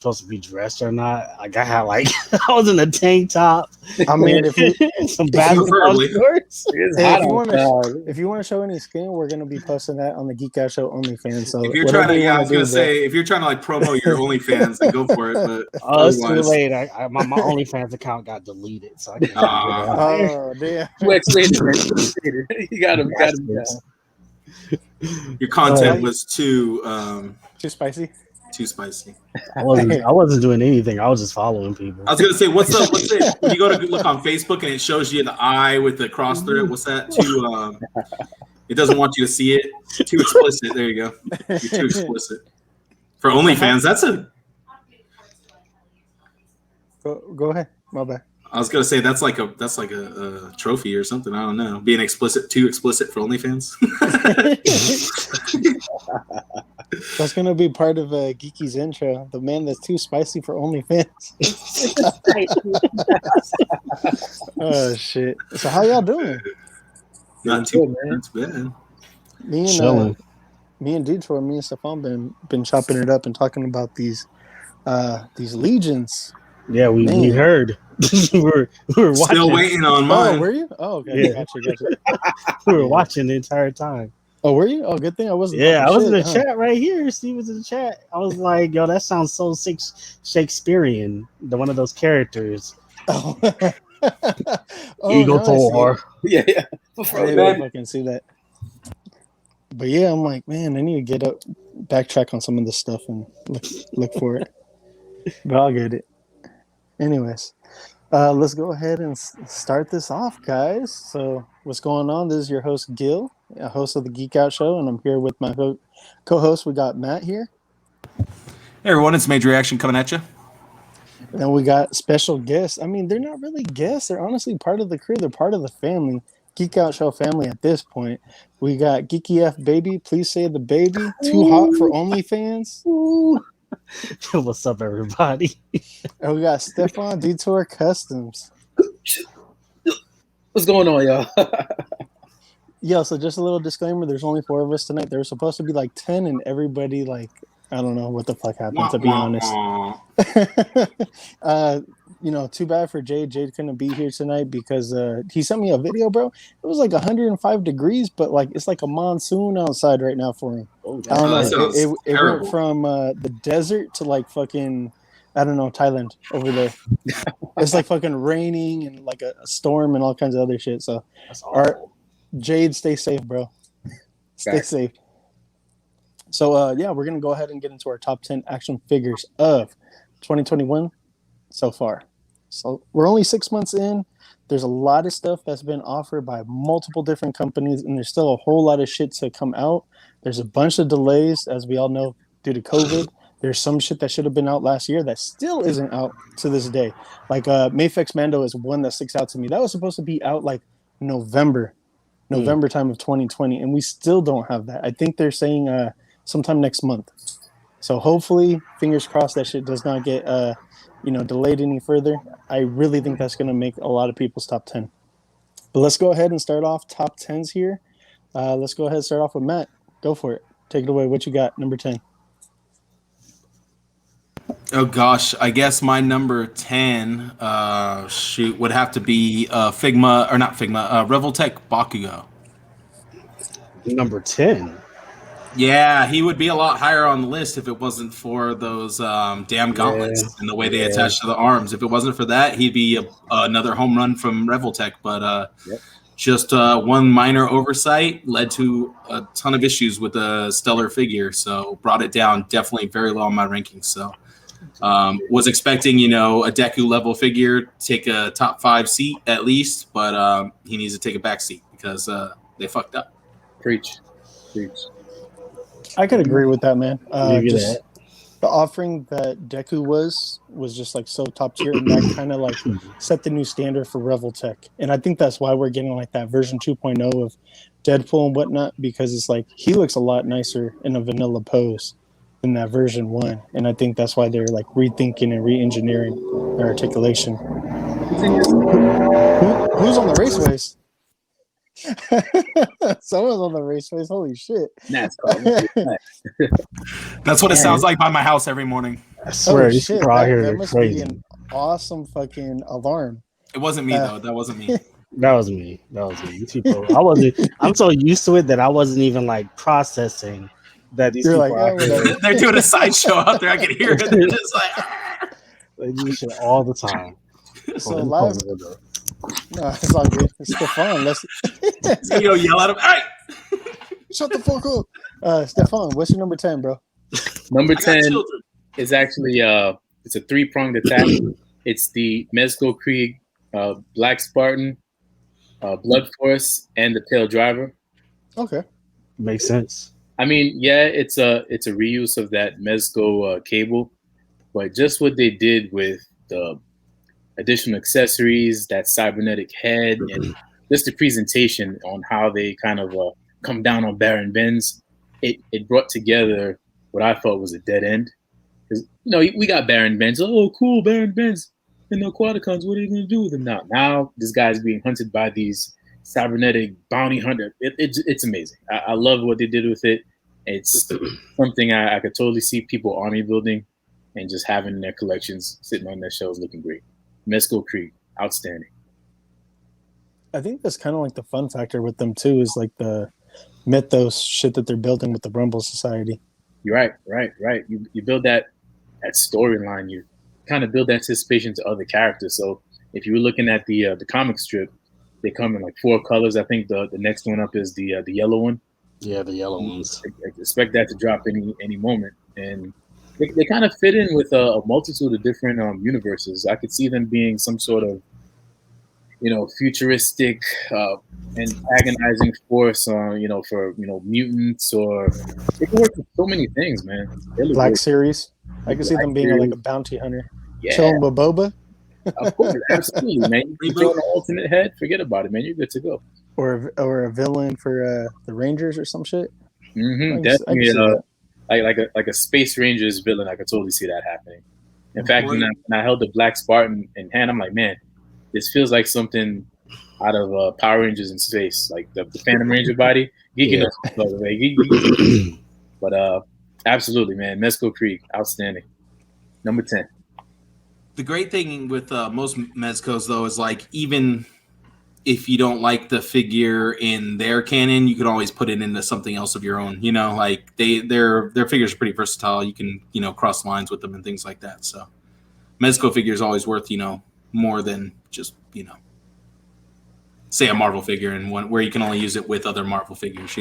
supposed to be dressed or not. Like I had like I was in a tank top. I mean, if you some basketball shorts. if you want to show any skin, we're gonna be posting that on the Geek Out Show OnlyFans. So if you're trying to, I was gonna say, if you're trying to like promote your OnlyFans, then go for it. But it's too late. My OnlyFans account got deleted, so I can't. Oh damn! You got him. Your content was too spicy. Too spicy. I wasn't doing anything. I was just following people. I was gonna say, what's it? When you go to look on Facebook and it shows you the eye with the cross through it, what's that? Too it doesn't want you to see it. Too explicit. There you go. You're too explicit. For OnlyFans, that's a go ahead. My bad. I was gonna say that's like a trophy or something. I don't know. Being too explicit for OnlyFans. That's gonna be part of Geeky's intro. The man that's too spicy for OnlyFans. Oh shit! So how y'all doing? Not too bad. That's bad. Me and Dtour, me and Stephan been chopping it up and talking about these legions. Yeah, we heard. we were watching. Still waiting on mine. Oh, were you? Oh, okay. Yeah. Gotcha. We were watching the entire time. Oh, were you? Oh, good thing I wasn't. Yeah, I was in the chat right here. Steve was in the chat. I was like, yo, that sounds so Shakespearean. One of those characters. Oh. Eagle Thor. Yeah. I didn't fucking see that. But yeah, I'm like, man, I need to backtrack on some of this stuff and look for it. But I'll get it. Anyways, let's go ahead and start this off, guys. So what's going on? This is your host, Gil, a host of the Geek Out Show, and I'm here with my co-host. We got Matt here. Hey, everyone. It's Major Reaction coming at you. And then we got special guests. I mean, they're not really guests. They're honestly part of the crew. They're part of the family. Geek Out Show family at this point. We got Geeky F Baby. Please say the baby. Too hot for OnlyFans. What's up, everybody? And we got Stephan Dtour Customs. What's going on, y'all? Yeah, so just a little disclaimer. There's only 4 of us tonight. There was supposed to be like 10, and everybody I don't know what the fuck happened, to be honest. Too bad for Jade. Jade couldn't be here tonight because he sent me a video, bro. It was like 105 degrees, but it's like a monsoon outside right now for him. I don't know. It went from the desert to like fucking, I don't know, Thailand over there. It's like fucking raining and like a storm and all kinds of other shit. So, Jade, stay safe, bro. Stay safe. So, we're going to go ahead and get into our top 10 action figures of 2021 so far. So, we're only 6 months in. There's a lot of stuff that's been offered by multiple different companies, and there's still a whole lot of shit to come out. There's a bunch of delays, as we all know, due to COVID. There's some shit that should have been out last year that still isn't out to this day. Like, Mayfix Mando is one that sticks out to me. That was supposed to be out like November time of 2020, and we still don't have that. I think they're saying sometime next month. So hopefully, fingers crossed, that shit does not get delayed any further. I really think that's going to make a lot of people's top 10. But let's go ahead and start off top 10s here. Let's go ahead and start off with Matt. Go for it. Take it away. What you got? Number 10. Oh gosh, I guess my number 10 would have to be Revoltech Bakugo. Number 10. Yeah, he would be a lot higher on the list if it wasn't for those damn gauntlets and the way they attach to the arms. If it wasn't for that, he'd be another home run from Revoltech. But just one minor oversight led to a ton of issues with the stellar figure. So brought it down definitely very low on my rankings. So was expecting, a Deku level figure take a top 5 seat at least. But he needs to take a back seat because they fucked up. Preach. I could agree with that, man. The offering that Deku was just like so top tier, and that kind of like set the new standard for Revoltech. And I think that's why we're getting like that version 2.0 of Deadpool and whatnot, because it's like he looks a lot nicer in a vanilla pose than that version 1. And I think that's why they're like rethinking and re-engineering their articulation. Who's on the raceways? Someone's on the race face. Holy shit. NASCAR. That's what it sounds like by my house every morning. I swear, Oh these shit, people out here that are must crazy. be an awesome fucking alarm. It wasn't me though. That wasn't me. That was me. These people. I'm so used to it that I wasn't even like processing that these You're people like, out here. They're doing a sideshow out there. I can hear it. They're just like, They do shit all the time. So live. No, it's all good. It's Stephan. he's gonna go yell at him. Hey! Shut the fuck up. Stephan, what's your number 10, bro? Number 10 is actually it's a 3-pronged attack. It's the Mezco Krieg, Black Spartan, Blood Force, and the Tail Driver. Okay. Makes sense. I mean, yeah, it's a reuse of that Mezco cable, but just what they did with the additional accessories, that cybernetic head, and just the presentation on how they kind of come down on Baron Benz, it brought together what I thought was a dead end. Because we got Baron Benz. Oh, cool, Baron Benz. And the Quadicons, what are you going to do with him now? Now this guy's being hunted by these cybernetic bounty hunter. It's amazing. I love what they did with it. It's something I could totally see people army building and just having in their collections, sitting on their shelves looking great. Mezco Krieg, outstanding. I think that's kind of like the fun factor with them too, is like the mythos shit that they're building with the Rumble Society. You're right. You build that storyline. You kind of build anticipation to other characters. So if you were looking at the comic strip, they come in like 4 colors. I think the next one up is the yellow one. Yeah, the yellow ones. I expect that to drop any moment, and they kind of fit in with a multitude of different universes. I could see them being some sort of futuristic antagonizing force for mutants, or they can work with so many things, man. Black Series. I can see them being like a bounty hunter. Yeah. Chilling with Boba. Of course, absolutely, man. You throw an alternate head, forget about it, man. You're good to go. Or a villain for the Rangers or some shit. Mm-hmm. Definitely, like a Space Rangers villain. I could totally see that happening. In fact, when I held the Black Spartan in hand, I'm like, man, this feels like something out of Power Rangers in space, like the Phantom Ranger body. Geeking up, by the way. But absolutely, man. Mezco Krieg, outstanding. Number 10. The great thing with most Mezcos, though, is like even if you don't like the figure in their canon, you could always put it into something else of your own. Like their figures are pretty versatile. You can cross lines with them and things like that. So Mezco figure is always worth more than just say a Marvel figure, and one where you can only use it with other Marvel figures.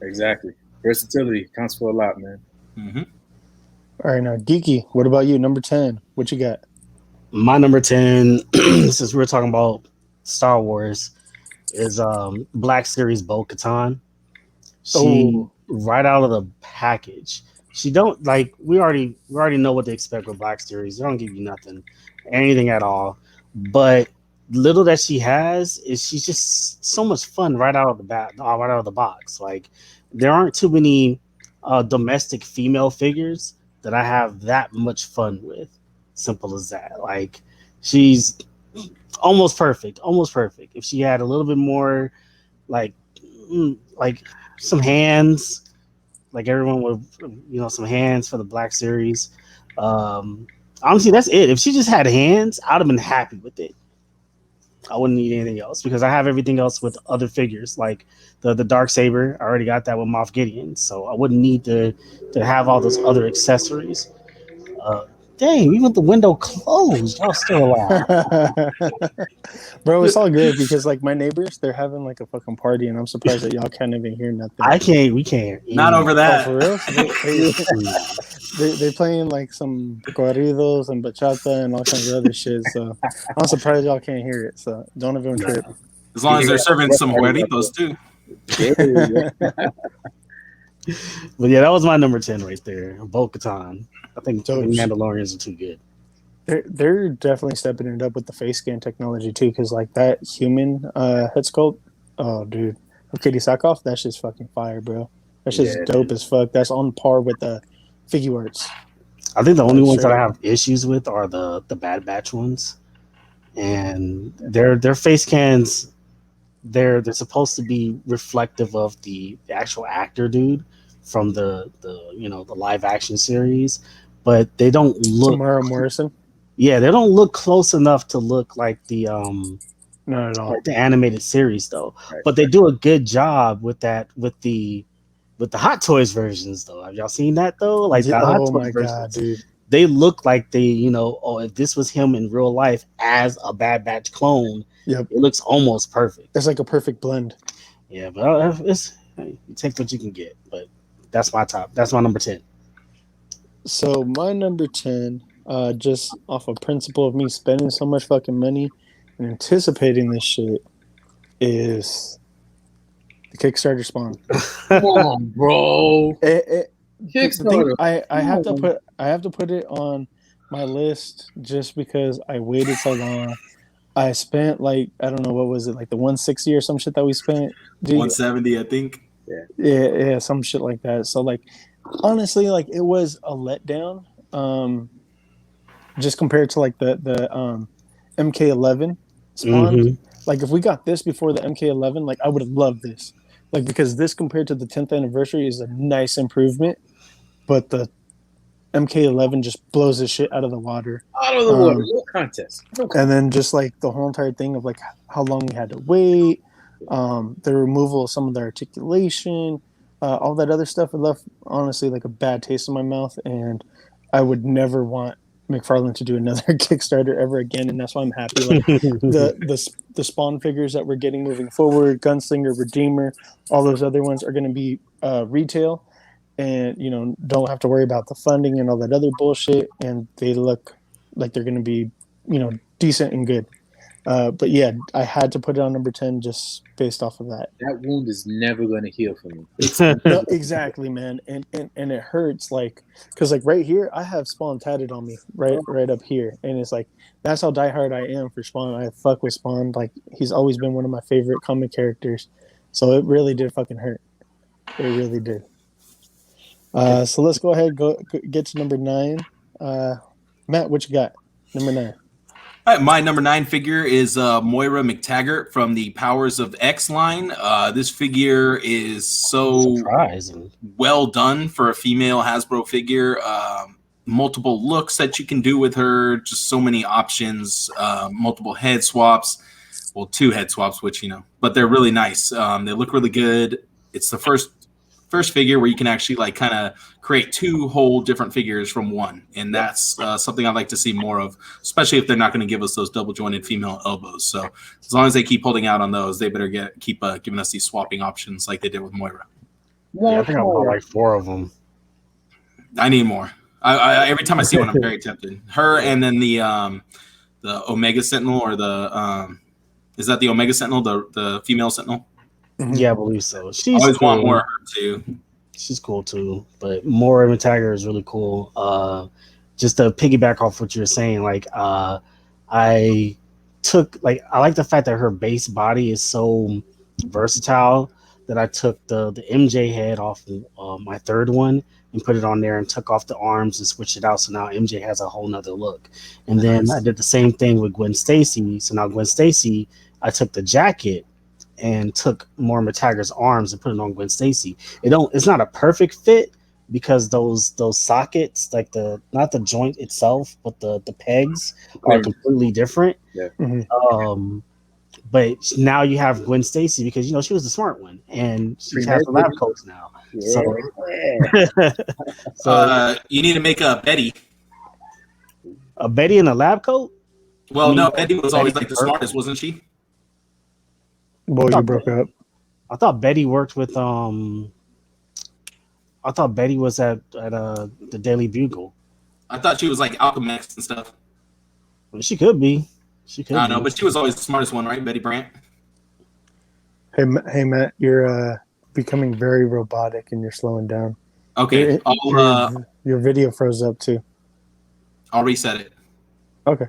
Exactly. Versatility counts for a lot, man. Mm-hmm. All right, now Geeky, what about you? Number 10. What you got? My number 10, since we're talking about Star Wars, is Black Series Bo-Katan. She right out of the package. She don't like we already know what to expect with Black Series. They don't give you anything at all. But little that she has is she's just so much fun right out of the box. Like there aren't too many domestic female figures that I have that much fun with. Simple as that. Like she's almost perfect. If she had a little bit more like some hands, like everyone would, some hands for the Black Series. Honestly, that's it. If she just had hands, I'd have been happy with it. I wouldn't need anything else because I have everything else with other figures, like the Darksaber. I already got that with Moff Gideon, so I wouldn't need to have all those other accessories. Dang, even the window closed, y'all still alive. Bro, it's all good because like my neighbors, they're having like a fucking party, and I'm surprised that y'all can't even hear nothing. We can't. Not over that. Oh, for real? They're playing like some corridos and bachata and all kinds of other shit. So I'm surprised y'all can't hear it. So don't everyone trip. As long as they're serving some hueritos too. But yeah, that was my number 10 right there. Bo-Katan. I think the Mandalorians are too good. They're definitely stepping it up with the face scan technology too, because like that human head sculpt, oh dude, of Katie Sackhoff, that's just fucking fire, bro. That's just dope as fuck. That's on par with the figure arts. I think the only ones that I have issues with are the Bad Batch ones, and their face scans they're supposed to be reflective of the actual actor dude from the the live action series, but they don't look Tamara Morrison. Yeah, they don't look close enough to look like the not at all like the animated series though. Right. But they do a good job with that with the Hot Toys versions though. Have y'all seen that though? Like the Hot Toys my versions, god, dude. they look like they, if this was him in real life as a Bad Batch clone, Yep, it looks almost perfect. It's like a perfect blend. Yeah, but you take what you can get. But that's my top. That's my number 10. So my number 10, just off of principle of me spending so much fucking money and anticipating this shit, is the Kickstarter Spawn. Come on, bro. Kickstarter. I have to put it on my list just because I waited so long. I spent like, I don't know, what was it, like the 160 or some shit that we spent? Dude, 170, I think. Yeah, some shit like that. So like, honestly, like it was a letdown. Just compared to like the MK11 Spawn. Mm-hmm. Like if we got this before the MK11, like I would have loved this. Like because this compared to the 10th anniversary is a nice improvement, but the MK11 just blows this shit out of the water. Out of the water, no contest. And then just like the whole entire thing of like how long we had to wait, the removal of some of the articulation, all that other stuff. It left honestly like a bad taste in my mouth, and I would never want McFarlane to do another Kickstarter ever again. And that's why I'm happy. Like the Spawn figures that we're getting moving forward, Gunslinger, Redeemer, all those other ones are going to be retail. And, don't have to worry about the funding and all that other bullshit. And they look like they're going to be, decent and good. But yeah, I had to put it on number 10 just based off of that. That wound is never going to heal for me. No, exactly, man. And it hurts, like, because like right here, I have Spawn tatted on me right up here. And it's like, that's how diehard I am for Spawn. I fuck with Spawn. Like, he's always been one of my favorite comic characters. So it really did fucking hurt. It really did. So let's go ahead and get to number 9. Matt, what you got? Number 9. All right, my number 9 figure is Moira McTaggart from the Powers of X line. This figure is so surprising, well done for a female Hasbro figure. Multiple looks that you can do with her, just so many options, multiple head swaps. Well, 2 head swaps, which, but they're really nice. They look really good. It's the first figure where you can actually like kind of create 2 whole different figures from one, and that's something I'd like to see more of, especially if they're not going to give us those double jointed female elbows. So as long as they keep holding out on those, they better keep giving us these swapping options like they did with Moira. Yeah, I think I bought like 4 of them. I need more. I every time I see one, I'm very tempted. Her and then the Omega Sentinel, or the is that the Omega Sentinel, the female Sentinel? Yeah, I believe so. I always want more of her too. She's cool too, but Moira McTaggart is really cool. Just to piggyback off what you were saying, like I like the fact that her base body is so versatile that I took the MJ head off my 3rd one and put it on there and took off the arms and switched it out. So now MJ has a whole nother look. And then I did the same thing with Gwen Stacy. So now Gwen Stacy, I took the jacket and took Moira McTaggart's arms and put it on Gwen Stacy. It's not a perfect fit because those sockets, like not the joint itself, but the pegs are completely different. Yeah. Mm-hmm. But now you have Gwen Stacy because she was the smart one, and she has the lab coats now. Yeah. So you need to make a Betty. A Betty in a lab coat? Well, no, Betty was always like the smartest, wasn't she? Boy, you broke up. I thought Betty worked with I thought Betty was at the Daily Bugle. I thought she was like Alchemist and stuff. Well, she could be. I don't know, but she was always the smartest one, right? Betty Brant. Hey Matt, you're becoming very robotic and you're slowing down. Okay, your video froze up too. I'll reset it. Okay,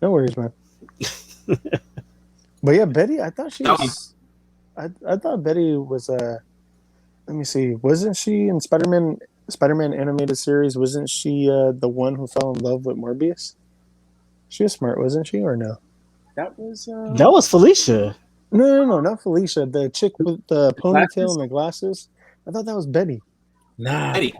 no worries, man. But yeah, Betty, I thought she was. I thought Betty was let me see. Wasn't she in Spider-Man animated series? Wasn't she the one who fell in love with Morbius? She was smart, wasn't she, or no? That was Felicia. No, not Felicia. The chick with the ponytail and the glasses. I thought that was Betty. Nah. Betty.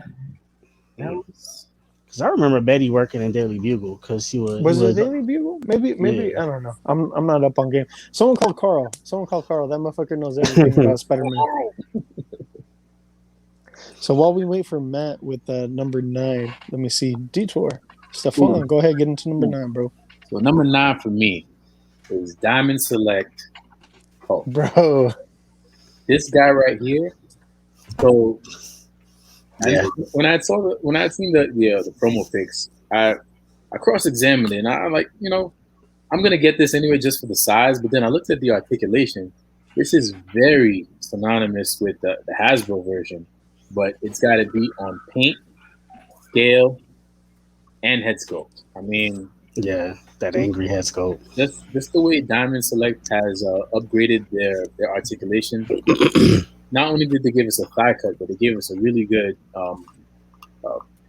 Because I remember Betty working in Daily Bugle because she was. Was it Daily Bugle? Maybe. Yeah. I don't know. I'm not up on game. Someone called Carl. That motherfucker knows everything about Spider-Man. So while we wait for Matt with number 9, let me see. Dtour. Stephan, go ahead, get into number 9, bro. So number 9 for me is Diamond Select. Oh, bro, this guy right here. So when I had seen the promo pics, I cross-examined it, and I'm like, I'm gonna get this anyway just for the size. But then I looked at the articulation. This is very synonymous with the Hasbro version, but it's got to be on paint, scale, and head sculpt. I mean, yeah, that angry head sculpt. Just the way Diamond Select has upgraded their articulation. Not only did they give us a thigh cut, but they gave us a really good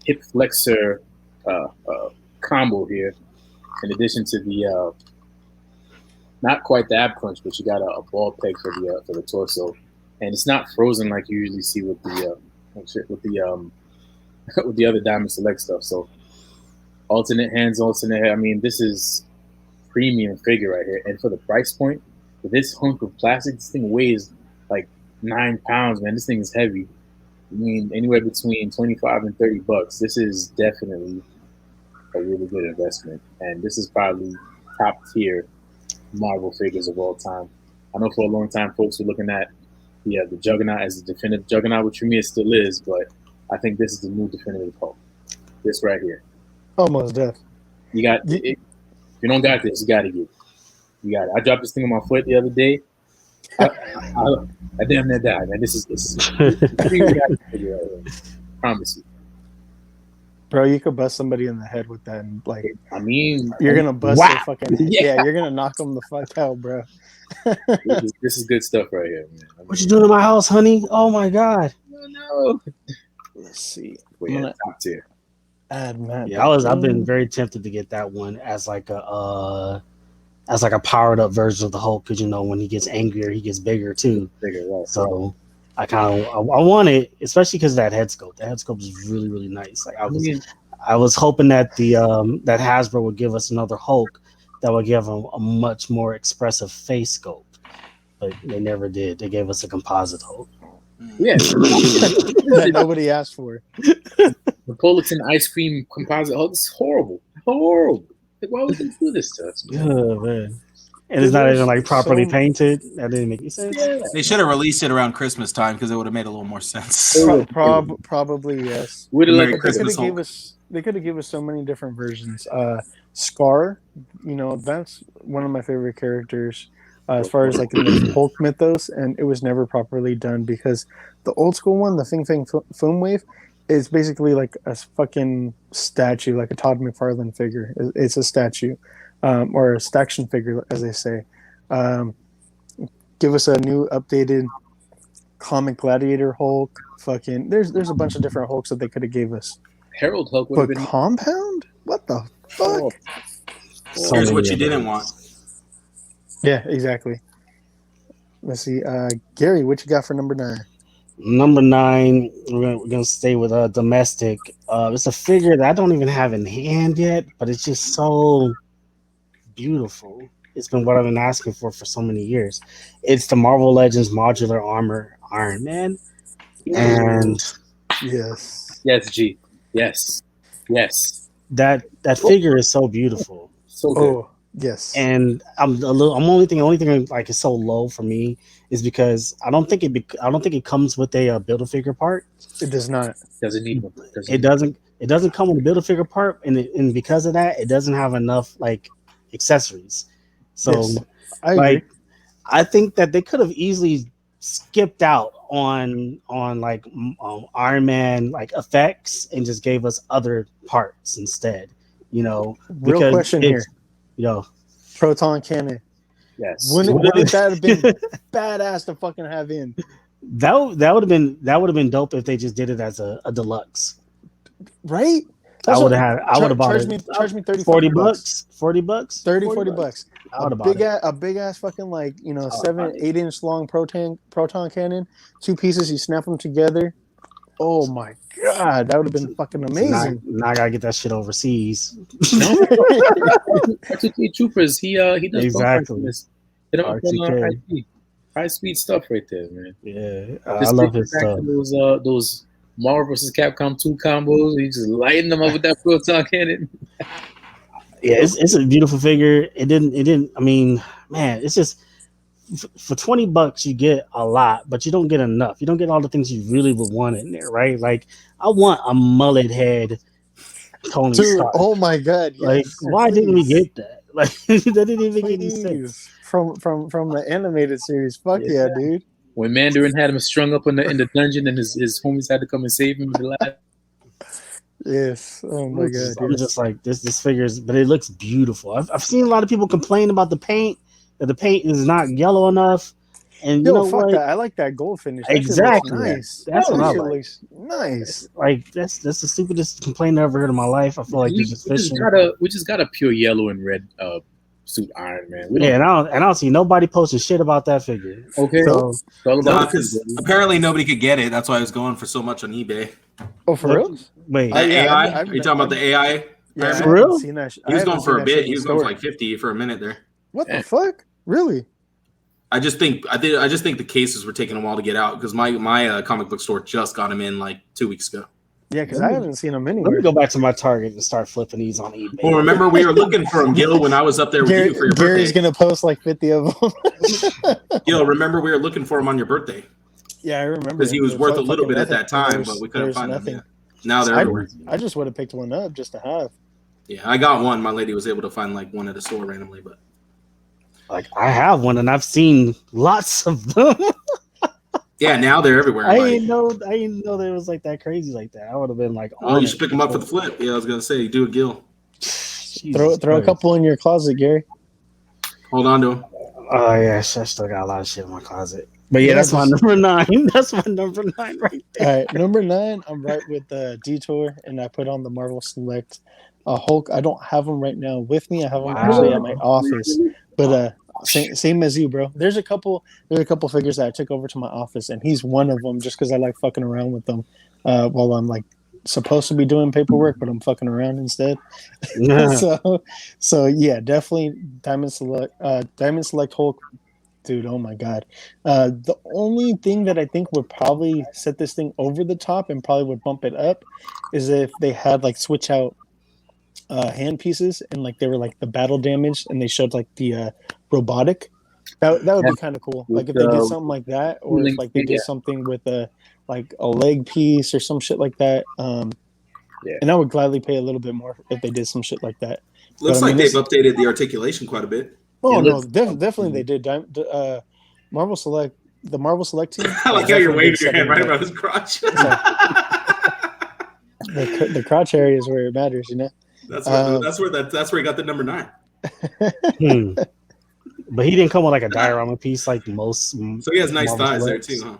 hip flexor combo here. In addition to the not quite the ab crunch, but you got a ball peg for the torso, and it's not frozen like you usually see with the with the other Diamond Select stuff. So alternate hands, alternate head. I mean, this is premium figure right here, and for the price point, for this hunk of plastic, this thing weighs like 9 pounds, man. This thing is heavy. I mean, anywhere between $25 and $30. This is definitely a really good investment, and this is probably top tier Marvel figures of all time. I know for a long time folks were looking at the Juggernaut as the definitive Juggernaut, which for me it still is, but I think this is the new definitive Hulk. This right here. Almost death. You got it. If you don't got this, you got to get it. You got it. I dropped this thing on my foot the other day. I damn near died, man. This is promise you. Bro, you could bust somebody in the head with that, and I mean, you're gonna bust their fucking you're gonna knock them the fuck out, bro. This is good stuff right here, man. I mean, what you doing in my house, honey? Oh my god. No. Let's see. Wait, top tier. Add Matt. Yeah, I've been very tempted to get that one as like a powered up version of the Hulk, because when he gets angrier, he gets bigger too. Right. So I want it, especially because that head sculpt. That head sculpt is really, really nice. Like I was hoping that that Hasbro would give us another Hulk that would give him a much more expressive face sculpt, but they never did. They gave us a composite Hulk. Yeah, that nobody asked for. Napolitan ice cream composite Hulk is horrible. Horrible. Like, why would they do this to us? Yeah, man. And it's not even like properly painted. That didn't make any sense. Yeah. They should have released it around Christmas time because it would have made a little more sense. Probably yes. They could have given us so many different versions. Scar, that's one of my favorite characters as far as like in the Hulk mythos, and it was never properly done because the old school one, the Fing Fang Foom Wave, is basically like a fucking statue, like a Todd McFarlane figure. It's a statue. Or a staction figure, as they say. Give us a new updated comic Gladiator Hulk. Fucking, there's a bunch of different Hulks that they could have gave us. Harold Hulk would have been Compound? What the fuck? Here's what you didn't want. Yeah, exactly. Let's see, Gary, what you got for number 9? Number 9, we're gonna stay with domestic. It's a figure that I don't even have in hand yet, but it's just so beautiful. It's been what I've been asking for so many years. It's the Marvel Legends modular armor Iron Man. And yes, G. Yes. That figure is so beautiful. So good. Oh, yes. And the only thing like is so low for me is because I don't think it comes with a Build-A-Figure part. It does not. Doesn't need one. It doesn't come with a Build-A-Figure part, and because of that, it doesn't have enough like accessories. So yes, I think that they could have easily skipped out on Iron Man like effects and just gave us other parts instead. Real question here. Proton cannon. Yes. Wouldn't that have been badass to fucking have in? That would have been dope if they just did it as a deluxe. Right? I would have bought it. Charge me 30, 40 bucks. 40 bucks. 30, 40 bucks. A big ass fucking 7-8 inch long proton cannon. 2 pieces. You snap them together. Oh my god, that would have been fucking amazing. Now I gotta get that shit overseas. R2K Troopers. He does exactly. High speed stuff right there, man. Yeah, I love his stuff. Those Marvel vs. Capcom 2 combos. He just lighting them up with that proton cannon. Yeah, it's a beautiful figure. It didn't. I mean, man, it's just for $20 you get a lot, but you don't get enough. You don't get all the things you really would want in there, right? Like, I want a mullet head Tony Stark. Oh my god! Yes. Like, why didn't we get that? Like, that didn't even make any sense. From the animated series. Fuck yeah, dude. When Mandarin had him strung up in the dungeon and his homies had to come and save him. Yes. Oh my god. I'm just like this figures, but it looks beautiful. I've seen a lot of people complain about the paint, that the paint is not yellow enough. And you know fuck what? that. I like that gold finish. That exactly. Nice. That's what I like. Nice. Like that's the stupidest complaint I've ever heard in my life. I feel like we just got a pure yellow and red suit Iron Man. And I don't see nobody posting shit about that figure. Okay. So because apparently nobody could get it. That's why I was going for so much on eBay. Oh, for real? Wait, AI? Are you talking about the AI? Yeah, for real? He was going for a bit. He was going for like 50 for a minute there. What the fuck? Really? I just think the cases were taking a while to get out because my comic book store just got them in like 2 weeks ago. Yeah, because I haven't seen them anywhere. Let me go back to my Target and start flipping these on eBay. Well, remember we were looking for them, Gil, when I was up there with you for your birthday. Gary's gonna post like 50 of them. Gil, remember we were looking for them on your birthday? Yeah, I remember. Because he was worth a little bit at that time, but we couldn't find them. Yeah. Now they're everywhere. I just would have picked one up just to have. Yeah, I got one. My lady was able to find like one at a store randomly, but like I have one and I've seen lots of them. Yeah, now they're everywhere. I didn't know they was like that crazy like that. I would have been like, oh, you should pick them up for the flip. Yeah, I was gonna say, do a Gil. Throw a couple in your closet, Gary. Hold on to them. Oh yeah, I still got a lot of shit in my closet. But yeah, that's my number 9. That's my number 9 right there. All right, number 9. I'm right with Dtour, and I put on the Marvel Select Hulk. I don't have them right now with me. I have them actually at my office. But same as you, bro. There's a couple figures that I took over to my office, and he's one of them just because I like fucking around with them while I'm like supposed to be doing paperwork, but I'm fucking around instead. Yeah. so yeah, definitely Diamond Select Hulk. Dude, oh my god. The only thing that I think would probably set this thing over the top and probably would bump it up is if they had like switch out hand pieces and like they were like the battle damage and they showed like the robotic. That would be kind of cool. Like if they did something like that, or if like they did something with a leg piece or some shit like that. And I would gladly pay a little bit more if they did some shit like that. Looks like they've updated the articulation quite a bit. Oh no, definitely they did. Marvel Select, the Marvel Select team. I like how you're waving your hand right around his crotch. The crotch area is where it matters, you know. That's where he got the number 9. But he didn't come with like a diorama piece like most. So he has nice thighs there too, huh?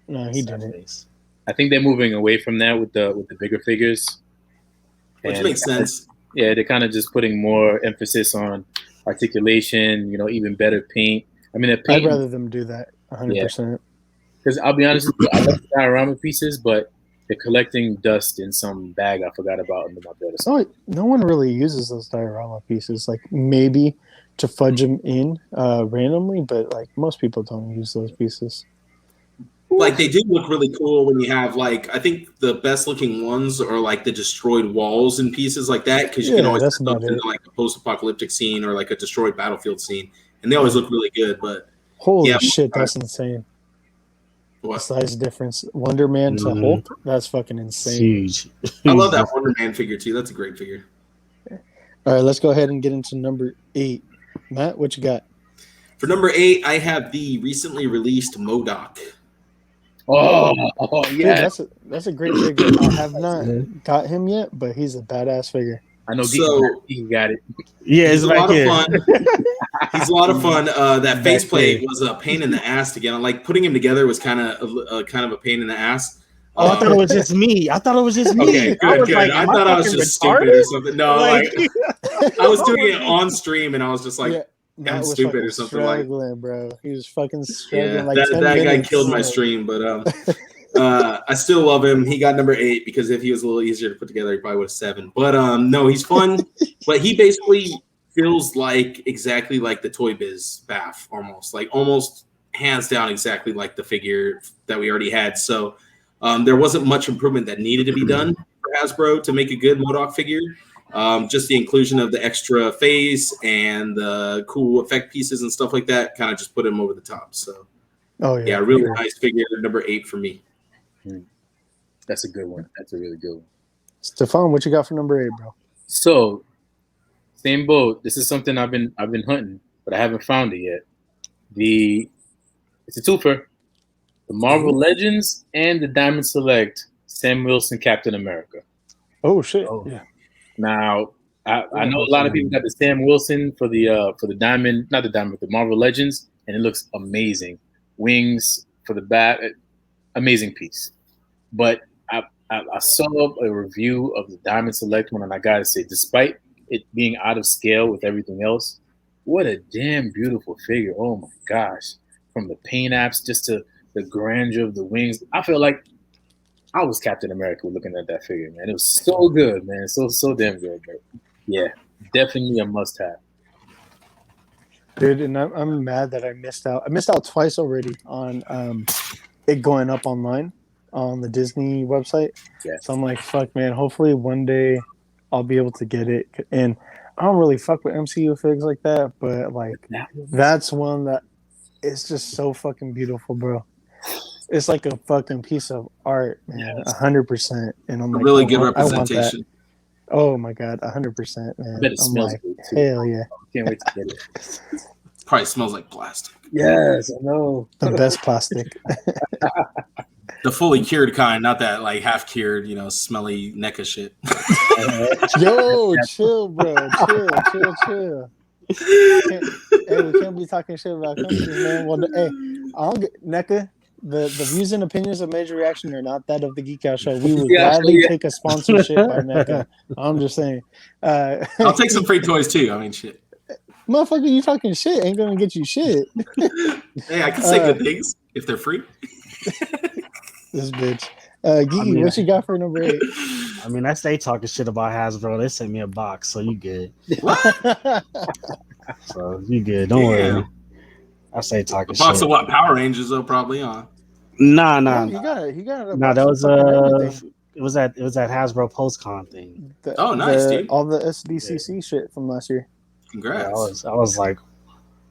No, he didn't. I think they're moving away from that with the bigger figures, which makes sense. Yeah, they're kind of just putting more emphasis on articulation, even better paint. I mean, I'd rather them do that 100%. Because I'll be honest with you, I like the diorama pieces, but they're collecting dust in some bag I forgot about under my bed. So no one really uses those diorama pieces, like maybe to fudge them in randomly, but like most people don't use those pieces. Like they do look really cool when you have like, I think the best looking ones are like the destroyed walls and pieces like that, because you can always put them into like a post-apocalyptic scene or like a destroyed battlefield scene, and they always look really good. But holy shit, that's insane. What? The size difference, Wonder Man to Hulk, that's fucking insane. Huge. I love that Wonder Man figure too. That's a great figure. All right, let's go ahead and get into number 8. Matt, what you got? For number 8, I have the recently released MODOK. Oh yeah, dude, that's a great figure. I have not got him yet, but he's a badass figure. I know he got it. Yeah, he's a lot of fun. He's a lot of fun. That faceplate was a pain in the ass to get on. Like putting him together was kind of a pain in the ass. Oh, I thought it was just me. Okay, good, I was good. like, I thought I was just stupid or something. No, like I was doing it on stream, and I was just like, I'm stupid or something. Struggling, bro. He was fucking struggling. Yeah, like 10 that guy minutes. killed my stream, but I still love him. He got number 8 because if he was a little easier to put together, he probably would have 7. But no, he's fun. But he basically feels like exactly like the Toy Biz Bath, almost hands down exactly like the figure that we already had. So there wasn't much improvement that needed to be done for Hasbro to make a good MODOK figure. Just the inclusion of the extra face and the cool effect pieces and stuff like that kind of just put him over the top. So yeah, really nice figure, number 8 for me. That's a good one. That's a really good one. Stephan, what you got for number 8, bro? So, same boat. This is something I've been hunting, but I haven't found it yet. It's a twofer. The Marvel Legends and the Diamond Select Sam Wilson Captain America. Oh shit! Oh. Yeah. Now I know a lot of people got the Sam Wilson for the Diamond, not the Diamond, but the Marvel Legends, and it looks amazing. Wings for the bat, amazing piece. But I saw a review of the Diamond Select one, and I gotta say, despite it being out of scale with everything else, what a damn beautiful figure! Oh my gosh! From the paint apps just to the grandeur of the wings, I feel like I was Captain America looking at that figure, man. It was so good, man. So damn good, man. Yeah, definitely a must-have. Dude, and I'm mad that I missed out. I missed out twice already on it going up online on the Disney website. Yes. So I'm like, fuck, man. Hopefully one day I'll be able to get it. And I don't really fuck with MCU figs like that, but like that's one that it's just so fucking beautiful, bro. It's like a fucking piece of art, man. 100%. And I'm like, really good representation. Oh my god, 100%, man. I bet it smells good too. Hell yeah. Can't wait to get it. Probably smells like plastic. Yes, I know. The best plastic. The fully cured kind, not that like half cured, smelly NECA shit. Yo, chill, bro. Chill. We can't be talking shit about countries, man. Well, hey, I'll get NECA. The views and opinions of Major Reaction are not that of the Geek Out Show. We would gladly take a sponsorship by NECA. I'm just saying. I'll take some free toys too. I mean, shit. Motherfucker, you talking shit ain't gonna get you shit. Hey, I can say good things if they're free. This bitch. Geeky, what you got for number 8? I mean, I stay talking shit about Hasbro. They sent me a box, so you good. So you good. Don't worry. I say talking shit. Box of what? Power Rangers, though, probably on. Nah. He got a no, that was it was at Hasbro PostCon thing. Nice, dude. All the SDCC shit from last year. Congrats. I was like,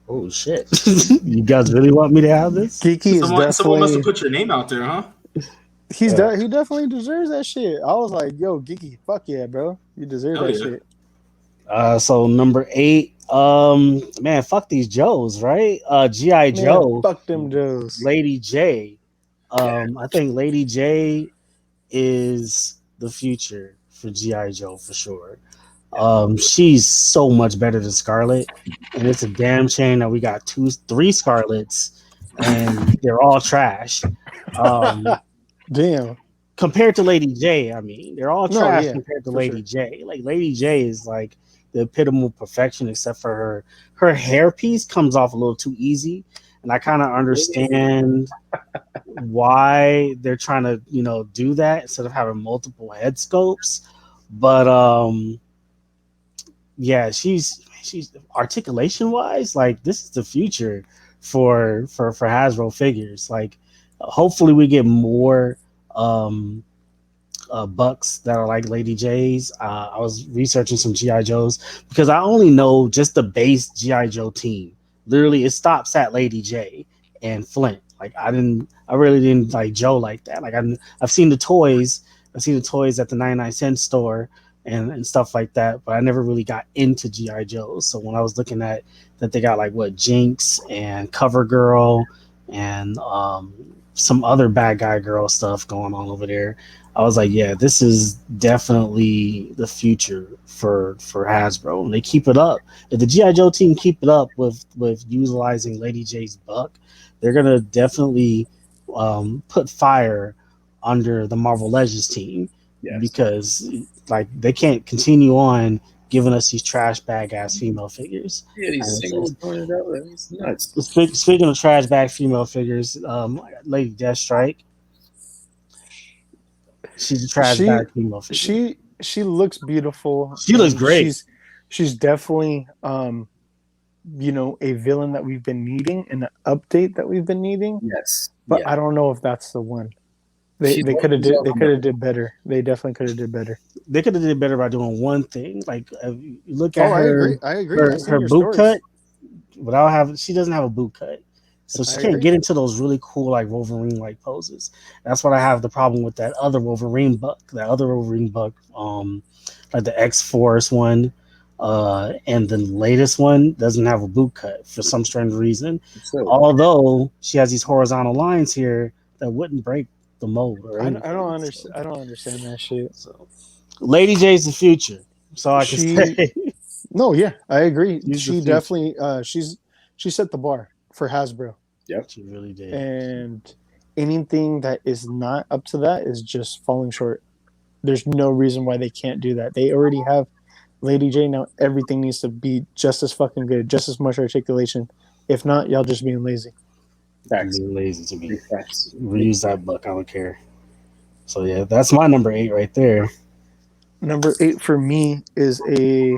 oh shit. You guys really want me to have this? Geeky someone must have put your name out there, huh? He definitely deserves that shit. I was like, yo, Geeky, fuck yeah, bro. You deserve that shit. So number 8, man, fuck these Joes, right? G.I. Joe. Fuck them Joes. Lady J. I think Lady J is the future for G.I. Joe for sure. She's so much better than Scarlet, and it's a damn shame that we got 3 Scarlets and they're all trash. Damn. Compared to Lady J, I mean, they're all trash compared to Lady J. Like Lady J is like the epitome of perfection, except for her hairpiece comes off a little too easy, and I kind of understand why they're trying to do that instead of having multiple head scopes. But yeah, she's articulation wise, like this is the future for Hasbro figures. Like hopefully we get more bucks that are like Lady J's. I was researching some G.I. Joes because I only know just the base G.I. Joe team. Literally, it stops at Lady J and Flint. Like I really didn't like Joe like that. Like I've seen the toys. I've seen the toys at the 99-cent store and stuff like that, but I never really got into G.I. Joes. So when I was looking at that, they got like Jinx and CoverGirl and some other bad guy girl stuff going on over there. I was like, yeah, this is definitely the future for Hasbro. And they keep it up. If the G.I. Joe team keep it up with utilizing Lady J's buck, they're gonna definitely put fire under the Marvel Legends team because like they can't continue on giving us these trash bag ass female figures. Yeah, these singles going it out. It's nuts. Speaking of trash bag female figures, Lady Deathstrike. She's a trash bag female figure. She looks beautiful. She looks great. She's definitely you know, a villain that we've been needing and an update that we've been needing. Yes. But I don't know if that's the one. They could have did better. They definitely could have did better. They could have did better by doing one thing. Like look at her. I agree. Her boot cut she doesn't have a boot cut. So she can't get into those really cool like Wolverine like poses. That's what I have the problem with that other Wolverine buck. Like the X-Force one. And the latest one doesn't have a boot cut for some strange reason. Although she has these horizontal lines here that wouldn't break the mold. I don't understand. I don't understand that shit. So, Lady J's the future. So I can say. No, yeah, I agree. She definitely. She set the bar for Hasbro. Yep, she really did. And anything that is not up to that is just falling short. There's no reason why they can't do that. They already have Lady J. Now everything needs to be just as fucking good, just as much articulation. If not, y'all just being lazy. Being lazy to me. Reuse that buck. I don't care. So yeah, that's my number 8 right there. Number 8 for me is a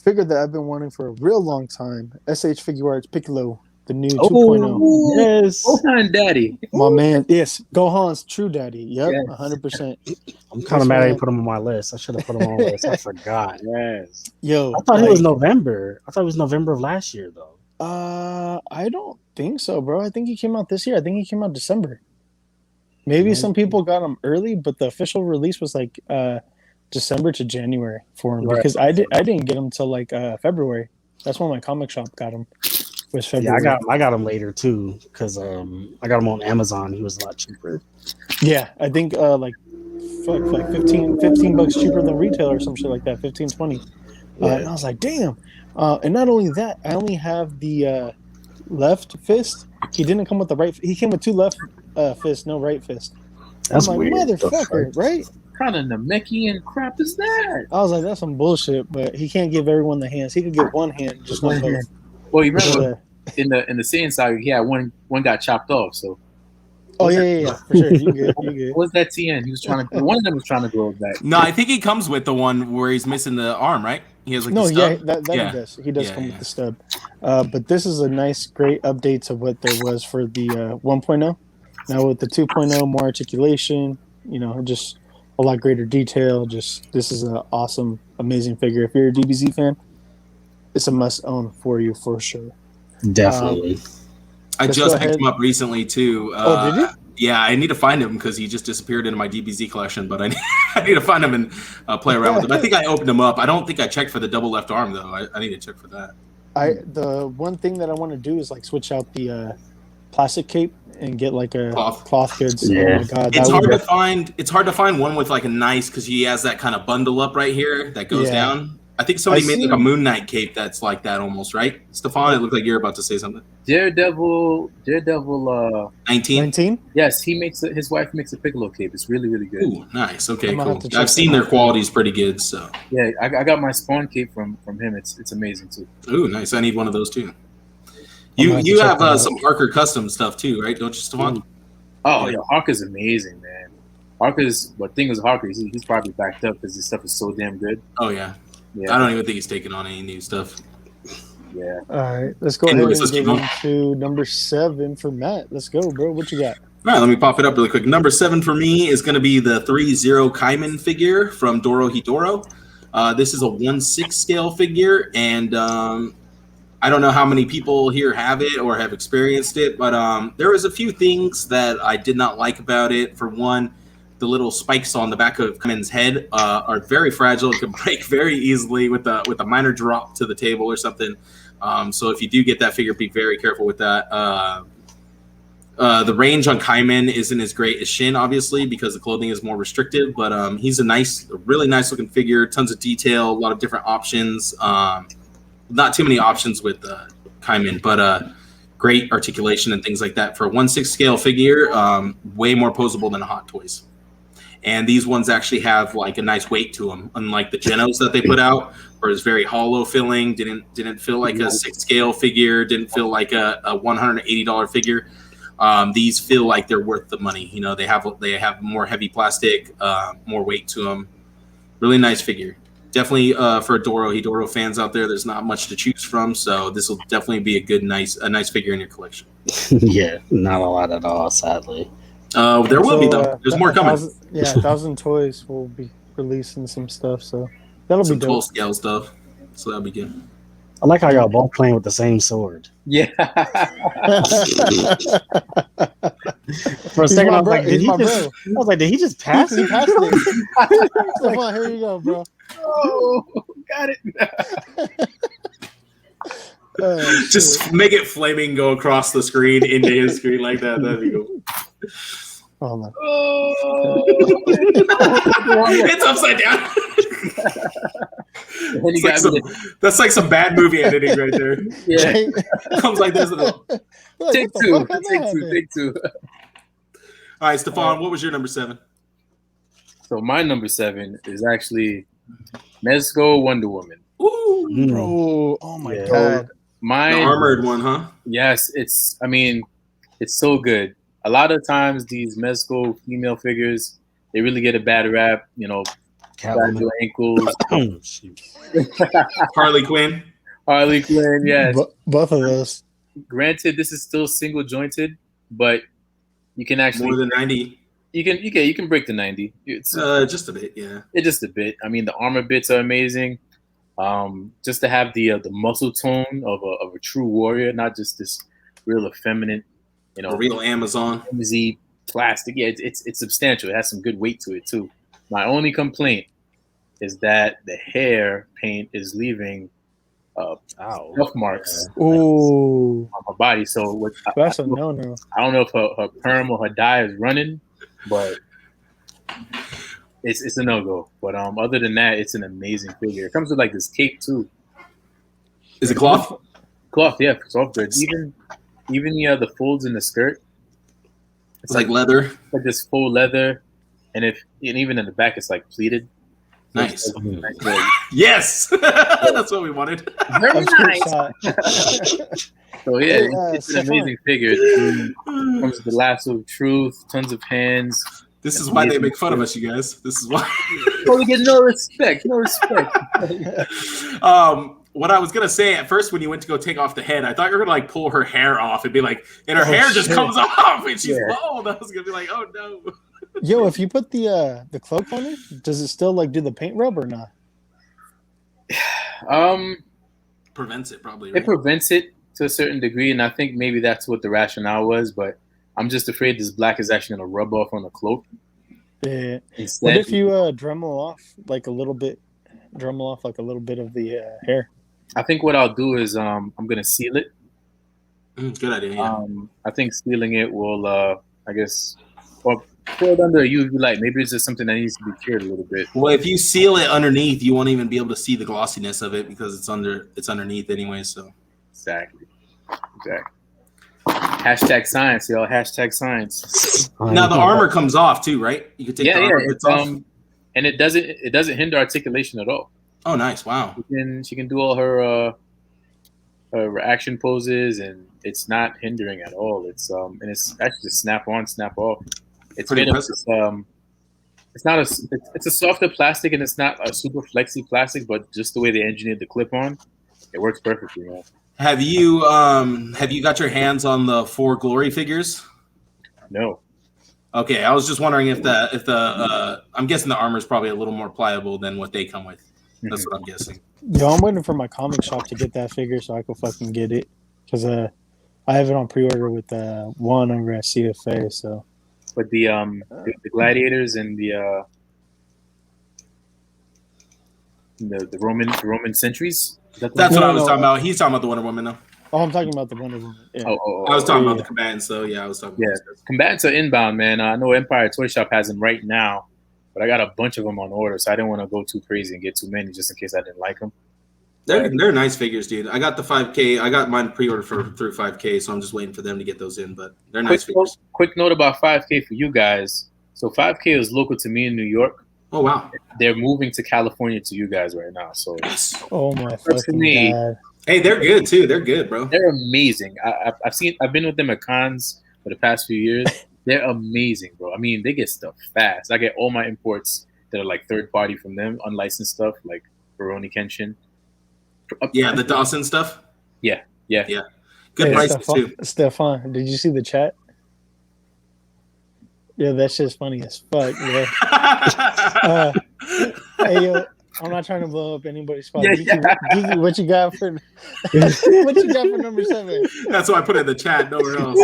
figure that I've been wanting for a real long time. SH Figure Arts Piccolo, the new 2.0. Yes. Gohan Daddy. My man. Yes. Gohan's true daddy. Yep. 100%. I'm kind of mad I didn't put him on my list. I should have put him on my list. I forgot. Yes. Yo. I thought it was November. I thought it was November of last year, though. I don't think so, bro. I think he came out this year. I think he came out December. Maybe some people got him early, but the official release was like December to January for him because I didn't get him till like February. That's when my comic shop got him. Was February. Yeah, I got him later too because I got him on Amazon. He was a lot cheaper. Yeah, I think like 15 bucks cheaper than retail or some shit like that. 15, 20. And I was like, damn. And not only that, I only have the left fist. He didn't come with the right. He came with 2 left fists, no right fist. That's I'm like, weird. Motherfucker, right? What kind of Namekian crap is that? I was like, that's some bullshit. But he can't give everyone the hands. He could get one hand, just one hand. Well, you remember in the Saiyan saga, he had one got chopped off. So. Oh yeah, for sure. You good? What was that TN? He was trying to. One of them was trying to grow it back. No, I think he comes with the one where he's missing the arm, right? He has like the stub. He does. He does come with the stub. But this is a nice, great update to what there was for the 1.0. Now with the 2.0, more articulation. You know, just a lot greater detail. Just this is an awesome, amazing figure. If you're a DBZ fan, it's a must own for you for sure. Definitely. I just picked him up recently too. Did you? Yeah, I need to find him because he just disappeared into my DBZ collection. But I need to find him and play around with him. I think I opened him up. I don't think I checked for the double left arm though. I need to check for that. The one thing that I want to do is like switch out the plastic cape and get like a cloth goods. Yeah. Oh my god, it's hard to find. It's hard to find one with like a nice because he has that kind of bundle up right here that goes down. I think somebody made like a Moon Knight cape that's like that almost, right? Stephan, it looked like you're about to say something. Daredevil 19? Yes, his wife makes a Piccolo cape. It's really, really good. Ooh, nice. Okay, cool. I've seen their quality is pretty good, so. Yeah, I got my Spawn cape from him. It's amazing too. Ooh, nice. I need one of those too. You have some Harker custom stuff too, right? Don't you, Stephan? Oh, yeah, Harker's amazing, man. What thing is Harker? He's probably backed up because his stuff is so damn good. Oh yeah. Yeah. I don't even think he's taking on any new stuff. Yeah. All right, let's go ahead and get into number 7 for Matt. Let's go, bro. What you got? All right, let me pop it up really quick. Number 7 for me is going to be the 30ky figure from Dorohedoro. This is a 1/6 scale figure, and I don't know how many people here have it or have experienced it, but there was a few things that I did not like about it. For one, the little spikes on the back of Comicz' head are very fragile. It can break very easily with a minor drop to the table or something. So if you do get that figure, be very careful with that. The range on Kaiman isn't as great as Shin, obviously, because the clothing is more restrictive. But he's a really nice looking figure. Tons of detail, a lot of different options. Not too many options with Kaiman, but great articulation and things like that. For a 1/6 scale figure, way more posable than a Hot Toys. And these ones actually have like a nice weight to them, unlike the Genos that they put out, where it's very hollow feeling. Didn't feel like a 6 scale figure. Didn't feel like a $180 figure. These feel like they're worth the money. You know, they have more heavy plastic, more weight to them. Really nice figure. Definitely for Hidoro fans out there, there's not much to choose from. So this will definitely be a nice figure in your collection. Yeah, not a lot at all, sadly. There will be though. There's more coming. 1,000 Toys will be releasing some stuff, so that'll be dope. Full scale stuff, so that'll be good. I like how y'all both playing with the same sword. Yeah. For a second, I was like, did he just pass He it? passed it. Stephan, here you go, bro. Oh, got it. Just make it flaming go across the screen into his screen like that. That'd be cool. Hold on. Oh. It's upside down. That's like some bad movie editing right there. Yeah. Comes like this. Take two. All right, Stephan, what was your number 7? So my number 7 is actually Mezco Wonder Woman. Ooh, bro! Oh my god! The armored one, huh? Yes, it's so good. A lot of times these Mezco female figures, they really get a bad rap. You know, fragile ankles. Harley Quinn. Yes. Both of those. Granted, this is still single jointed, but you can actually more than 90. You can break the 90. It's just a bit, yeah. It's just a bit. I mean, the armor bits are amazing. Just to have the muscle tone of a true warrior, not just this real effeminate, you know, a real Amazon, easy plastic. Yeah, it's substantial. It has some good weight to it too. My only complaint is that the hair paint is leaving scuff marks on her body. So that's a no-no. I don't know if her perm or her dye is running, but it's a no-go. But other than that, it's an amazing figure. It comes with like this cape too. Is it cloth? Cloth, yeah, soft goods. Even the folds in the skirt. It's like leather. Like this faux leather, and even in the back, it's like pleated. Nice. Yes, that's what we wanted. Very nice. So yeah, it's an amazing figure. It comes with the lasso of truth, tons of hands. This is why they make fun of us, you guys. This is why. We get no respect. What I was gonna say at first when you went to go take off the head, I thought you were gonna like pull her hair off and be like, and her hair just comes off and she's bald. I was gonna be like, oh no. Yo, if you put the cloak on it, does it still like do the paint rub or not? Prevents it probably. Right? It prevents it to a certain degree, and I think maybe that's what the rationale was. But I'm just afraid this black is actually gonna rub off on the cloak. Yeah. What if you Dremel off like a little bit of the hair? I think what I'll do is I'm gonna seal it. Good idea. Yeah. I think sealing it will, I guess, or put it under a UV light. Maybe it's just something that needs to be cured a little bit. Well, if you seal it underneath, you won't even be able to see the glossiness of it because it's underneath anyway. So exactly. Hashtag science, y'all. Hashtag science. Now the armor comes off too, right? You can take the armor bits off, and it doesn't hinder articulation at all. Oh, nice! Wow. She can do all her action poses, and it's not hindering at all. It's and it's actually just snap on, snap off. It's pretty impressive. It's a softer plastic, and it's not a super flexy plastic, but just the way they engineered the clip on, it works perfectly, man. Have you got your hands on the 4 Glory figures? No. Okay, I was just wondering if the I'm guessing the armor is probably a little more pliable than what they come with. That's what I'm guessing. Yo, I'm waiting for my comic shop to get that figure so I can fucking get it because I have it on pre-order with one over at CFA. So, but the gladiators and the Roman sentries. That's what I was talking about. He's talking about the Wonder Woman now. Oh, I'm talking about the Wonder Woman. Yeah. I was talking about the combatants. So yeah, I was talking. Yeah, combatants are inbound, man. I know Empire Toy Shop has them right now. But I got a bunch of them on order, so I didn't want to go too crazy and get too many just in case I didn't like them. They're nice figures, dude. I got the 5K. I got mine pre-ordered through 5K, so I'm just waiting for them to get those in. But they're nice figures. Quick note about 5K for you guys. So 5K is local to me in New York. Oh wow! They're moving to California to you guys right now. So oh my fucking god! Hey, they're good too. They're good, bro. They're amazing. I've been with them at cons for the past few years. They're amazing, bro. I mean, they get stuff fast. I get all my imports that are like third party from them, unlicensed stuff like Rurouni Kenshin. Yeah, the Dawson stuff. Yeah. Good prices too. Stephan, did you see the chat? Yeah, that shit's funny as fuck. Yeah. Hey yo, I'm not trying to blow up anybody's spot. Geeky, what you got for number 7? That's why I put it in the chat. Nowhere else.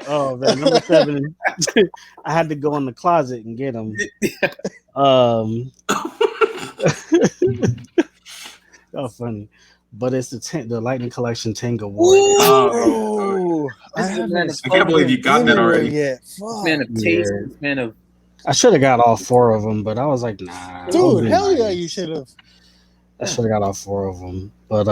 Oh man, number 7. I had to go in the closet and get them. Oh, funny. But it's the Lightning Collection Tenga Warriors. Oh, I can't believe you got that already. Yeah, man of taste, man of. I should have got all 4 of them, but I was like, nah. Dude, hell yeah, you should have. I should have got all 4 of them, but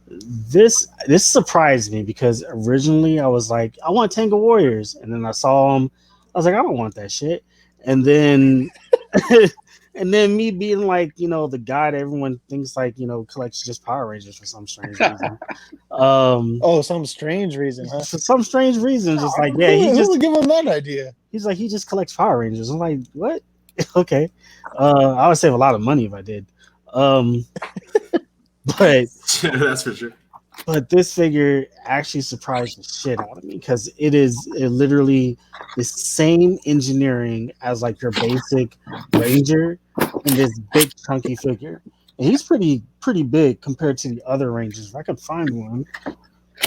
this surprised me because originally I was like, I want Tenga Warriors, and then I saw them. I was like, I don't want that shit, and then. And then me being like, the guy that everyone thinks like, collects just Power Rangers for some strange reason. Some strange reason, huh? For some strange reason, just like, yeah, he just give him that idea. He's like, he just collects Power Rangers. I'm like, what? Okay. I would save a lot of money if I did. But that's for sure. But this figure actually surprised the shit out of me because it literally the same engineering as like your basic Ranger and this big chunky figure. And he's pretty big compared to the other Rangers. If I could find one.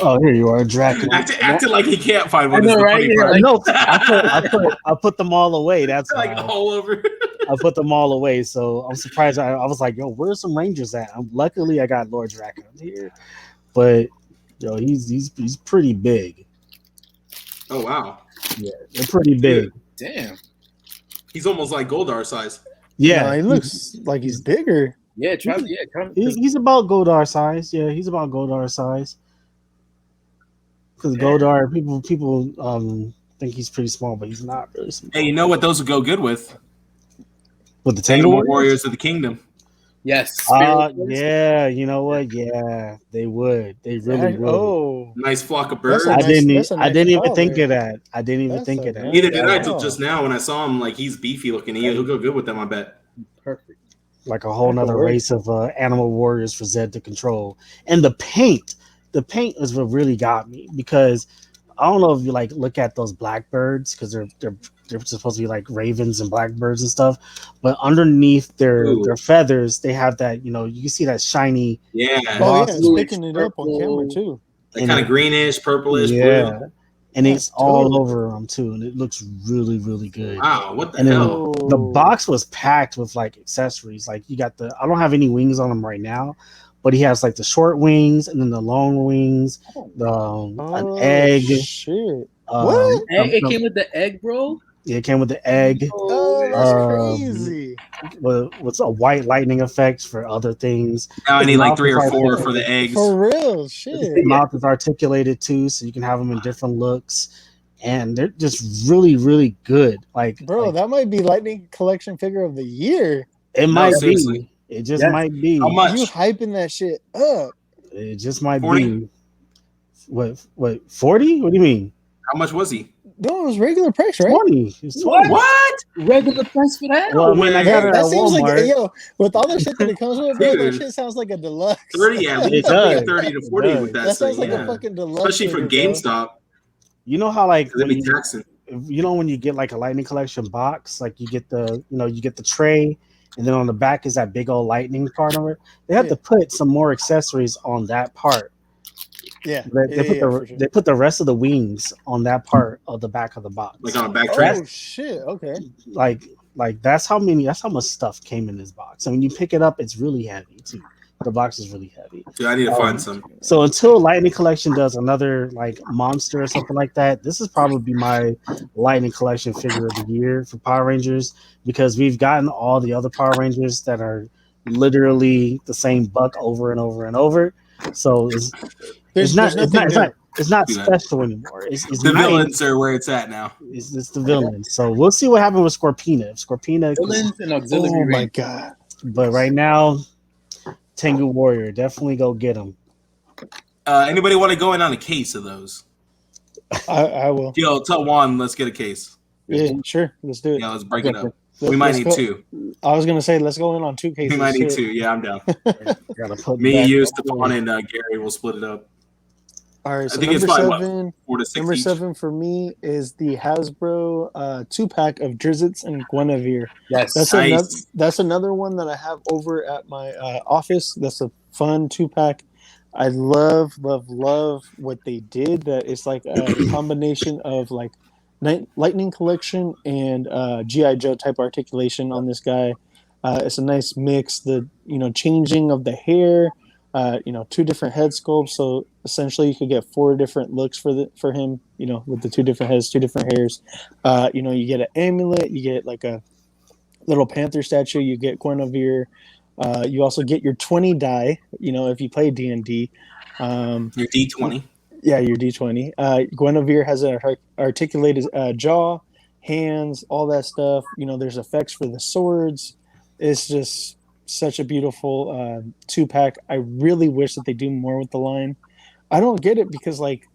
Oh, here you are, Draco. Acting like he can't find one. I know, right? No, I put them all away. That's like all over. I put them all away. So I'm surprised. I was like, yo, where's some Rangers at? Luckily, I got Lord Draco here. But he's pretty big. Oh wow! Yeah, they're pretty big. Damn, he's almost like Goldar size. Yeah, he looks like he's bigger. Yeah, he's about Goldar size. Yeah, he's about Goldar size. Because Goldar, people think he's pretty small, but he's not really small. Hey, you know what those would go good with? With the Tenga Warriors of the Kingdom. Yes. Yeah, you know what? Yeah, they would. They really would. Oh, nice flock of birds. I didn't even think of that. Neither did I till just now when I saw him. Like he's beefy looking. He'll go good with them. I bet. Perfect. Like a whole nother race of animal warriors for Zed to control. And the paint is what really got me because I don't know if you like look at those blackbirds because they're supposed to be like ravens and blackbirds and stuff, but underneath their feathers they have that you can see that shiny it's picking it up on camera too, like kind of greenish, purplish, blue. And it's all over them too, and it looks really, really good. Wow, what the hell? The box was packed with like accessories. Like you got I don't have any wings on him right now, but he has like the short wings and then the long wings, an egg. Shit. What? It came with the egg, bro? Yeah, it came with the egg. Oh, that's crazy. With a white lightning effect for other things. Now I need like 3 or 4 for the eggs. For real, shit. The mouth is articulated too, so you can have them in different looks. And they're just really, really good. Bro, that might be Lightning Collection Figure of the Year. It might be. It just might be. How much? You hyping that shit up. It just might 40? be. What 40? What do you mean? How much was he? No, it was regular price, right? 20. It's 20. What? Regular price for that? Well, I mean, I got it at seems Walmart. like with all the shit that it comes with, bro, that shit sounds like a deluxe. 30, yeah, it does. 30 to 40 with that sounds like a fucking deluxe. Especially for GameStop. You know how when you get like a Lightning Collection box, like you get the tray, and then on the back is that big old lightning part of it. They have to put some more accessories on that part. Yeah, they put the rest of the wings on that part of the back of the box, like on a back tray. Oh shit! Okay. Like that's how much stuff came in this box. And when you pick it up, it's really heavy too. The box is really heavy. Dude, I need to find some. So until Lightning Collection does another like monster or something like that, this is probably my Lightning Collection figure of the year for Power Rangers because we've gotten all the other Power Rangers that are literally the same buck over and over and over. So it's It's not special anymore. It's the nice. Villains are where it's at now. It's the villains. So we'll see what happens with Scorpina. Scorpina Villains and auxiliary. Oh my god! But right now, Tengu Warrior, definitely go get him. Anybody want to go in on a case of those? I will. Yo, tell Juan, let's get a case. Yeah, sure. Let's do it. Yeah, let's break it up. We might need two. I was gonna say let's go in on 2 cases. We might need two. Yeah, I'm down. Gotta Me, you, Stephan, and Gary will split it up. All right, so I think it's probably 4 to 6 number each. 7 for me is the Hasbro 2-pack of Drizzits and Guinevere. Yes, That's another one that I have over at my office. That's a fun 2-pack. I love what they did. That it's like a combination of like Lightning Collection and G.I. Joe type articulation on this guy. It's a nice mix. The changing of the hair. 2 different head sculpts. So essentially, you could get 4 different looks for him. With the 2 different heads, 2 different hairs. You get an amulet. You get like a little panther statue. You get Guinevere. You also get your 20 die. If you play D&D, your D20. Yeah, your D20. Guinevere has an articulated jaw, hands, all that stuff. There's effects for the swords. It's just such a beautiful 2-pack. I really wish that they do more with the line. I don't get it because like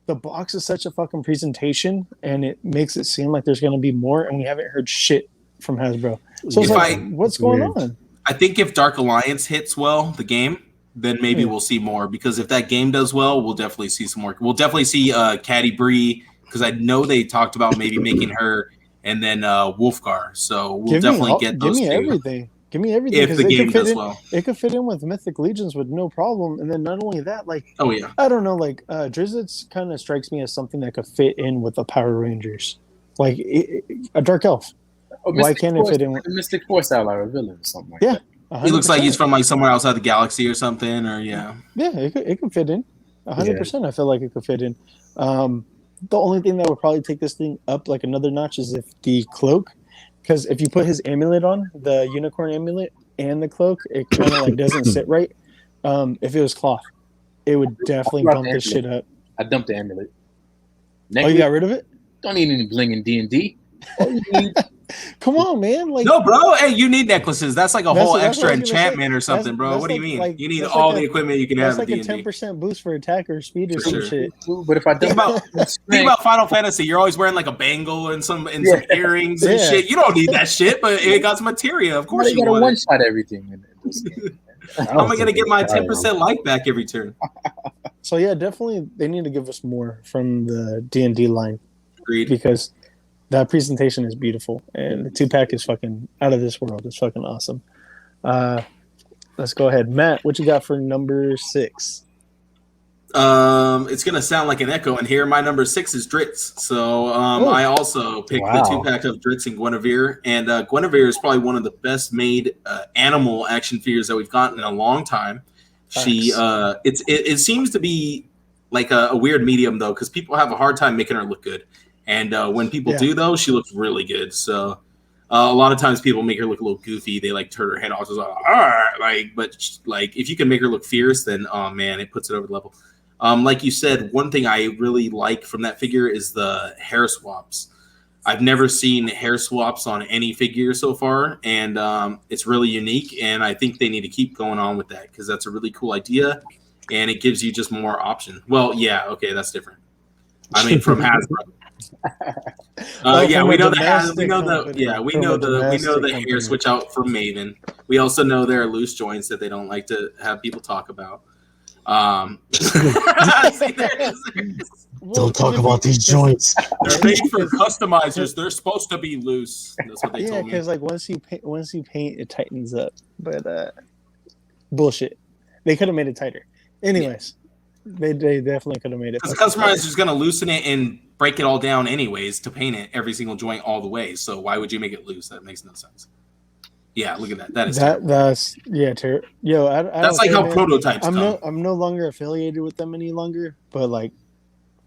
the box is such a fucking presentation and it makes it seem like there's going to be more and we haven't heard shit from Hasbro. So it's what's going on? I think if Dark Alliance hits well, the game, then maybe we'll see more. Because if that game does well, we'll definitely see some more. We'll definitely see Caddy Bree, because I know they talked about maybe making her, and then Wolfgar. So we'll definitely get those two. Give me everything. If the game does well. It could fit in with Mythic Legions with no problem. And then not only that, like, oh yeah, I don't know, like Drizzits kind of strikes me as something that could fit in with the Power Rangers, like a Dark Elf. Why can't it fit in with a Mystic Force ally or villain or something like that? 100%. He looks like he's from like somewhere outside the galaxy or something, or yeah, it could fit in 100%. I feel like it could fit in. The only thing that would probably take this thing up like another notch is if the cloak, because if you put his amulet on, the unicorn amulet and the cloak, it kind of like doesn't sit right. If it was cloth, it would definitely bump this shit up. I dumped the amulet. Oh, you got rid of it? Don't need any bling in D&D. Come on, man! Like, no, bro. Hey, you need necklaces. That's like a whole extra enchantment or something, bro. What do you mean? Like, you need all the equipment you can have. That's like a 10% boost for attack or speed or some shit. But if I think about Final Fantasy, you're always wearing like a bangle and some earrings and shit. You don't need that shit, but it got some materia. Of course, you got to one-shot everything. How am I gonna get my 10% life back every turn? So yeah, definitely they need to give us more from the D&D line. Agreed. Because that presentation is beautiful, and the 2-pack is fucking out of this world. It's fucking awesome. Let's go ahead, Matt. What you got for number 6? It's gonna sound like an echo in here. My number 6 is Dritz. So I also picked the 2-pack of Dritz and Guinevere, and Guinevere is probably one of the best made animal action figures that we've gotten in a long time. She it seems to be like a weird medium though, because people have a hard time making her look good. And when people do, though, she looks really good. So a lot of times people make her look a little goofy. They like turn her head off, just like, if you can make her look fierce, then oh man, it puts it over the level. Like you said, one thing I really like from that figure is the hair swaps. I've never seen hair swaps on any figure so far, and it's really unique. And I think they need to keep going on with that because that's a really cool idea, and it gives you just more options. Well, yeah, okay, that's different. I mean, from Hasbro. We know the hair switch out from Maven. We also know there are loose joints that they don't like to have people talk about. Don't talk about these joints. They're made for customizers. They're supposed to be loose. That's what they told me. Yeah, because like once you paint, it tightens up. But bullshit. They could have made it tighter. Anyways, they definitely could have made it. Because the customizer is going to loosen it and break it all down anyways to paint it every single joint all the way. So why would you make it loose? That makes no sense. Yeah, look at that. That's that's like how prototypes come. I'm no longer affiliated with them any longer, but like,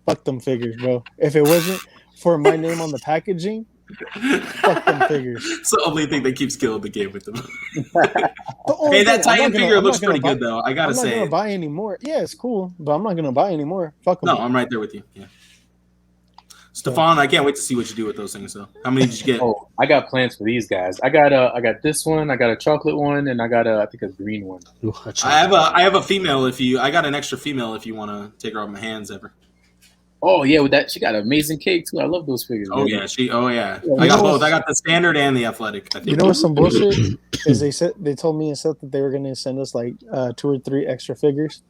fuck them figures, bro. If it wasn't for my name on the packaging, Fuck them figures. It's the only thing that keeps killing the game with them. Hey, that Titan figure looks pretty good, though. I gotta say. I'm not gonna buy any more. Yeah, it's cool, but I'm not gonna buy any more. Fuck them. No, I'm right there with you. Yeah. Stephan, I can't wait to see what you do with those things. So, how many did you get? Oh, I got plans for these guys. I got this one. I got a chocolate one, and I got I think a green one. I have a female. I got an extra female if you want to take her off my hands ever. Oh yeah, with that she got an amazing cake too. I love those figures. Oh yeah, I got both. I got the standard and the athletic. I think. You know what's some bullshit? Is they told me and Seth that they were gonna send us like 2 or 3 extra figures.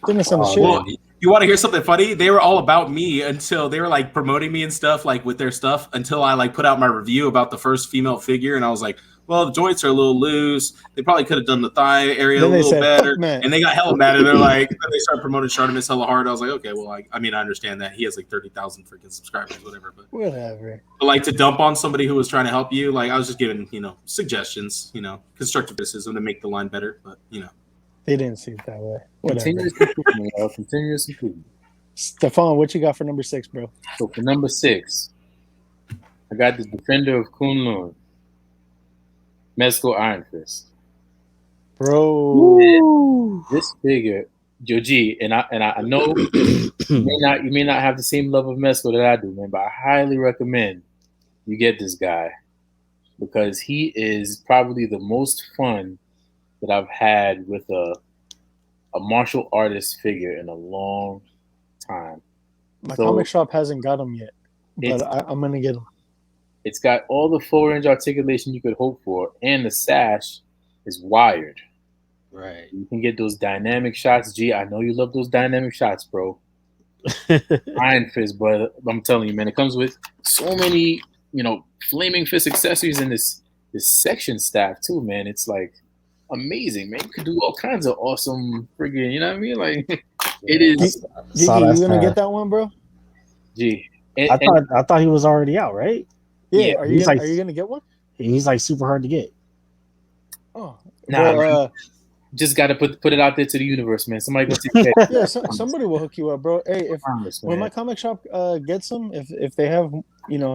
Didn't send us shit. Well, you want to hear something funny? They were all about me until they were like promoting me and stuff, like with their stuff, until I like put out my review about the first female figure, and I was like, well, the joints are a little loose. They probably could have done the thigh area a little better. And they got hella mad. And they're like, they started promoting Shartimus hella hard. I was like, okay, well, I mean, I understand that. He has like 30,000 freaking subscribers, whatever. But whatever. But like to dump on somebody who was trying to help you, like I was just giving, suggestions, constructive criticism to make the line better. But, They didn't see it that way. Continuous improvement, bro. Continuous improvement. Stefan, what you got for number 6, bro? So for number 6, I got the Defender of Kunlun. Mezco Iron Fist, bro. This figure, Joji, and I know you may not have the same love of Mezco that I do, man, but I highly recommend you get this guy because he is probably the most fun that I've had with a martial artist figure in a long time. My comic shop hasn't got him yet, but I'm gonna get him. It's got all the 4-inch articulation you could hope for, and the sash is wired. Right. You can get those dynamic shots. G, I know you love those dynamic shots, bro. Iron Fist, but I'm telling you, man, it comes with so many, flaming fist accessories in this section staff too, man. It's like amazing, man. You could do all kinds of awesome friggin', you know what I mean? Like it is. You gonna get that one, bro? G, I thought he was already out, right? Yeah, are you gonna get one? He's like super hard to get. Oh, nah, just got to put it out there to the universe, man. Somebody go take care. Yeah, somebody will hook you up, bro. Hey, when my comic shop gets them, if they have,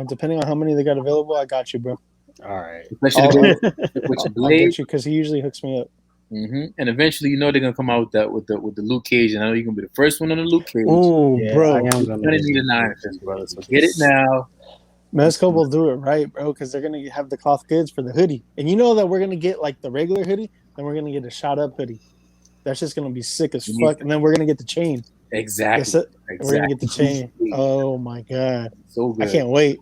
depending on how many they got available, I got you, bro. All right. I'll get you because he usually hooks me up. Mm-hmm. And eventually, they're gonna come out with the Luke Cage, and I know you're gonna be the first one on the Luke Cage. Oh, yeah, bro, you're gonna need an Iron Fist, brother. So get it now. Mezco will do it right, bro, because they're gonna have the cloth goods for the hoodie, and you know that we're gonna get like the regular hoodie, then we're gonna get a shot up hoodie. That's just gonna be sick as fuck, and then we're gonna get the chain. Exactly. We're gonna get the chain. Oh my god, so good! I can't wait.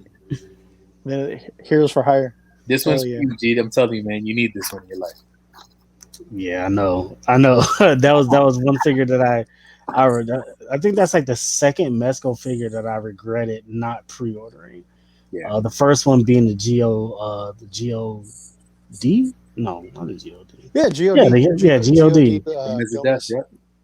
Then Heroes for Hire. This one's huge, G. I'm telling you, man, you need this one in your life. Yeah, I know. that was one figure that I think that's like the second Mezco figure that I regretted not pre-ordering. Yeah. The first one being the GOD? No, not the GOD. Yeah, GOD. Yeah, GOD.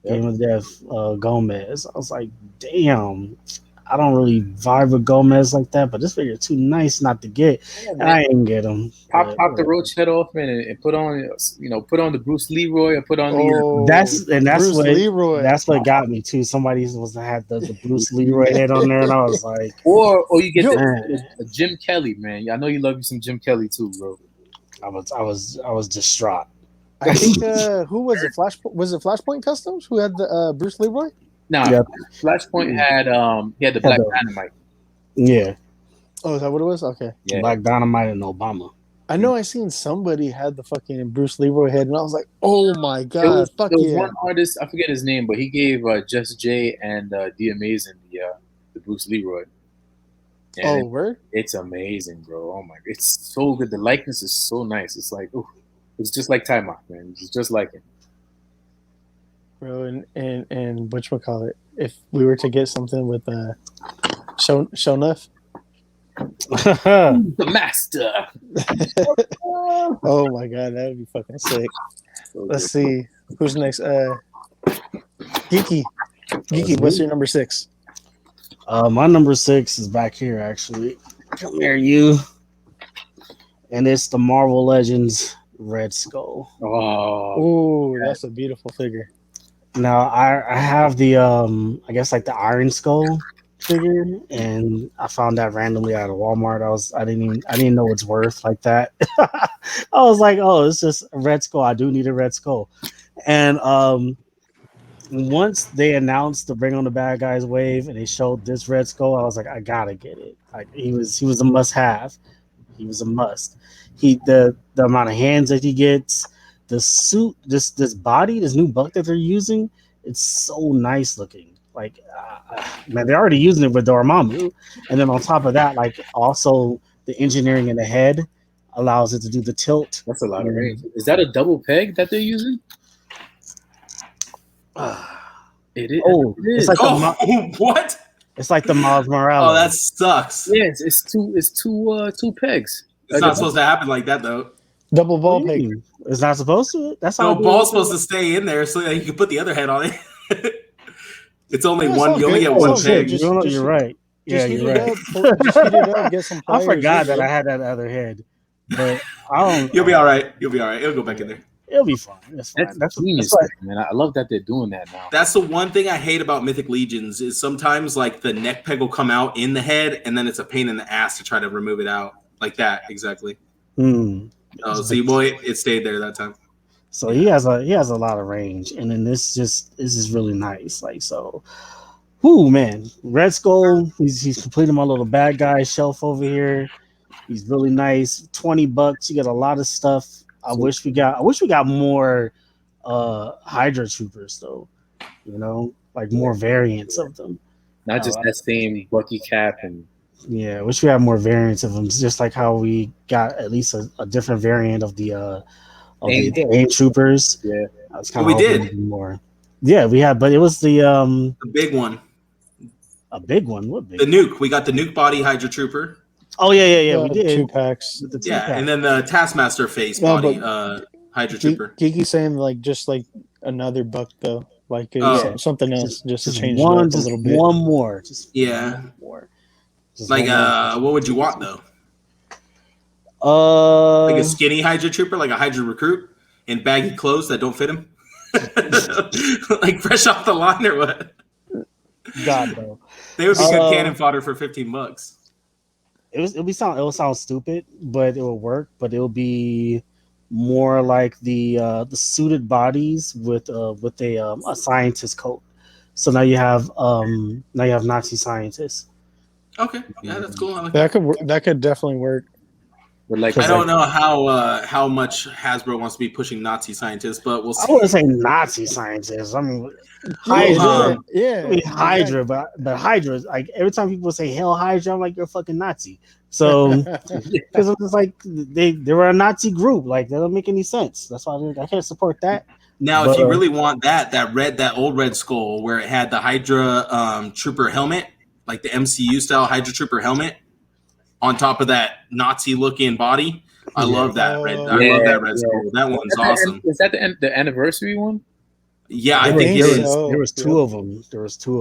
Game of Death, Gomez. I was like, damn, I don't really vibe with Gomez like that, but this figure is too nice not to get. Yeah, I ain't get him. Pop the roach head off, man, and put on the Bruce Leroy or put on that's Leroy. That's what got me too. Somebody was had the Bruce Leroy head on there, and I was like, or you get the Jim Kelly, man. I know you love you some Jim Kelly too, bro. I was distraught. I think who was it? Was it Flashpoint Customs who had the Bruce Leroy? No, Flashpoint had the Black Dynamite. Yeah. Oh, is that what it was? Okay. Yeah. Black Dynamite and Obama. I know I seen somebody had the fucking Bruce Leroy head, and I was like, oh my god, there was one artist, I forget his name, but he gave Just J and The Amazing the Bruce Leroy. And word? It's amazing, bro. Oh my, it's so good. The likeness is so nice. It's like, it's just like Time Out, man. It's just like it. Bro, and whatchamacallit, if we were to get something with Shonuff. The master. Oh my god, that would be fucking sick. Let's see. Who's next? Geeky, what's your number 6? My number 6 is back here, actually. Come here, you. And it's the Marvel Legends Red Skull. Oh, that's a beautiful figure. Now I have the I guess like the Iron Skull figure, and I found that randomly out of Walmart. I didn't know its worth like that. I was like, oh, it's just a Red Skull. I do need a Red Skull, and once they announced the Bring on the Bad Guys wave and they showed this Red Skull, I was like, I gotta get it. Like he was a must have. He was a must. The amount of hands that he gets, the suit, this body, this new buck that they're using, it's so nice looking. Like man, they're already using it with Dormammu, and then on top of that, like also the engineering in the head allows it to do the tilt. That's a lot of range. Is that a double peg that they're using? It is. Oh, it is. It's like what? It's like the Miles Morales. Oh, that sucks. Yeah, it's two pegs. It's not supposed to happen like that though. Double ball peg. It's not supposed to. That's how. No, ball's supposed to stay in there so that you can put the other head on it. It's only one. You only get one peg. You're right. Yeah, you're right. Just heat it up, get some I forgot that I had that other head, but I don't. You'll be all right. You'll be all right. It'll go back in there. It'll be fine. That's fine. That's genius, man. I love that they're doing that now. That's the one thing I hate about Mythic Legions is sometimes like the neck peg will come out in the head, and then it's a pain in the ass to try to remove it out like that. Exactly. Oh, see, boy, it stayed there that time. So he has a lot of range, and then this is really nice. Like so, whoo man, Red Skull. He's completing my little bad guy shelf over here. He's really nice. $20. You get a lot of stuff. I wish we got more Hydra Troopers though. You know, like more variants of them. Not just that same Bucky cap and. Yeah, I wish we had more variants of them. It's just like how we got at least a different variant of the AIM Troopers. Yeah, we did more. Yeah, we had, but it was the big one. A big one. What big? The nuke. We got the nuke body Hydra Trooper. Oh yeah. We did 2 packs. And then the Taskmaster face body Hydra Trooper. Geeky saying like just like another buck though, like something else, just to change one, it up a little bit. One more, one more. Just like what would you want though? Like a skinny Hydra Trooper, like a Hydra recruit in baggy clothes that don't fit him, like fresh off the line or what? God no. They would be good cannon fodder for $15. It will sound stupid, but it will work. But it will be more like the suited bodies with a scientist coat. So now you have Nazi scientists. Okay, yeah, that's cool. I like that could definitely work. But like, I don't know how much Hasbro wants to be pushing Nazi scientists, but we'll see. I wouldn't say Nazi scientists. I mean, Hydra, Hydra, but Hydra. Like every time people say "Hell Hydra," I'm like, "You're a fucking Nazi." So because it's like they were a Nazi group. Like that don't make any sense. That's why I can't support that. Now, if you really want that old Red Skull where it had the Hydra Trooper helmet, like the MCU style Hydra Trooper helmet, on top of that Nazi-looking body. I love that red. I love that Red Skull. That one's awesome. Is that the anniversary one? Yeah, I think it is. There was two of them.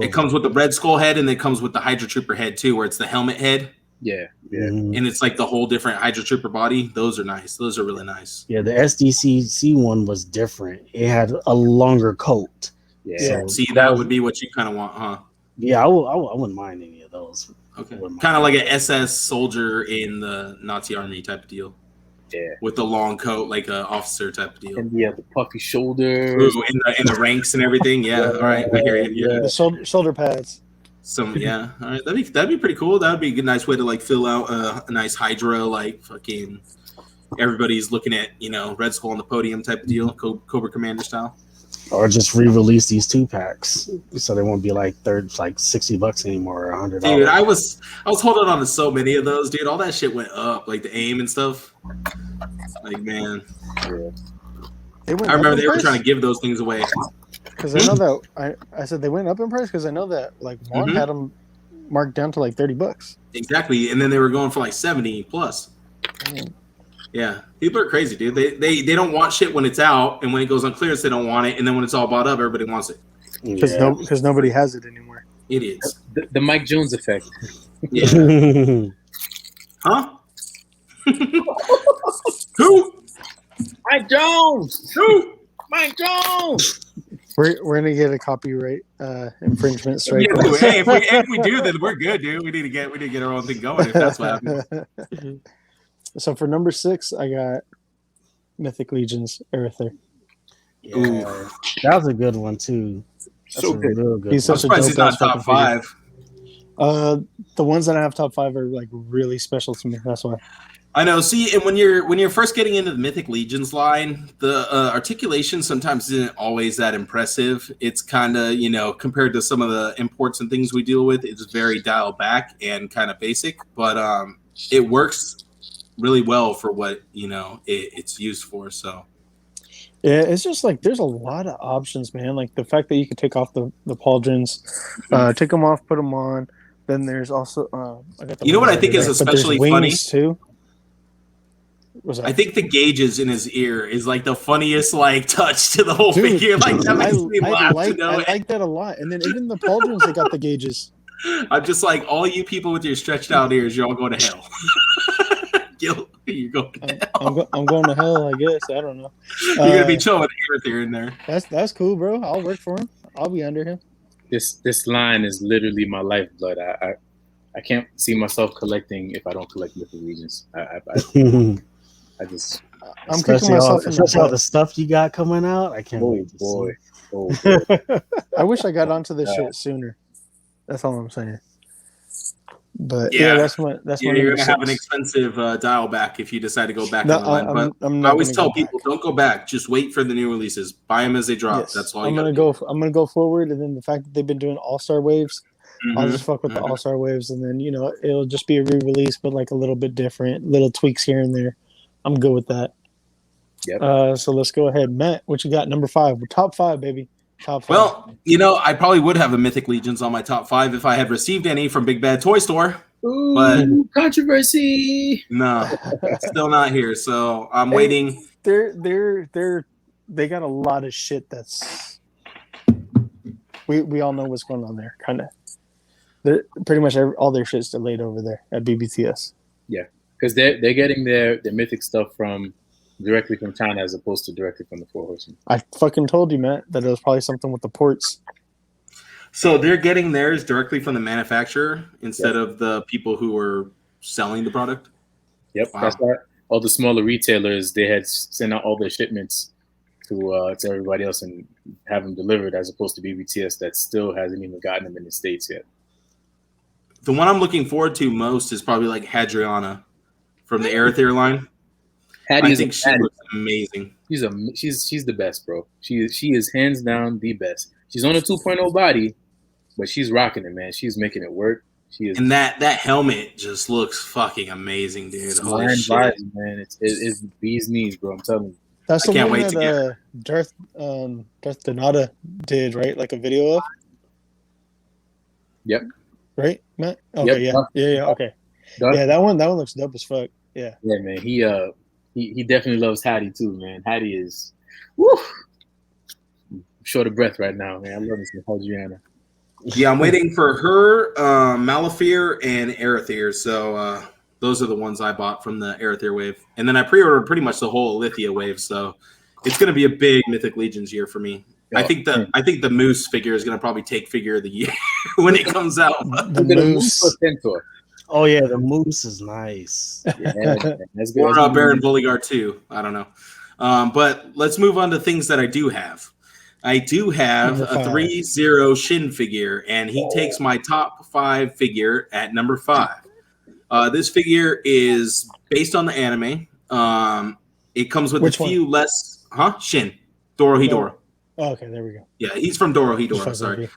It comes with the Red Skull head, and it comes with the Hydra Trooper head too, where it's the helmet head. Yeah. And it's like the whole different Hydra Trooper body. Those are nice. Those are really nice. Yeah, the SDCC one was different. It had a longer coat. Yeah. So, see, that would be what you kind of want, huh? Yeah, I wouldn't mind any of those. Okay. Kind of like an SS soldier in the Nazi army type of deal. Yeah. With the long coat, like an officer type of deal. And the puffy shoulders. Ooh, in the ranks and everything. Yeah. All right. I hear you. Yeah. The shoulder pads. All right. That'd be pretty cool. That'd be a good, nice way to like fill out a nice Hydra, like fucking everybody's looking at, Red Skull on the podium type of deal, Cobra Commander style. Or just re-release these 2-packs so they won't be like $60 anymore or $100. Dude, I was holding on to so many of those, dude. All that shit went up, like the AIM and stuff. Like, man. Yeah. I remember they were trying to give those things away. Because I know that I said they went up in price because I know that like one had them marked down to like $30. Exactly, and then they were going for like 70 plus. Yeah, people are crazy, dude. They don't want shit when it's out, and when it goes on clearance, they don't want it, and then when it's all bought up, everybody wants it. Because nobody has it anymore. Idiots. The Mike Jones effect. Yeah. Huh? Who? Mike Jones. Who? Mike Jones. We're gonna get a copyright infringement strike. Yeah, hey, if we do, then we're good, dude. We need to get our own thing going if that's what happens. So for number 6, I got Mythic Legions Aether. Yeah, that was a good one too. That's So good. Real good. He's such a surprised he's not dope-ass top fucking 5. The ones that I have top 5 are like really special to me. That's why. I know. See, and when you're first getting into the Mythic Legions line, the articulation sometimes isn't always that impressive. It's kind of compared to some of the imports and things we deal with, it's very dialed back and kind of basic. But it works really well for what it's used for. So Yeah, it's just like there's a lot of options, man. Like the fact that you can take off the pauldrons, take them off, put them on. Then there's also I got what I think is especially funny too. I think the gauges in his ear is like the funniest touch to the whole figure. Like that makes me laugh to know it. I like that a lot. And then even the pauldrons, they got the gauges. I'm just like, all you people with your stretched out ears, you're all going to hell. You're going to hell. I'm going to hell, I guess. I don't know. You're gonna be chilling with Aether in there. That's cool, bro. I'll work for him. I'll be under him. This line is literally my lifeblood. I can't see myself collecting if I don't collect Mythic Legions. I'm kicking myself in all the stuff you got coming out. I can't wait to see. Oh boy. I wish I got onto this shit sooner. That's all I'm saying. But that's you're gonna have an expensive dial back if you decide to go back. I always tell people, don't go back. Just wait for the new releases. Buy them as they drop. Yes. That's all. I'm gonna go forward, and then the fact that they've been doing All-Star waves, I'll just fuck with the All-Star waves, and then it'll just be a re-release, but like a little bit different, little tweaks here and there. I'm good with that. Yep. So let's go ahead, Matt. What you got? Number 5. We're top 5, baby. Top 5. Well, I probably would have a Mythic Legions on my top 5 if I had received any from Big Bad Toy Store. Ooh, but controversy. No, still not here. So I'm waiting. They got a lot of shit that's we all know what's going on there. Kind of. They're pretty much all their shit's delayed over there at BBTS. Yeah, because they're getting their mythic stuff directly from China as opposed to directly from the Four Horsemen. I fucking told you, Matt, that it was probably something with the ports. So they're getting theirs directly from the manufacturer instead of the people who are selling the product? Yep. Wow. That's why all the smaller retailers, they had sent out all their shipments to everybody else and have them delivered, as opposed to BBTS that still hasn't even gotten them in the States yet. The one I'm looking forward to most is probably like Hadriana from the Aether line. I think she looks amazing. She's the best, bro. She is hands down the best. She's on a 2.0 body, but she's rocking it, man. She's making it work. She is, and that helmet just looks fucking amazing, dude. Holy shit, vibes, man! It's bee's knees, bro. I'm telling you. That's the one that Darth Donata did, right? Like a video of. Yep. Right, Matt. Okay, yep. Yeah. Okay. Yeah, that one looks dope as fuck. Yeah. Yeah, man. He definitely loves Hattie too, man. Hattie is, woo. I'm short of breath right now, man. I love this Hadriana. Yeah, I'm waiting for her, Malafir, and Aether. So those are the ones I bought from the Aether wave, and then I pre-ordered pretty much the whole Alethea wave. So it's going to be a big Mythic Legions year for me. Oh, I think the Moose figure is going to probably take figure of the year when it comes out. The Moose. Oh yeah, the Moose is nice. Yeah, that's good. Or Baron Bulligar too. I don't know. But let's move on to things that I do have. I do have a 3-0 Shin figure, and he takes my top 5 figure at number 5. This figure is based on the anime. It comes with few less... Shin. Dorohedoro. Oh, okay, there we go. Yeah, he's from Dorohedoro. Sorry.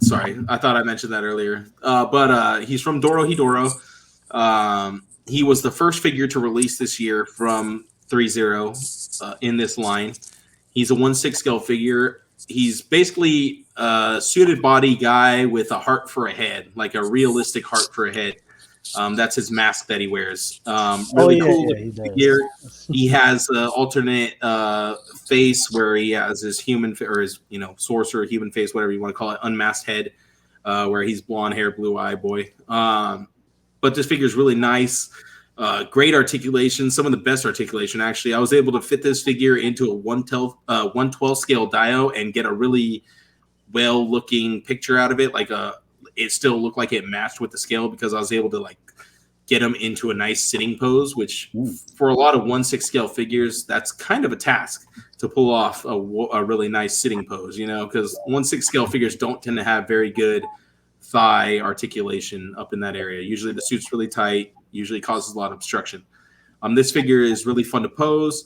Sorry, I thought I mentioned that earlier. But he's from Dorohedoro. He was the first figure to release this year from 3-0 in this line. He's a 1/6 scale figure. He's basically a suited body guy with a heart for a head, like a realistic heart for a head. That's his mask that he wears. Really cool figure. He has an alternate face where he has his human or his sorcerer human face, whatever you want to call it, unmasked head, where he's blonde hair, blue eye boy. But this figure is really nice. Great articulation, some of the best articulation, actually. I was able to fit this figure into a 112 scale dio and get a really well-looking picture out of it. Like it still looked like it matched with the scale because I was able to like get him into a nice sitting pose, which for a lot of 1/6 scale figures, that's kind of a task to pull off a really nice sitting pose, you know, because 1/6 scale figures don't tend to have very good thigh articulation up in that area. Usually the suit's really tight, usually causes a lot of obstruction. This figure is really fun to pose.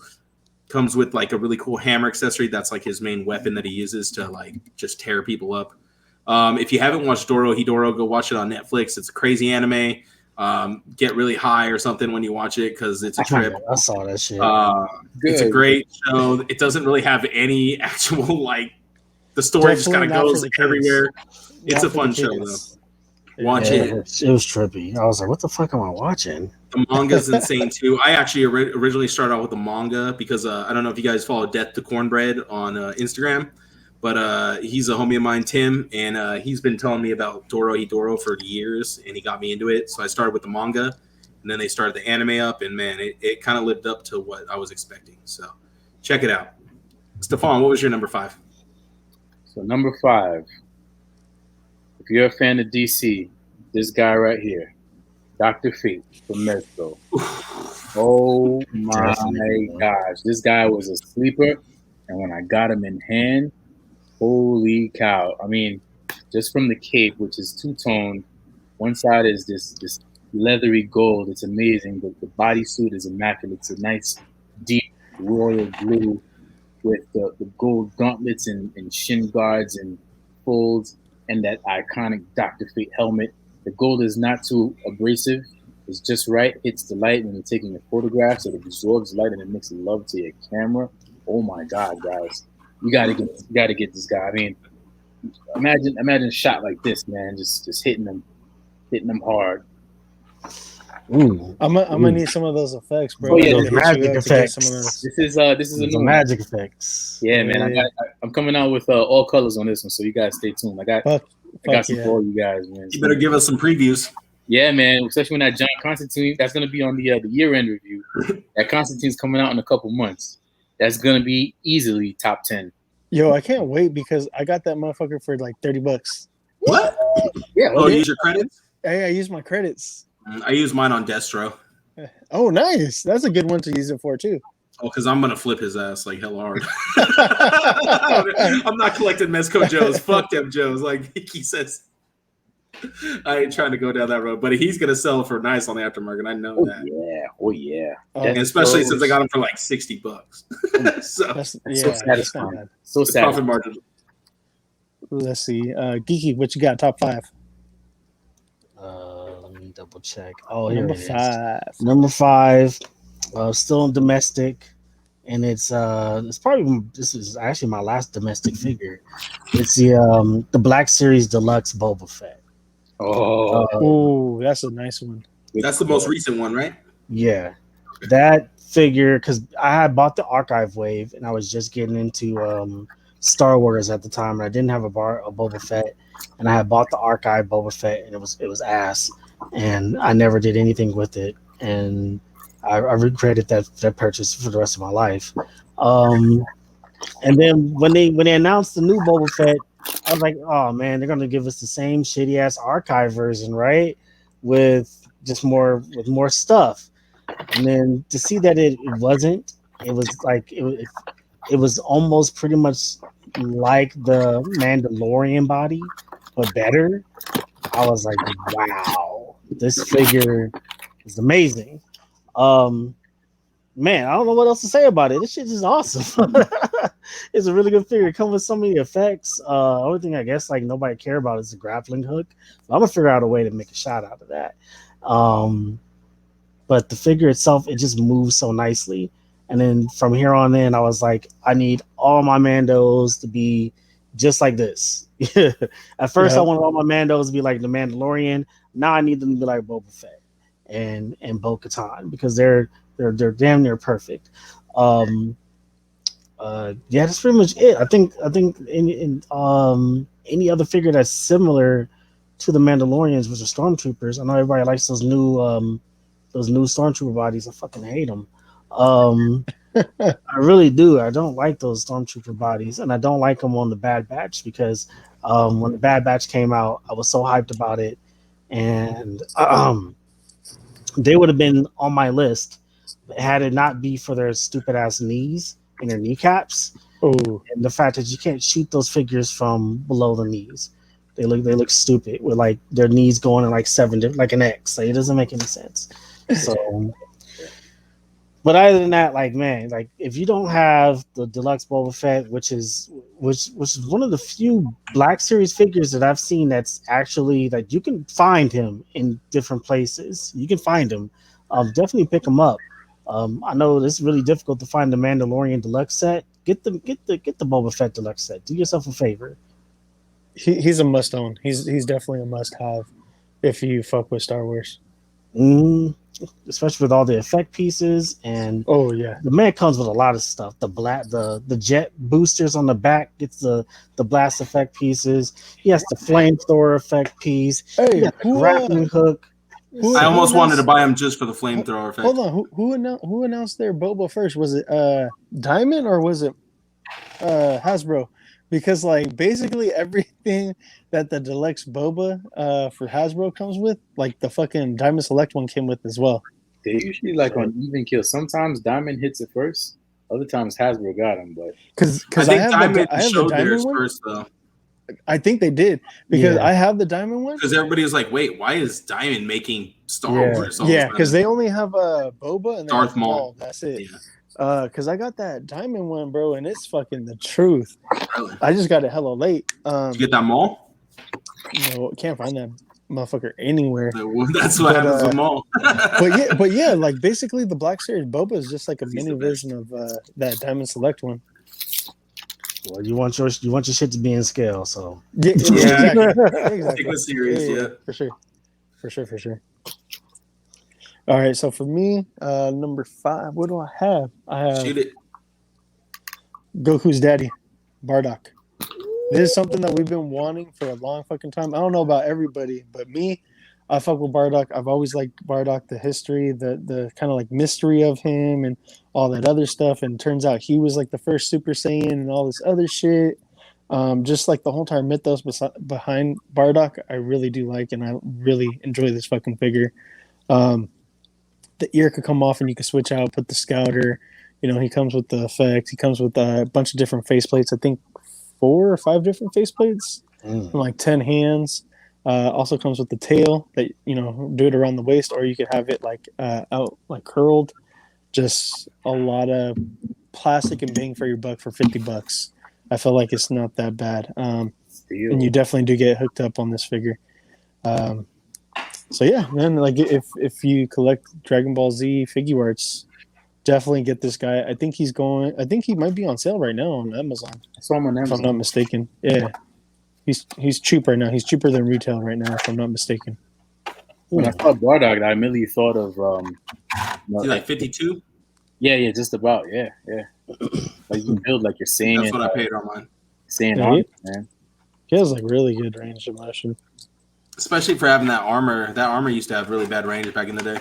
Comes with like a really cool hammer accessory. That's like his main weapon that he uses to like just tear people up. If you haven't watched Dorohedoro, go watch it on Netflix. It's a crazy anime. Get really high or something when you watch it because it's a trip. I saw that shit. It's a great show. It doesn't really have any actual like the story just kind of goes everywhere. It's a fun show though. Watch it. It was trippy. I was like, what the fuck am I watching? The manga's insane too. I actually originally started out with the manga because I don't know if you guys follow Death to Cornbread on Instagram, but he's a homie of mine, Tim, and he's been telling me about Dorohedoro for years, and he got me into it. So I started with the manga, and then they started the anime up, and man, it kind of lived up to what I was expecting. So check it out. Stephan, what was your number 5? So number 5. If you're a fan of DC, this guy right here, Dr. Fate from Mezco. Oh my gosh. This guy was a sleeper. And when I got him in hand, holy cow. I mean, just from the cape, which is two-tone, one side is this leathery gold. It's amazing. The bodysuit is immaculate. It's a nice, deep royal blue with the gold gauntlets and shin guards and folds. And that iconic Dr. Fate helmet. The gold is not too abrasive. It's just right. Hits the light when you're taking a photograph, so it absorbs light and it makes love to your camera. Oh my God, guys! You gotta get this guy. I mean, imagine a shot like this, man. Just hitting them hard. Ooh. I'm gonna need some of those effects, bro. Oh, yeah, those magic effects. This is a new magic effects. Yeah, man. I'm coming out with all colors on this one, so you guys stay tuned. I got some for all you guys, man. You better give us some previews. Yeah, man. Especially when that John Constantine, that's gonna be on the year-end review. That Constantine's coming out in a couple months. That's gonna be easily top 10. Yo, I can't wait because I got that motherfucker for like $30. What? Yeah. Oh, you use your credits? Hey, I use my credits. I use mine on Destro. Oh, nice. That's a good one to use it for, too. Oh, because I'm going to flip his ass like hell hard. I'm not collecting Mezco Joes. Fuck them Joes. Like he says. I ain't trying to go down that road. But he's going to sell for nice on the aftermarket. I know that. Yeah. Oh, yeah. And especially since I got him for like $60. So satisfying. So sad. Profit margin. Let's see. Geeky, what you got? Top 5. Double check. Oh, here number it is. 5. Number 5. Still in domestic, and it's probably this is actually my last domestic figure. It's the Black Series Deluxe Boba Fett. Oh, that's a nice one. That's the most recent one, right? Yeah, that figure because I had bought the Archive Wave, and I was just getting into Star Wars at the time, and I didn't have a Boba Fett, and I had bought the Archive Boba Fett, and it was ass. And I never did anything with it, and I regretted that purchase for the rest of my life. And then when they announced the new Boba Fett, I was like, oh man, they're gonna give us the same shitty ass Archive version, right? With more stuff. And then to see that it wasn't, it was like it was almost pretty much like the Mandalorian body, but better. I was like, wow, this figure is amazing. Man, I don't know what else to say about it. This shit is awesome. It's a really good figure. It comes with so many effects. Only thing I guess like nobody care about is the grappling hook. So I'm gonna figure out a way to make a shot out of that. But the figure itself, it just moves so nicely. And then from here on in, I was like, I need all my Mandos to be just like this. At first, I wanted all my Mandos to be like the Mandalorian. Now I need them to be like Boba Fett and Bo-Katan because they're damn near perfect. That's pretty much it. I think in any other figure that's similar to the Mandalorians, which are Stormtroopers. I know everybody likes those new those new Stormtrooper bodies. I fucking hate them. I really do. I don't like those Stormtrooper bodies, and I don't like them on the Bad Batch because when the Bad Batch came out, I was so hyped about it, and they would have been on my list had it not be for their stupid ass knees and their kneecaps. Oh, and the fact that you can't shoot those figures from below the knees. They look stupid with like their knees going in like 7 like an X. Like, it doesn't make any sense. So, but other than that, like, man, like if you don't have the deluxe Boba Fett, which is one of the few Black Series figures that I've seen that's actually like you can find him in different places. You can find him. Definitely pick him up. I know it's really difficult to find the Mandalorian deluxe set. Get the Boba Fett deluxe set. Do yourself a favor. He's a must own. He's definitely a must have if you fuck with Star Wars. Especially with all the effect pieces, and oh yeah, the man comes with a lot of stuff. The jet boosters on the back gets the blast effect pieces. He has the flamethrower effect piece. Hey, the grappling hook. I almost wanted to buy him just for the flamethrower effect. Hold on, who announced their Boba first? Was it Diamond or was it Hasbro? Because like basically everything that the deluxe Boba for Hasbro comes with, like the fucking Diamond Select one came with as well. They usually like on even kill. Sometimes Diamond hits it first. Other times Hasbro got him, but because I have the Diamond one first though. I think they did because I have the Diamond one. Because everybody was like, "Wait, why is Diamond making Star Wars?" Yeah, because they only have Boba and Darth Maul. That's it. Yeah. Because I got that Diamond one, bro, and it's fucking the truth. Really? I just got it hella late. Did you get that Maul? No, can't find that motherfucker anywhere. That's what happens with Maul. but yeah, like basically the Black Series Boba is just like a mini version of that Diamond Select one. Well, you want your shit to be in scale, so exactly. Series, for sure. All right, so for me, number 5, what do I have? I have Shoot it. Goku's daddy, Bardock. This is something that we've been wanting for a long fucking time. I don't know about everybody, but me, I fuck with Bardock. I've always liked Bardock, the history, the kind of like mystery of him and all that other stuff. And it turns out he was like the first Super Saiyan and all this other shit. Just like the whole entire mythos behind Bardock, I really do like, and I really enjoy this fucking figure. The ear could come off and you can switch out, put the scouter. You know, he comes with the effects. He comes with a bunch of different faceplates. I think 4 or 5 different faceplates and like 10 hands. Also comes with the tail that, you know, do it around the waist, or you could have it like out, like curled. Just a lot of plastic and bang for your buck for $50. I feel like it's not that bad. And you definitely do get hooked up on this figure. So yeah, man, like if you collect Dragon Ball Z figure arts, definitely get this guy. I think he might be on sale right now on Amazon. I saw him on Amazon. If I'm not mistaken. Yeah. He's cheap right now. He's cheaper than retail right now, if I'm not mistaken. When I saw Bardock, I immediately thought of like 52? Yeah, just about. Yeah. Like you build like you're saying. That's what I paid online. Saying man. He has like really good range of motion. Especially for having that armor. That armor used to have really bad range back in the day.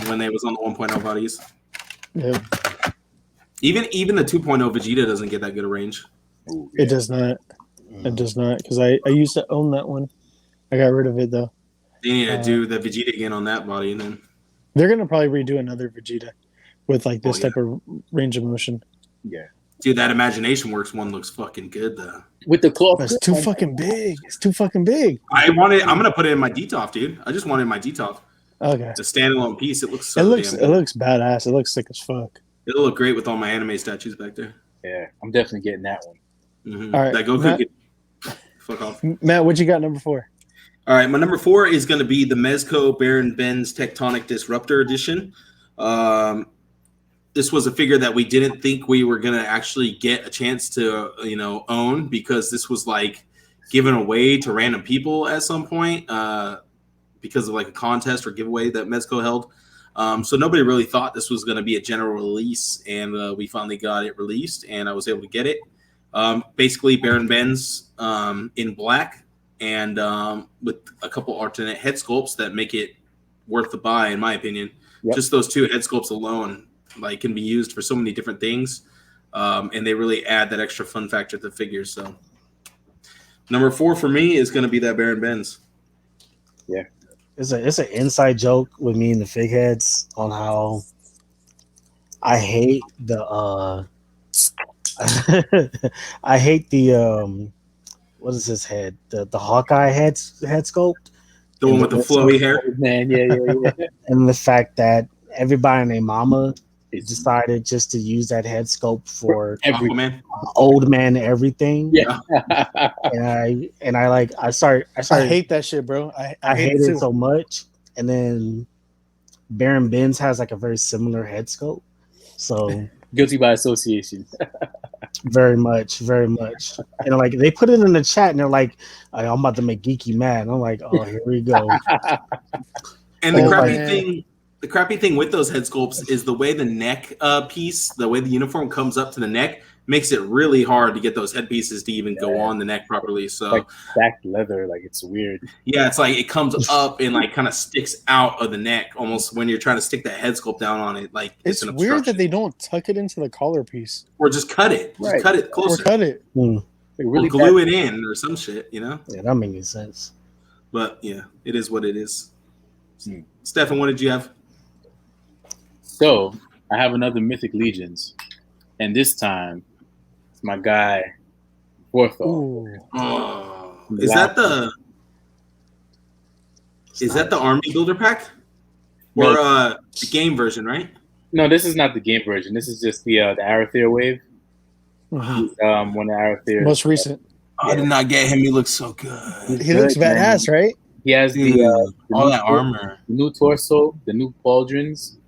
When they was on the 1.0 bodies. Yeah. Even the 2.0 Vegeta doesn't get that good a range. Ooh, yeah. It does not. It does not, because I used to own that one. I got rid of it though. They need to do the Vegeta again on that body, and then they're gonna probably redo another Vegeta with like this type of range of motion. Yeah, dude, that Imagination Works one looks fucking good though. With the claw, it's too fucking big. It's too fucking big. I'm gonna put it in my DTOF, dude. I just want it in my DTOF. Okay, it's a standalone piece. It looks damn good. It looks badass. It looks sick as fuck. It'll look great with all my anime statues back there. Yeah, I'm definitely getting that one. Mm-hmm. All right, that Goku. Fuck off. Matt, what you got number 4? All right, my number 4 is going to be the Mezco Baron Benz Tectonic Disruptor Edition. This was a figure that we didn't think we were going to actually get a chance to, own, because this was like given away to random people at some point because of like a contest or giveaway that Mezco held. So nobody really thought this was going to be a general release, and we finally got it released, and I was able to get it. Basically, Baron Benz in black and with a couple alternate head sculpts that make it worth the buy, in my opinion. Yep. Just those two head sculpts alone, like, can be used for so many different things, and they really add that extra fun factor to the figures. So, number 4 for me is going to be that Baron Benz. Yeah, it's an inside joke with me and the fig heads on how I hate the I hate the what is his head? The Hawkeye head sculpt. The one with the flowy hair? Man, yeah. And the fact that everybody and their mama decided just to use that head sculpt for Aquaman. Old man everything. Yeah. I hate that shit, bro. I hate it so much. And then Baron Benz has like a very similar head sculpt. So guilty by association. Very much. And like they put it in the chat and they're like, I'm about to make Geeky mad. And I'm like, oh, here we go. And the crappy thing with those head sculpts is the way the neck piece, the way the uniform comes up to the neck, makes it really hard to get those headpieces to even go on the neck properly. So like stacked leather, like it's weird. Yeah, it's like it comes up and like kind of sticks out of the neck almost when you're trying to stick that head sculpt down on it. Like it's weird that they don't tuck it into the collar piece. Or just cut it. Just cut it closer. Or cut it. Really glue it in or some shit, you know? Yeah, that makes sense. But yeah, it is what it is. Stephan, what did you have? So I have another Mythic Legions, and this time it's my guy Vorthog. Is that the army builder pack, or the game version? Right? No, this is not the game version. This is just the Arathyr wave. One of the Arathyr. Most recent. I did not get him. He looks so good. He looks badass, right? He has all that armor, the new torso, the new pauldrons.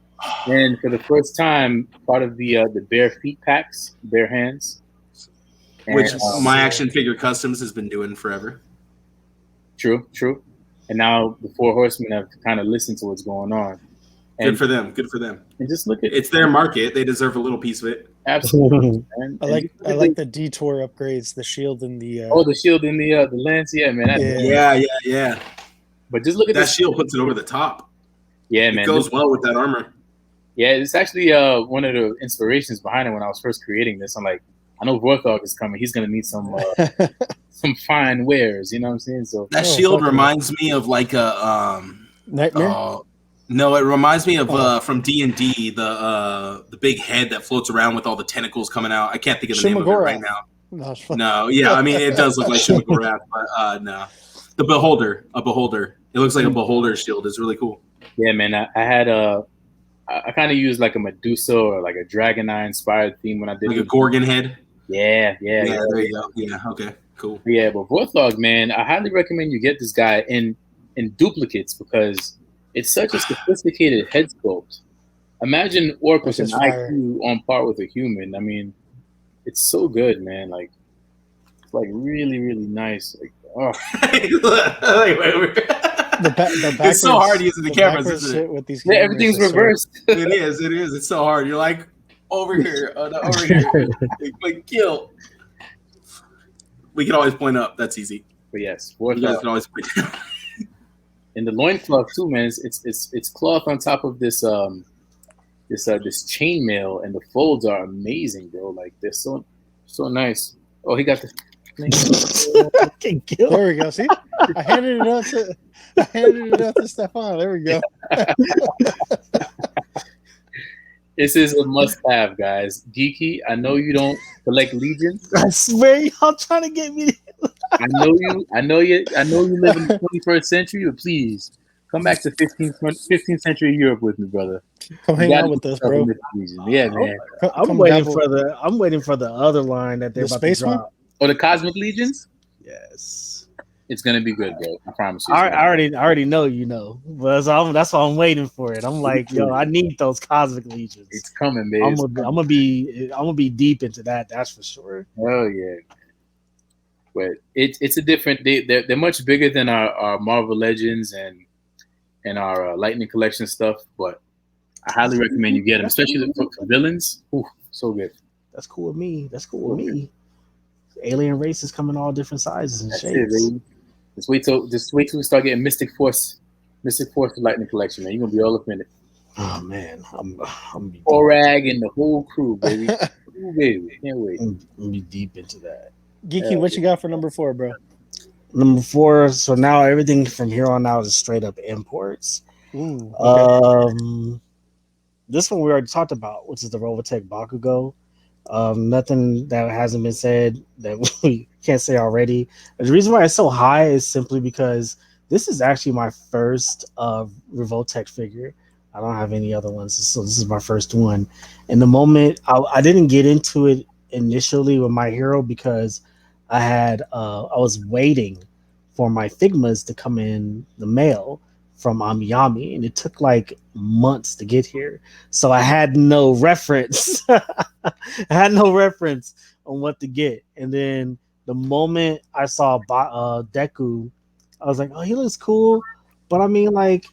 And for the first time, part of the bare feet packs, bare hands, which my action figure customs has been doing forever. True. And now the 4 horsemen have kind of listened to what's going on. And, good for them. And just look at it's their market; they deserve a little piece of it. Absolutely. I like the Dtour upgrades, the shield and the the shield and the lance. Yeah, man. Yeah. But just look at that shield; puts it over the top. Yeah, man. It goes well with that armor. Yeah, it's actually one of the inspirations behind it when I was first creating this. I'm like, I know Vorthog is coming. He's going to need some fine wares. You know what I'm saying? So that shield reminds me of like a Nightmare. No, it reminds me of from D&D, the big head that floats around with all the tentacles coming out. I can't think of the name of it right now. No, yeah, I mean it does look like Shimagorrath, but no, the Beholder, a Beholder. It looks like a Beholder shield. It's really cool. Yeah, man. I had I kind of used like a Medusa or like a Dragon Eye inspired theme when I did like a Gorgon head. Yeah. There you go. Yeah, okay, cool. Yeah, but Vorthog, man, I highly recommend you get this guy in duplicates because it's such a sophisticated head sculpt. Imagine Orc with an IQ on par with a human. I mean, it's so good, man. Like, it's like really, really nice. Like, oh. The it's so hard using the cameras, isn't it? With these everything's reversed. It is. It's so hard. You're like over here, over here. Like kill. We can always point up. That's easy. But yes, you guys can always point down. And the loincloth too, man. It's cloth on top of this this chainmail, and the folds are amazing, bro. Like they're so nice. Oh, he got the. There we go. See, I handed it out to Stephan. There we go. This is a must-have, guys. Geeky, I know you don't collect Legions. I swear, y'all trying to get me. I know you live in the 21st century, but please come back to 15th century Europe with me, brother. Come hang out with us, bro. Yeah, man. I'm waiting for the other line that they're about to drop. Oh, the Cosmic Legions? Yes. It's gonna be good, bro. I promise you. I already know, you know. But that's why I'm waiting for it. I'm like, yo, I need those Cosmic Legions. It's coming, baby. I'm gonna be deep into that. That's for sure. Oh yeah. But it's a different. They're much bigger than our Marvel Legends and our Lightning Collection stuff. But I highly recommend you get them, especially for villains. Ooh, so good. That's cool with me. Alien races come in all different sizes and shapes. Just wait till we start getting Mystic Force Mystic Force Lightning Collection, man. You're gonna be all up in it. Oh man, I'm Orag and the whole crew, baby. Ooh, baby, can't wait. I'm gonna be deep into that. Geeky, what you got for number 4, bro? Number 4. So now everything from here on out is straight up imports. Ooh, okay. This one we already talked about, which is the Robotech Bakugo. Nothing that hasn't been said that we can't say already. The reason why it's so high is simply because this is actually my first Revoltech figure. I don't have any other ones, so this is my first one. And the moment I didn't get into it initially with My Hero because I was waiting for my Figmas to come in the mail from Amiyami, and it took like months to get here. So I had no reference. I had no reference on what to get. And then the moment I saw Deku, I was like, oh, he looks cool. But I mean, like,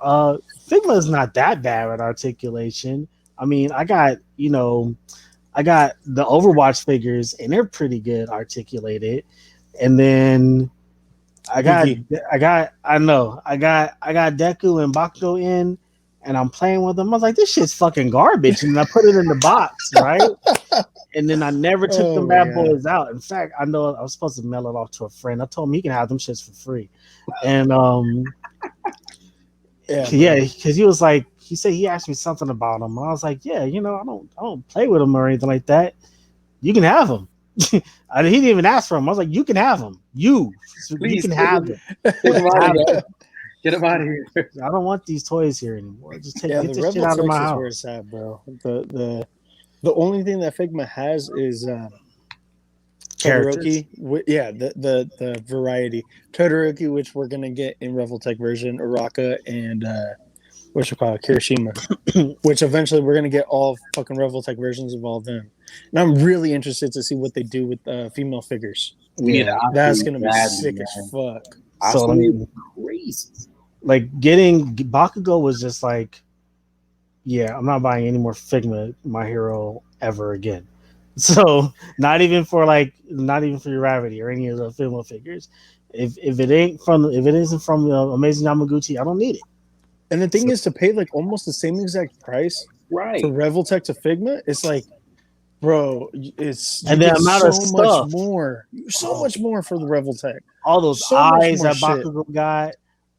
Figma is not that bad at articulation. I mean, I got the Overwatch figures, and they're pretty good articulated. And then I got Deku and Bakugo in, and I'm playing with them. I was like, this shit's fucking garbage. And I put it in the box, right? And then I never took them bad boys out. In fact, I know I was supposed to mail it off to a friend. I told him he can have them shits for free. And because he was like, he said he asked me something about them. And I was like, yeah, I don't play with them or anything like that. You can have them. He didn't even ask for them. I was like, you can have them. Please, you can have them. Get them out of here. I don't want these toys here anymore. Just get this shit out of of my house. Where it's at, bro. The only thing that Figma has is Todoroki. The variety Todoroki, which we're gonna get in Revoltech version, Uraka, and Kirishima, which eventually we're gonna get all fucking Revoltech versions of all of them. And I'm really interested to see what they do with female figures. That's gonna be sick as fuck. So crazy. Like getting Bakugo was just like, I'm not buying any more Figma My Hero ever again. So not even for Gravity or any of the Figma figures. If it isn't from Amazing Yamaguchi, I don't need it. And the thing is, to pay like almost the same exact price, right, for Revoltech to Figma, it's like, bro, and the amount of stuff, much more for the Revoltech. All those eyes that Bakugo got,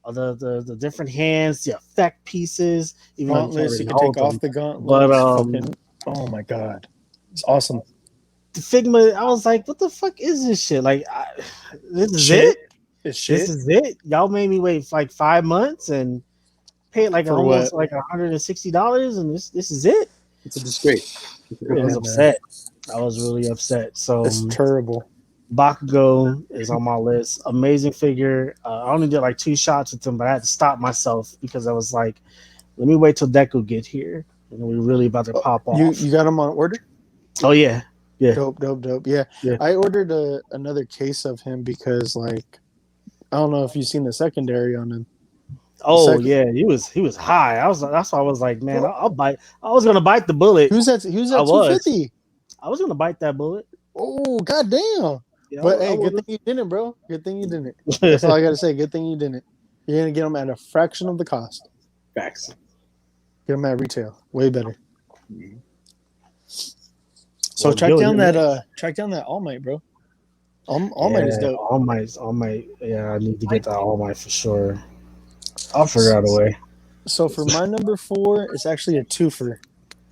the different hands, the effect pieces, even gauntlets, you can take off the gauntlets. But oh my god, it's awesome. The Figma, I was like, what the fuck is this shit? Like, this is it. This is it. Y'all made me wait like 5 months and pay like almost like $160, and this is it. It's a disgrace. I was upset. I was really upset. So it's terrible. Bakugo is on my list. Amazing figure. I only did like 2 shots with him, but I had to stop myself because I was like, let me wait till Deku get here. And we're really about to pop off. You got him on order? Oh yeah. Dope. Yeah. I ordered another case of him because, like, I don't know if you've seen the secondary on him. Oh yeah, he was high. That's why I was like, man, I'll bite. I was gonna bite the bullet. Who's at 250? I was gonna bite that bullet. Oh goddamn! Yeah, but hey, good thing you didn't, bro. Good thing you didn't. That's all I gotta say. Good thing you didn't. You're gonna get them at a fraction of the cost. Facts. Get them at retail. Way better. Mm-hmm. So track down that All Might, bro. All Might is dope. All Might. Yeah, I need to get that All Might for sure. I'll figure out a way. So for my number 4, it's actually a twofer.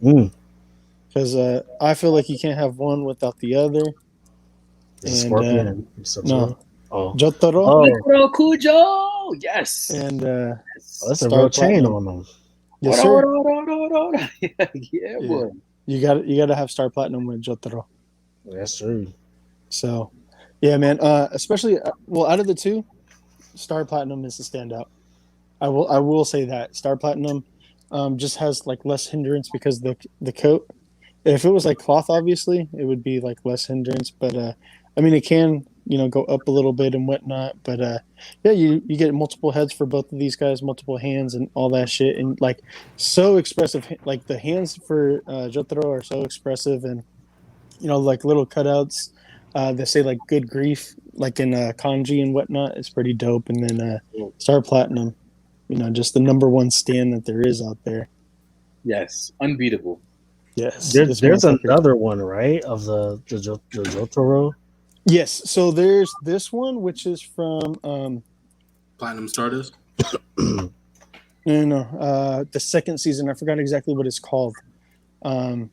Because I feel like you can't have one without the other. Scorpion. No. Oh. Jotaro. Oh, Kujo. Yes. And that's a real chain on them. Yes, sir. Yeah, boy. You got to have Star Platinum with Jotaro. That's true. So, yeah, man. Especially out of the 2, Star Platinum is the standout. I will say that Star Platinum just has like less hindrance because the coat. If it was like cloth, obviously it would be like less hindrance. But I mean, it can go up a little bit and whatnot. But you get multiple heads for both of these guys, multiple hands and all that shit, and like so expressive. Like the hands for Jotaro are so expressive, and like little cutouts that say like "good grief," like in kanji and whatnot. It's pretty dope. And then Star Platinum. just the number one stand that there is out there. Yes, unbeatable. Yes, there's another one, right, of the Jotaro. Yes, so there's this one, which is from Platinum Stardust. No, the second season. I forgot exactly what it's called. But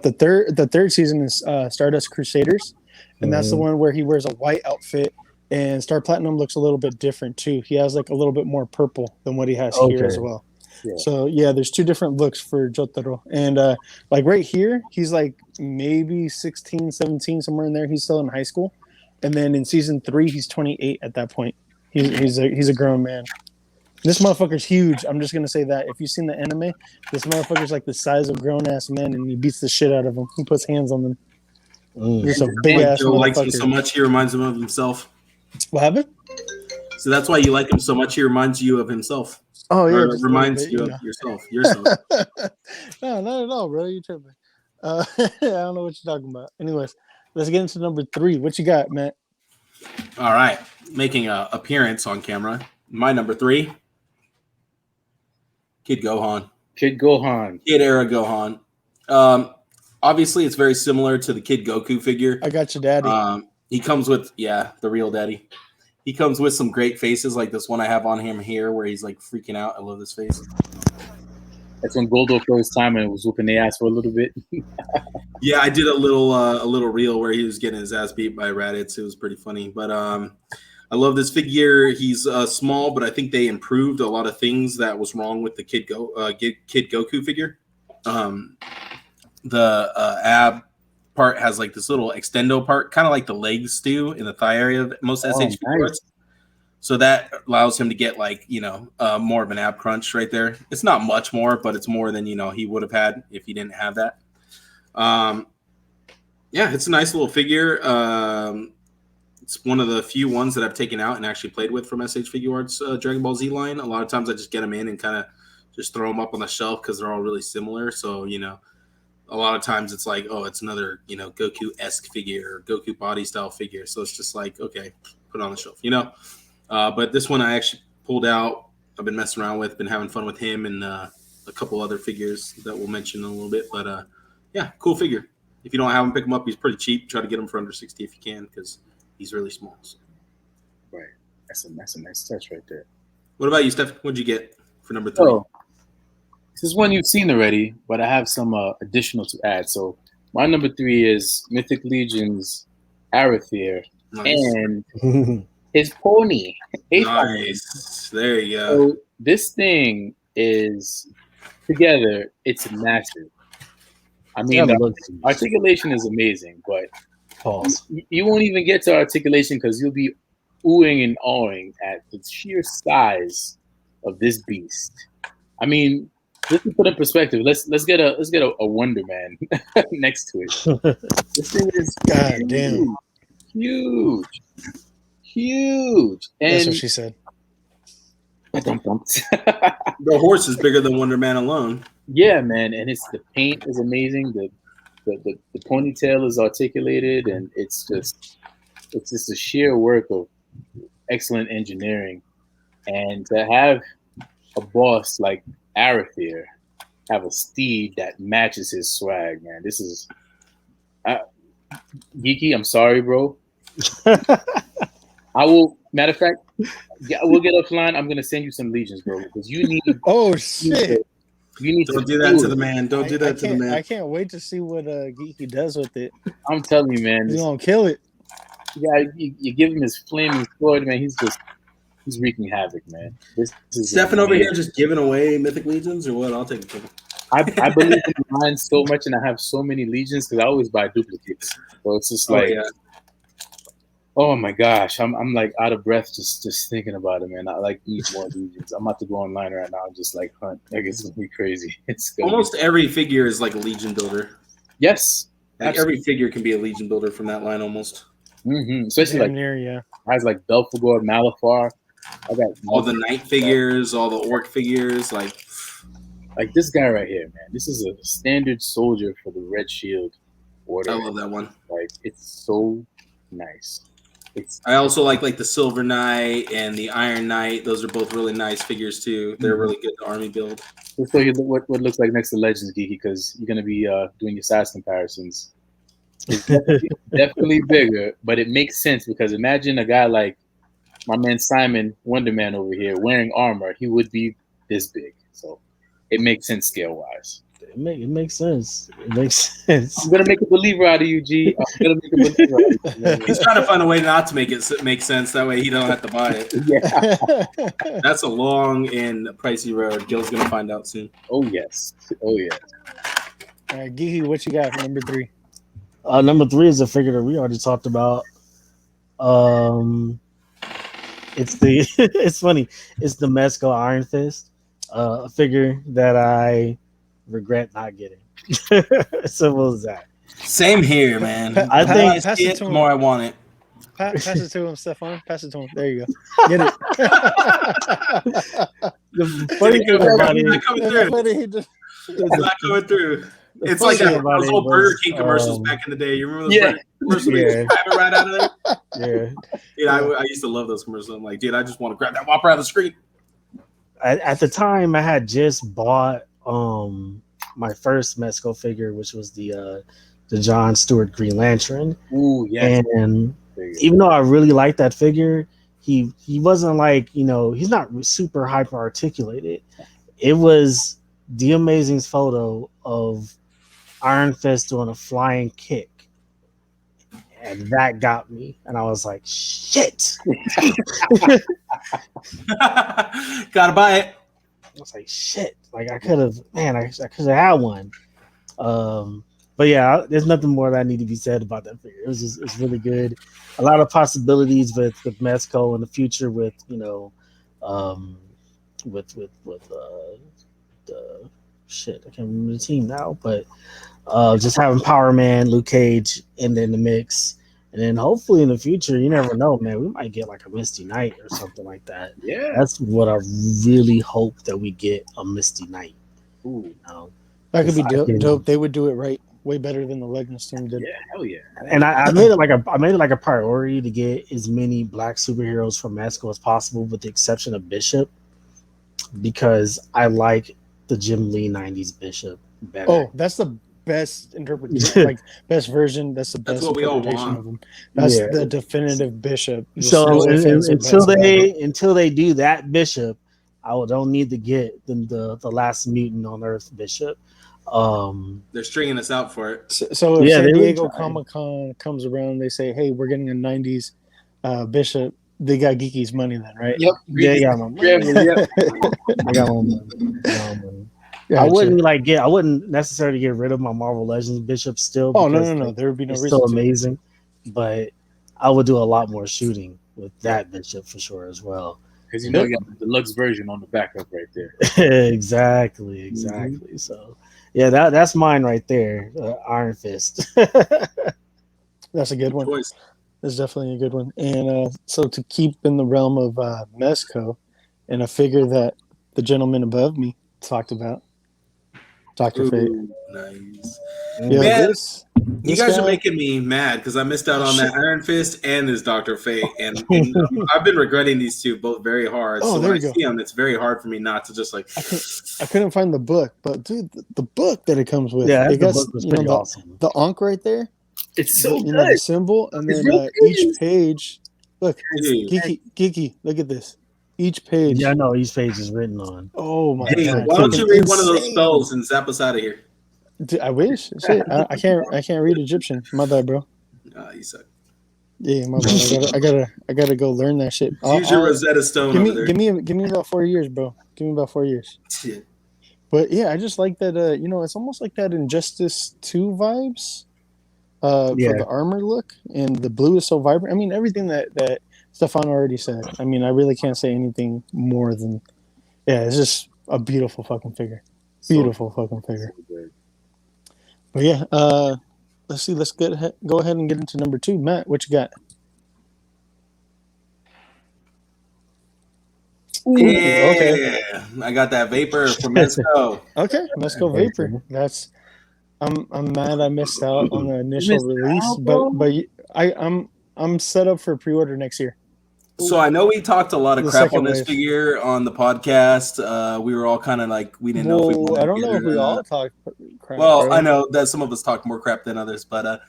the third season is Stardust Crusaders, and that's the one where he wears a white outfit, and Star Platinum looks a little bit different too. He has like a little bit more purple than what he has here as well. Yeah. So yeah, there's two different looks for Jotaro, and like right here, he's like maybe 16, 17, somewhere in there. He's still in high school, and then in season 3, he's 28 at that point. He's a grown man. This motherfucker's huge. I'm just gonna say that. If you've seen the anime, this motherfucker's like the size of grown ass men, and he beats the shit out of them. He puts hands on them. Just a big ass Joe likes him so much, he reminds him of himself. What happened? So that's why you like him so much. He reminds you of himself. Oh yeah, reminds you of yourself. No, not at all, bro. You tripping? I don't know what you're talking about. Anyways, let's get into number 3. What you got, Matt? All right, making an appearance on camera. My number 3, Kid Gohan. Kid era Gohan. Obviously, it's very similar to the Kid Goku figure. I got your daddy. He comes with the real daddy. He comes with some great faces, like this one I have on him here, where he's like freaking out. I love this face. That's when Goldo for his time and was whooping the ass for a little bit. Yeah, I did a little reel where he was getting his ass beat by Raditz. It was pretty funny. But I love this figure. He's small, but I think they improved a lot of things that was wrong with the Kid Goku figure. The ab part has like this little extendo part, kind of like the legs do in the thigh area of most SH figures. So that allows him to get like, more of an ab crunch right there. It's not much more, but it's more than, he would have had if he didn't have that. It's a nice little figure. It's one of the few ones that I've taken out and actually played with from SH Figure Arts Dragon Ball Z line. A lot of times I just get them in and kind of just throw them up on the shelf because they're all really similar. So, a lot of times it's like, oh, it's another, Goku-esque figure or Goku body style figure. So it's just like, okay, put it on the shelf, But this one I actually pulled out. I've been messing around with, been having fun with him and a couple other figures that we'll mention in a little bit. But cool figure. If you don't have him, pick him up. He's pretty cheap. Try to get him for under 60 if you can because he's really small. So. Right. That's a nice touch right there. What about you, Steph? What'd you get for number 3? Oh, this is one you've seen already, but I have some additional to add. So my number 3 is Mythic Legion's Arathier and his pony. Nice. There you go. So this thing is together. It's massive. I mean, articulation is amazing, but you won't even get to articulation because you'll be oohing and awing at the sheer size of this beast. I mean, just to put in perspective, let's get a Wonder Man next to it. This thing is goddamn huge. And that's what she said. The horse is bigger than Wonder Man alone. Yeah, man, and the paint is amazing. The ponytail is articulated, and it's just a sheer work of excellent engineering. And to have a boss like Arathier have a steed that matches his swag, man. This is Geeky. I'm sorry, bro. I will. Matter of fact, we'll get offline. I'm gonna send you some legions, bro, because you need. Oh shit! You need to do that to the man. Don't do that to the man. I can't wait to see what Geeky does with it. I'm telling you, man. He's gonna kill it. Yeah, you give him his flaming sword, man. He's wreaking havoc, man. This is Stephan over here just giving away Mythic Legions or what? I'll take it. I believe in mine so much, and I have so many legions because I always buy duplicates. So it's just like, oh my gosh, I'm like out of breath just thinking about it, man. I like need more legions. I'm about to go online right now and just like hunt. Like it's gonna be crazy. It's almost every figure is like a legion builder. Yes, like every figure can be a legion builder from that line almost. Mm-hmm. Especially guys like Belphegor, Malafar. I got all the knight figures, all the orc figures, like this guy right here, man. This is a standard soldier for the Red Shield Order. I love that one. Like it's so nice. I also like the Silver Knight and the Iron Knight. Those are both really nice figures too. They're really good to army build. Let's show you what looks like next to Legends, Geeky, because you're gonna be doing your size comparisons. It's definitely bigger, but it makes sense because imagine a guy like my man Simon Wonderman over here wearing armor. He would be this big, so it makes sense scale wise. It makes sense. It makes sense. I'm gonna make a believer out of you, G. I'm gonna make a believer out of you. He's trying to find a way not to make it make sense. That way he don't have to buy it. Yeah. That's a long and pricey road. Joe's gonna find out soon. Oh yes. Oh yes. All right, Geeky, what you got for number 3? Number 3 is a figure that we already talked about. It's the it's funny. It's the Mezco Iron Fist, a figure that I regret not getting. Simple as that. Same here, man. I think the more I want it. Pass it to him, Stephan. Pass it to him. There you go. Get it. The funny thing about it, it's not coming through. It's like those old Burger King commercials back in the day. You remember those commercials? Yeah. Right out of there. Yeah. I used to love those commercials. I'm like, dude, I just want to grab that Whopper out of the screen. At the time, I had just bought my first Mezco figure, which was the John Stewart Green Lantern. Ooh, yes. And even though I really liked that figure, he wasn't like, he's not super hyper articulated. It was the amazing photo of Iron Fist doing a flying kick. And that got me. And I was like, shit. Gotta buy it. I was like, shit. Like I could have had one. But yeah, there's nothing more that I need to be said about that figure. It's really good. A lot of possibilities with Mezco in the future with the shit. I can't remember the team now, but just having Power Man, Luke Cage in the mix. And then hopefully in the future, you never know, man, we might get like a Misty Knight or something like that. Yeah. That's what I really hope, that we get a Misty Knight. Ooh. That could be dope. They would do it right way better than the Legends team did. Yeah, hell yeah. And I made it like a priority to get as many black superheroes from Mezco as possible, with the exception of Bishop, because I like the Jim Lee 90s Bishop better. Oh, that's the best interpretation, like best version. That's the best interpretation of him. That's the definitive Bishop. So until they do that Bishop, I don't need to get the last mutant on Earth Bishop. They're stringing us out for it. So if San Diego Comic-Con comes around, they say, "Hey, we're getting a '90s Bishop." They got Geeky's money then, right? Yep. Yeah, got my money. I got my money. I wouldn't necessarily get rid of my Marvel Legends Bishop still. Oh no, there would be no reason. Still amazing, but I would do a lot more shooting with that Bishop for sure as well. Because you got the deluxe version on the backup right there. Exactly. Mm-hmm. So yeah, that's mine right there, Iron Fist. That's a good one. Choice. That's definitely a good one. And so to keep in the realm of Mezco, and a figure that the gentleman above me talked about, Dr. Fate. Nice. Yeah, man, you guys are making me mad because I missed out on that Iron Fist and this Dr. Fate, and I've been regretting these two both very hard. Oh, so there when you I see them, it's very hard for me not to just like. I couldn't find the book, but dude, the book that it comes with, yeah, it got, book was pretty awesome. The Ankh right there. It's so good. The symbol, and then each page. Look, geeky. Look at this. Each page. Yeah, I know each page is written on. Oh my god! Why don't you read one of those spells and zap us out of here? Dude, I wish. Shit, I can't read Egyptian. My bad, bro. You suck. Yeah, my bad. I gotta go learn that shit. Use your Rosetta Stone. Give me about 4 years, bro. Give me about 4 years. Yeah. But yeah, I just like that. It's almost like that Injustice 2 vibes. For the armor look, and the blue is so vibrant. I mean, everything that Stephan already said. I mean, I really can't say anything more than, it's just a beautiful fucking figure. Beautiful fucking figure. But yeah, let's see. Let's go ahead and get into number 2. Matt, what you got? Ooh, okay, I got that Vapor from Mezco. Okay, Mezco Vapor. I'm mad I missed out on the initial release, but I'm set up for pre-order next year. So I know we talked a lot of crap on this figure on the podcast. We were all kind of like, we didn't know if we wanted to. I don't know if we all talked crap. Well, bro. I know that some of us talked more crap than others, but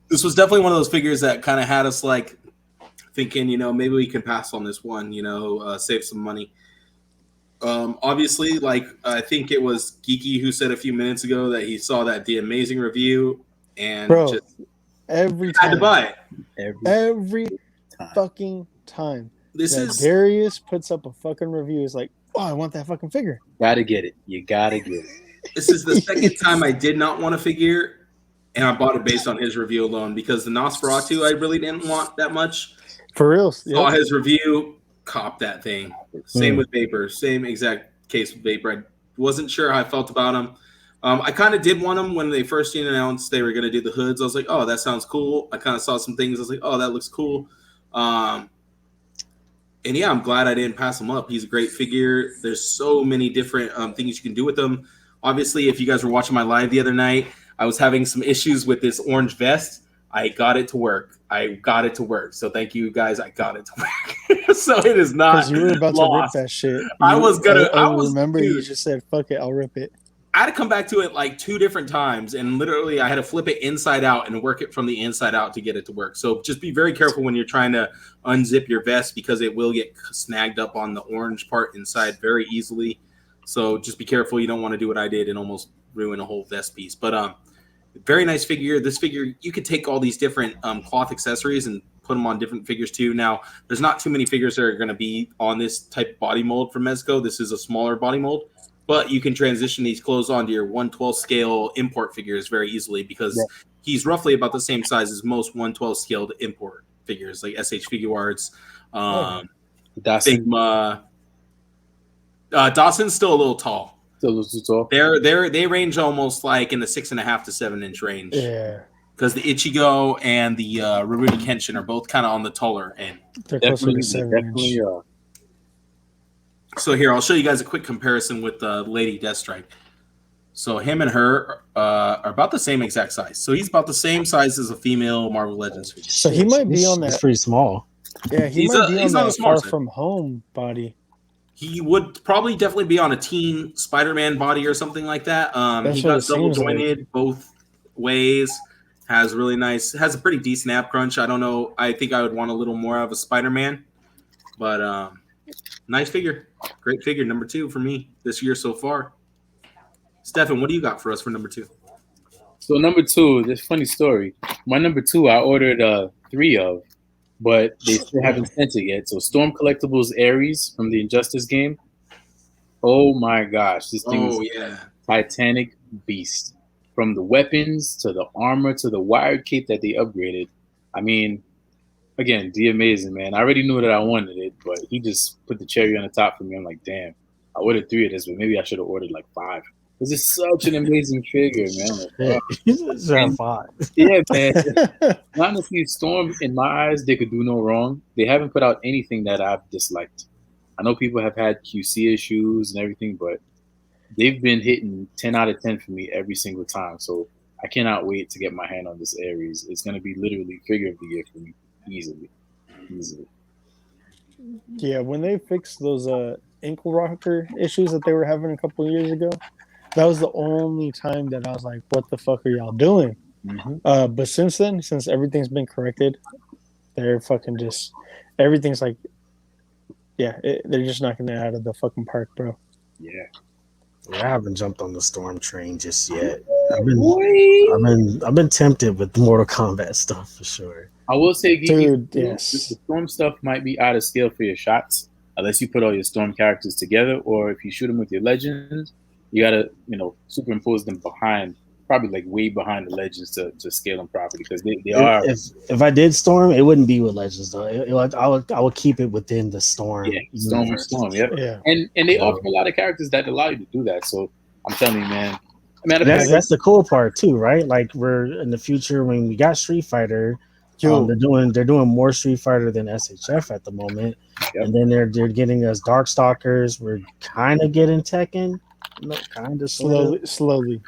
this was definitely one of those figures that kind of had us like thinking, maybe we can pass on this one, save some money. Obviously, like I think it was Geeky who said a few minutes ago that he saw the amazing review and just every time had to buy it. Every fucking time. Darius puts up a fucking review. It's like, oh, I want that fucking figure. Gotta get it. You gotta get it. This is the second time I did not want a figure, and I bought it based on his review alone because the Nosferatu I really didn't want that much. For real. Saw his review, copped that thing. Same with Vapor. Same exact case with Vapor. I wasn't sure how I felt about him. I kind of did want them when they first announced they were going to do the hoods. I was like, oh, that sounds cool. I kind of saw some things. I was like, oh, that looks cool. And yeah, I'm glad I didn't pass him up. He's a great figure. There's so many different things you can do with him. Obviously, if you guys were watching my live the other night, I was having some issues with this orange vest. I got it to work. So thank you guys. I got it to work. So it is not. Because you were about to rip that shit. I remember you just said, fuck it, I'll rip it. I had to come back to it like 2 different times, and literally I had to flip it inside out and work it from the inside out to get it to work. So just be very careful when you're trying to unzip your vest because it will get snagged up on the orange part inside very easily. So just be careful. You don't want to do what I did and almost ruin a whole vest piece. But very nice figure. This figure, you could take all these different cloth accessories and put them on different figures too. Now, there's not too many figures that are going to be on this type of body mold from Mezco. This is a smaller body mold. But you can transition these clothes onto your 1/12 scale import figures very easily because he's roughly about the same size as most 1/12 scaled import figures, like SH Figuarts, Figma. Dawson's still a little tall. Still a little too tall. They range almost like in the 6.5 to 7 inch range. Yeah. Because the Ichigo and the Rurouni Kenshin are both kind of on the taller end. They're closer to 7 inch. So here, I'll show you guys a quick comparison with the Lady Deathstrike. So him and her are about the same exact size. So he's about the same size as a female Marvel Legends figure. So he might be on that. It's pretty small. Yeah, he's might be on that Far From Home body. He would probably definitely be on a teen Spider-Man body or something like that. He got double jointed both ways. Has a pretty decent ab crunch. I don't know. I think I would want a little more of a Spider-Man, but nice figure. Great figure. Number 2 for me this year so far. Stephan, what do you got for us for number 2? So number 2, this funny story. My number 2, I ordered 3 of, but they still haven't sent it yet. So Storm Collectibles Ares from the Injustice game. Oh my gosh, this thing is Titanic beast. From the weapons to the armor to the wired cape that they upgraded. I mean, again, the amazing, man. I already knew that I wanted it, but he just put the cherry on the top for me. I'm like, damn, I ordered 3 of this, but maybe I should have ordered like 5. This is such an amazing figure, man. Like, 5. Yeah, man. Honestly, Storm, in my eyes, they could do no wrong. They haven't put out anything that I've disliked. I know people have had QC issues and everything, but they've been hitting 10 out of 10 for me every single time. So I cannot wait to get my hand on this Ares. It's going to be literally figure of the year for me. Easily. Yeah, when they fixed those ankle rocker issues that they were having a couple of years ago, that was the only time that I was like, what the fuck are y'all doing? Mm-hmm. But since then, since everything's been corrected, they're fucking just, everything's like, they're just knocking it out of the fucking park, bro. Yeah. I haven't jumped on the Storm train just yet. I've been tempted with Mortal Kombat stuff for sure. I will say, dude, the Storm stuff might be out of scale for your shots, unless you put all your Storm characters together, or if you shoot them with your Legends, you gotta, superimpose them behind, probably like way behind the Legends to scale them properly, because they are. If I did Storm, it wouldn't be with Legends though. I would keep it within the Storm. Yeah, Storm. Yeah. And they offer a lot of characters that allow you to do that. So I'm telling you, man. That's the cool part too, right? Like we're in the future when we got Street Fighter. They're doing more Street Fighter than SHF at the moment, and then they're getting us Darkstalkers. We're kind of getting Tekken, kind of slowly.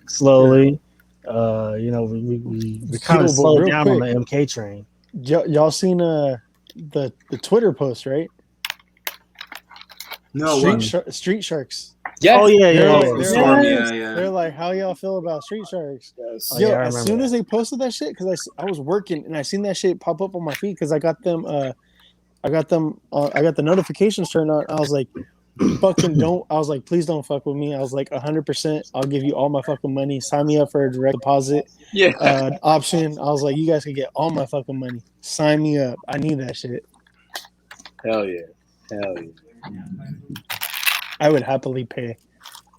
We kind of slowed down on the MK train. Y'all seen the Twitter post, right? No, Street Sharks. Yeah. Oh yeah, They're like, how y'all feel about Street Sharks? Yes. Yo, as soon as they posted that shit, because I was working and I seen that shit pop up on my feed because I got them. I got the notifications turned on. I was like, fucking don't. I was like, please don't fuck with me. I was like, 100%. I'll give you all my fucking money. Sign me up for a direct deposit option. I was like, you guys can get all my fucking money. Sign me up. I need that shit. Hell yeah. I would happily pay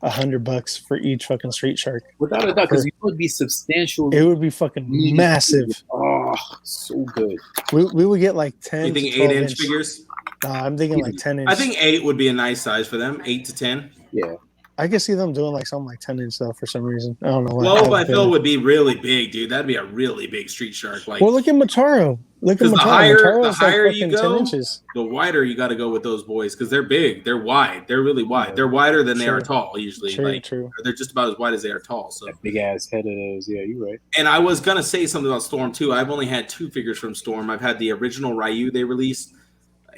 $100 for each fucking Street Shark. Without a doubt, because it would be substantial. It would be fucking massive. Oh, so good. We would get like 10. You think 8-inch figures? I'm thinking like 10-inch. I think 8 would be a nice size for them. 8 to 10. Yeah. I could see them doing like something like 10-inch though for some reason. I don't know. Well, I feel would be really big, dude. That'd be a really big Street Shark. Like, well, look at Mataro. Look at Mataro. The higher like you go, 10 inches. the wider you got to go with those boys because they're big. They're wide. They're really wide. They're wider than they are tall usually. True. They're just about as wide as they are tall. So that big ass head of those. Yeah, you're right. And I was gonna say something about Storm too. I've only had 2 figures from Storm. I've had the original Ryu they released,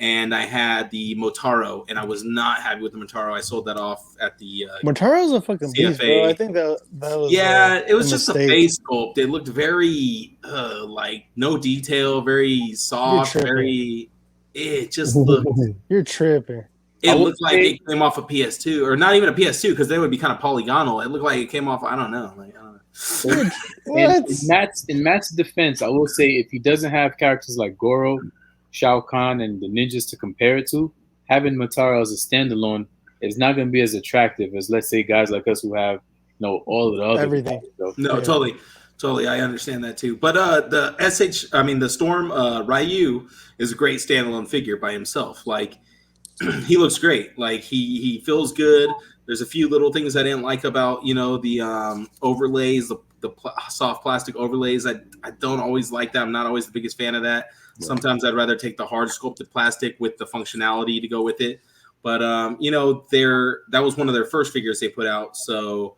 and I had the Motaro, and I was not happy with the Motaro. I sold that off at the Motaro's a fucking beast, bro. I think that was it was just a face sculpt. It looked very like no detail, very soft, it just looked. You're tripping. It looked like it came off a PS2, or not even a PS2, because they would be kind of polygonal. It looked like it came off. I don't know. In Matt's defense, I will say if he doesn't have characters like Goro, Shao Kahn, and the ninjas to compare it to, having Motaro as a standalone is not going to be as attractive as, let's say, guys like us who have all of the other everything. Totally, I understand that too. But the Storm Ryu is a great standalone figure by himself. Like he looks great. Like he feels good. There's a few little things I didn't like about the overlays, the soft plastic overlays. I don't always like that. I'm not always the biggest fan of that. Right. Sometimes I'd rather take the hard sculpted plastic with the functionality to go with it. But that was one of their first figures they put out, so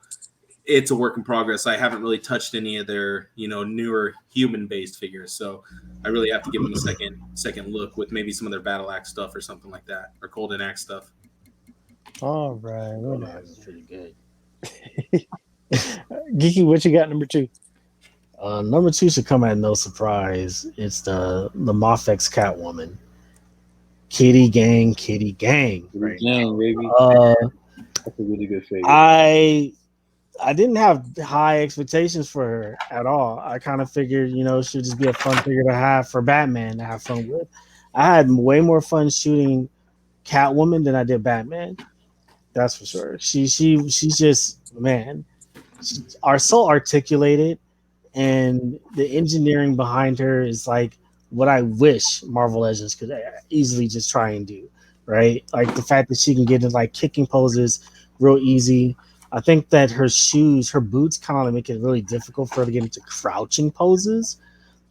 it's a work in progress. I haven't really touched any of their newer human based figures, so I really have to give them a second look with maybe some of their Battle Axe stuff or something like that, or Golden Axe stuff. All right, that's pretty good. Geeky, what you got number 2? Number 2 should come at no surprise. It's the Mafex Catwoman. Kitty gang. Right gang, baby. That's a really good figure. I didn't have high expectations for her at all. I kind of figured, she'd just be a fun figure to have for Batman to have fun with. I had way more fun shooting Catwoman than I did Batman. That's for sure. She's just, man, are so articulated, and the engineering behind her is like what I wish Marvel Legends could easily just try and do, right? Like the fact that she can get in like kicking poses real easy. I think that her boots kind of make it really difficult for her to get into crouching poses,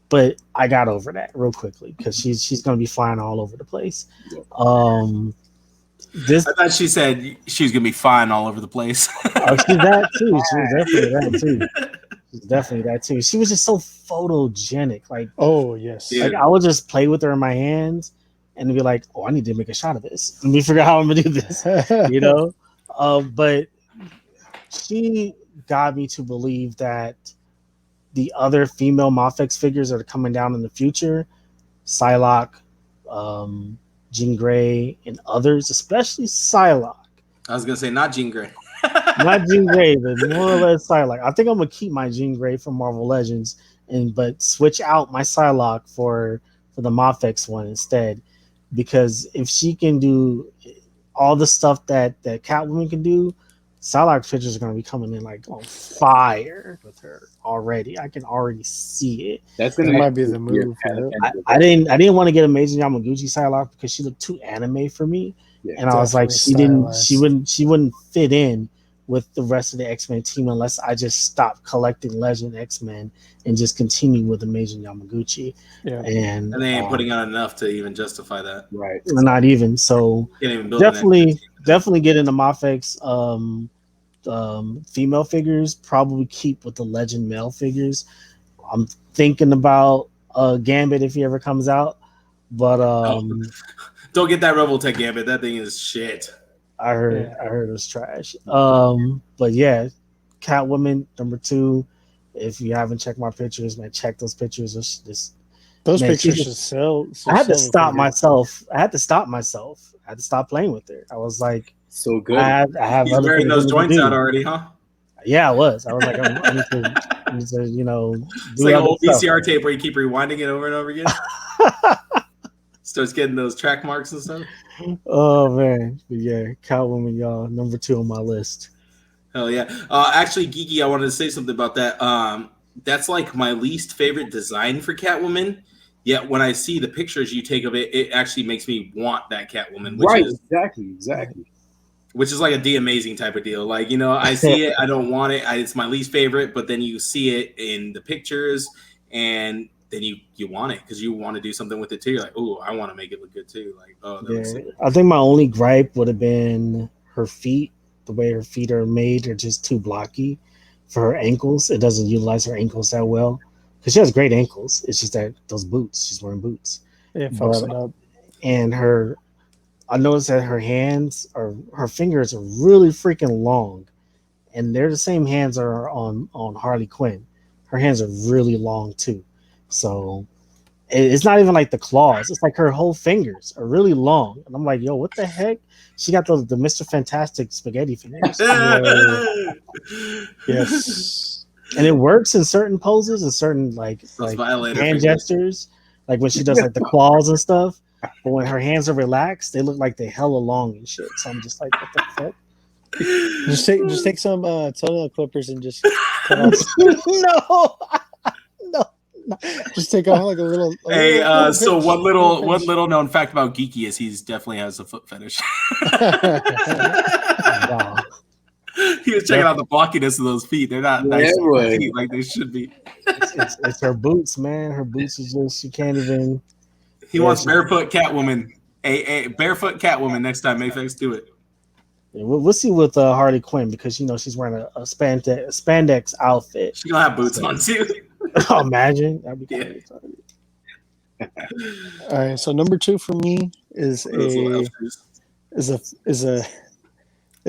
but I got over that real quickly because she's going to be flying all over the place. I thought she said she was going to be flying all over the place. She's that too. She's definitely that too. She was just so photogenic. Like, oh yes, like I would just play with her in my hands and be like, oh, I need to make a shot of this. Let me figure out how I'm gonna do this. But she got me to believe that the other female Mafex figures that are coming down in the future, Psylocke, Jean Grey, and others, especially Psylocke. I was gonna say not Jean Grey. Not Jean Grey, but more or less Psylocke. I think I'm gonna keep my Jean Grey from Marvel Legends, but switch out my Psylocke for the Mafex one instead, because if she can do all the stuff that Catwoman can do, Psylocke pictures are gonna be coming in like on fire with her already. I can already see it. That might be the move. I didn't want to get Amazing Yamaguchi Psylocke because she looked too anime for me. Yeah, and I was like, she wouldn't fit in with the rest of the X-Men team unless I just stopped collecting Legend X-Men and just continue with Amazing Yamaguchi. Yeah. And they ain't putting out enough to even justify that. Right. Not even. So definitely get into Mafex. female figures, probably keep with the Legend male figures. I'm thinking about Gambit if he ever comes out, but don't get that Revoltech Gambit. That thing is shit. I heard it was trash. But yeah, Catwoman #2. If you haven't checked my pictures, man, check those pictures. Those pictures should sell. I had to stop myself. I had to stop playing with her. I was like, so good. I have He's wearing those joints out already, huh? Yeah, I was. I was like, I need to, you know, it's like an old VCR tape where you keep rewinding it over and over again. Starts getting those track marks and stuff. Oh man, but yeah, Catwoman, y'all, #2 on my list. Hell yeah! Actually, Geeky, I wanted to say something about that. That's like my least favorite design for Catwoman. Yet when I see the pictures you take of it, it actually makes me want that Catwoman. Which is, exactly. Which is like a D Amazing type of deal. Like, you know, I see it, I don't want it. It's my least favorite, but then you see it in the pictures, and then you want it because you want to do something with it too. You're like, oh, I want to make it look good too. Like, oh, that looks good. I think my only gripe would have been her feet. The way her feet are made are just too blocky for her ankles. It doesn't utilize her ankles that well because she has great ankles. It's just that those boots, she's wearing boots. It fucks it up. And I noticed that her fingers are really freaking long, and they're the same hands that are on Harley Quinn. Her hands are really long too, so it's not even like the claws. It's like her whole fingers are really long, and I'm like, yo, what the heck? She got the Mr. Fantastic spaghetti fingers. Yes, and it works in certain poses and certain like hand gestures, like when she does like the claws and stuff. But when her hands are relaxed, they look like they hella long and shit. So I'm just like, what the fuck? Just take some toenail clippers and just cut off. No. Just take off like a little. So one little known fact about Geeky is he definitely has a foot fetish. Wow. He was checking out the blockiness of those feet. They're not nice feet like they should be. It's her boots, man. Her boots is just, you can't even. He wants barefoot Catwoman. A barefoot Catwoman next time. Mayfix, do it. Yeah, we'll see with Harley Quinn because, you know, she's wearing a spandex outfit. She's going to have boots on too. Oh, imagine. That'd be kind of All right, so #2 for me is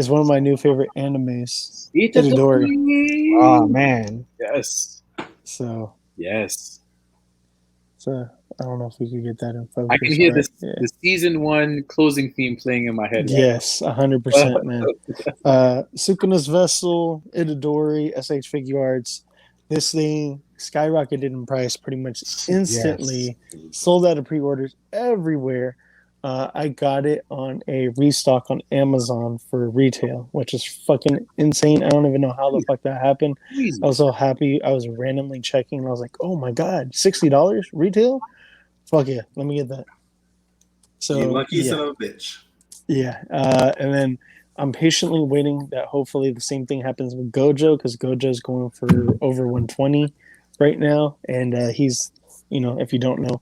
one of my new favorite animes. Dtour. Oh man. Yes. So yes. So I don't know if we could get that in focus. I can hear the season 1 closing theme playing in my head. Yes, 100%, man. Sukuna's Vessel, Itadori, SH Figure Arts. This thing skyrocketed in price pretty much instantly. Yes. Sold out of pre-orders everywhere. I got it on a restock on Amazon for retail, which is fucking insane. I don't even know how the fuck that happened. I was so happy. I was randomly checking, and I was like, oh my God, $60 retail? Fuck yeah, let me get that. So you lucky son of a bitch. Yeah, and then I'm patiently waiting that hopefully the same thing happens with Gojo, because Gojo's going for over 120 right now, and he's, you know, if you don't know,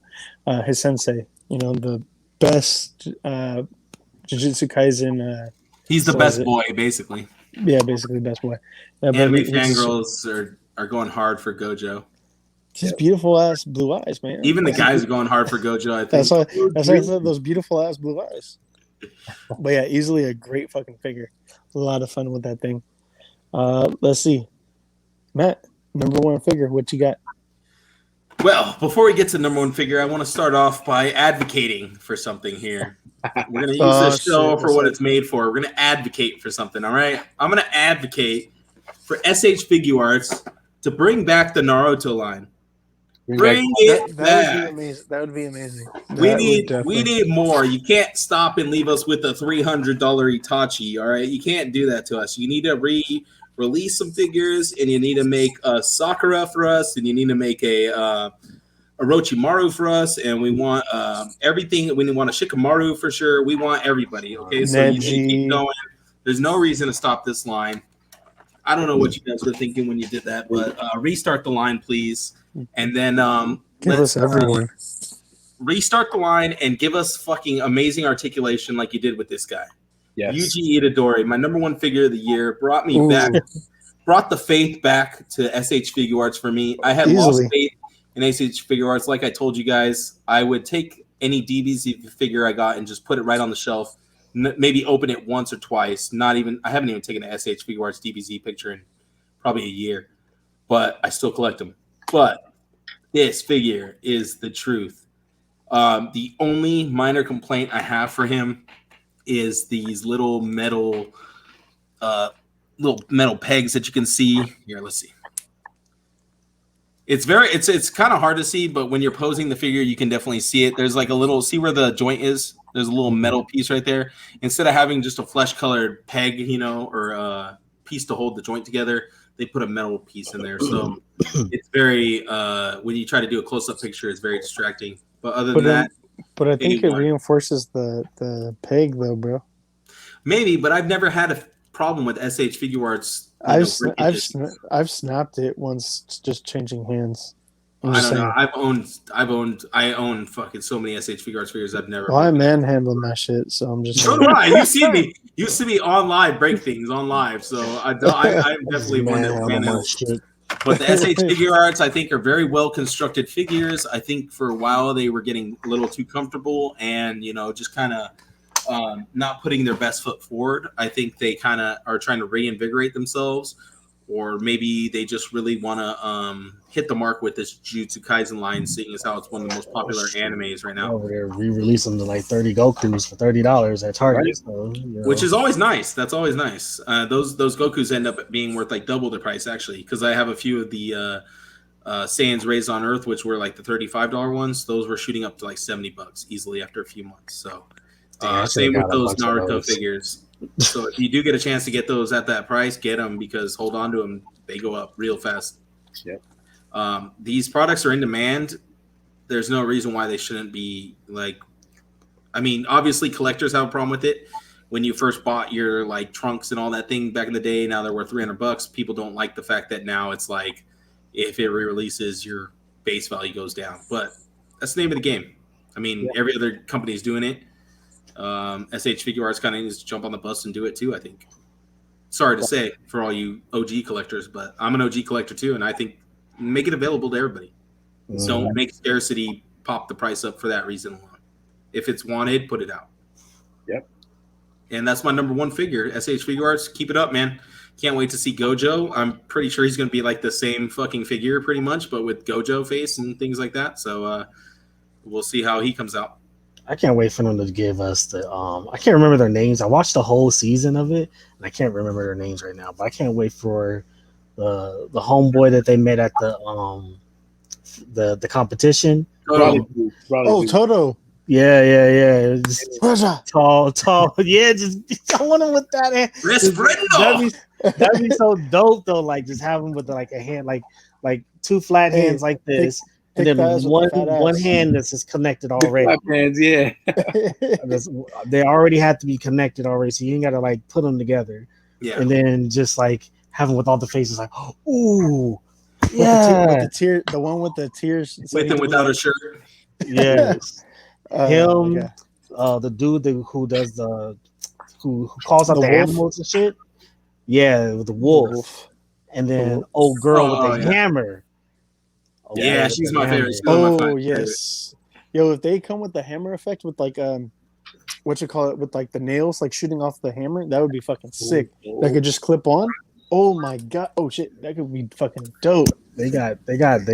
his sensei, you know, the best Jujutsu Kaisen. He's the best boy, basically. Yeah, basically the best boy. Anime fangirls are going hard for Gojo. Just beautiful ass blue eyes, man. Even the guys are going hard for Gojo, I think. That's why I said those beautiful ass blue eyes. But yeah, easily a great fucking figure. A lot of fun with that thing. Let's see. Matt, #1 figure, what you got? Well, before we get to #1 figure, I want to start off by advocating for something here. We're going to use this show for what it's made for. We're going to advocate for something, all right? I'm going to advocate for SH Figure Arts to bring back the Naruto line. Bring it back. That would be amazing. We need more. You can't stop and leave us with a $300 Itachi, all right? You can't do that to us. You need to release some figures, and you need to make a Sakura for us, and you need to make a Orochimaru for us, and we want everything. We want a Shikamaru for sure. We want everybody, okay? So you need to keep going. There's no reason to stop this line. I don't know what you guys were thinking when you did that, but restart the line, please. And then give us everyone. Restart the line and give us fucking amazing articulation like you did with this guy. Yes. Yuji Itadori, my number one figure of the year, brought the faith back to SH Figure Arts for me. I had lost faith in SH Figure Arts. Like I told you guys, I would take any DBZ figure I got and just put it right on the shelf. Maybe open it once or twice. I haven't even taken an SH Figure Arts DBZ picture in probably a year, but I still collect them. But this figure is the truth. The only minor complaint I have for him is these little metal pegs that you can see here. Let's see. It's kind of hard to see, but when you're posing the figure, you can definitely see it. There's like a little, see where the joint is? There's a little metal piece right there. Instead of having just a flesh colored peg, or a piece to hold the joint together, they put a metal piece in there. So it's very, when you try to do a close up picture, it's very distracting. But other than that, but I think it reinforces the peg though, bro. Maybe, but I've never had a problem with SH Figure Arts. I've snapped it once, just changing hands. I don't know. I own fucking so many SH Figure Arts figures. I've never. Well, I manhandled my shit, so I'm just. So do I. You see me. You see me on live break things on live. So I'm definitely one that manhandles. But the SH Figure Arts, I think, are very well constructed figures. I think for a while they were getting a little too comfortable and just kind of not putting their best foot forward. I think they kind of are trying to reinvigorate themselves, or maybe they just really want to hit the mark with this Jujutsu Kaisen line, seeing as how it's one of the most popular animes right now. They're re-releasing the like 30 Gokus for $30 at Target, right. So, which is always nice. That's always nice. Those Gokus end up being worth like double the price actually, because I have a few of the Saiyans Raised on Earth, which were like the $35 ones. Those were shooting up to like $70 easily after a few months. So same with those Naruto figures. So if you do get a chance to get those at that price, get them, because hold on to them. They go up real fast. Yep. These products are in demand. There's no reason why they shouldn't be obviously collectors have a problem with it. When you first bought your like trunks and all that thing back in the day, now they're worth $300. People don't like the fact that now it's like, if it re-releases, your base value goes down. But that's the name of the game. Every other company is doing it. SH Figure Arts kind of needs to jump on the bus and do it too, I think. Sorry to say for all you OG collectors, but I'm an OG collector too, and I think make it available to everybody. Mm-hmm. Don't make scarcity pop the price up for that reason alone. If it's wanted, put it out. Yep. And that's my number one figure, SH Figure Arts. Keep it up, man. Can't wait to see Gojo. I'm pretty sure he's going to be like the same fucking figure pretty much, but with Gojo face and things like that. So we'll see how he comes out. I can't wait for them to give us the I can't remember their names. I watched the whole season of it and I can't remember their names right now, but I can't wait for the homeboy that they met at the competition. Oh, Toto. Yeah. Tall. Yeah, just I want him with that hand. That'd be so dope though. Like just have him with like a hand, like two flat hands like this. And then one hand that's just connected already. Hands, yeah. They already have to be connected already, so you ain't got to like put them together. Yeah. And then just like have them with all the faces like, ooh, yeah. The one with the tears. With and without a shirt. Yes. Him, the dude who does who calls out the animals and shit. Yeah, with the wolf. And then old girl with the hammer. Yeah, she's my favorite. Yes. Yo, if they come with the hammer effect with like what you call it, with like the nails like shooting off the hammer, that would be fucking sick. That could just clip on. Oh my god. Oh shit, that could be fucking dope. They got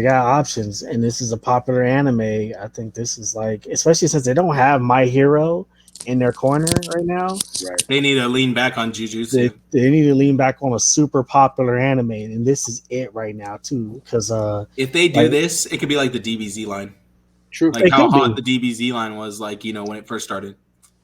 options, and this is a popular anime. I think this is like, especially since they don't have My Hero in their corner right now. Right. They need to lean back on Jujutsu. They need to lean back on a super popular anime, and this is it right now too. Because if they do this, it could be like the DBZ line. True. Like how hot the DBZ line was, like when it first started.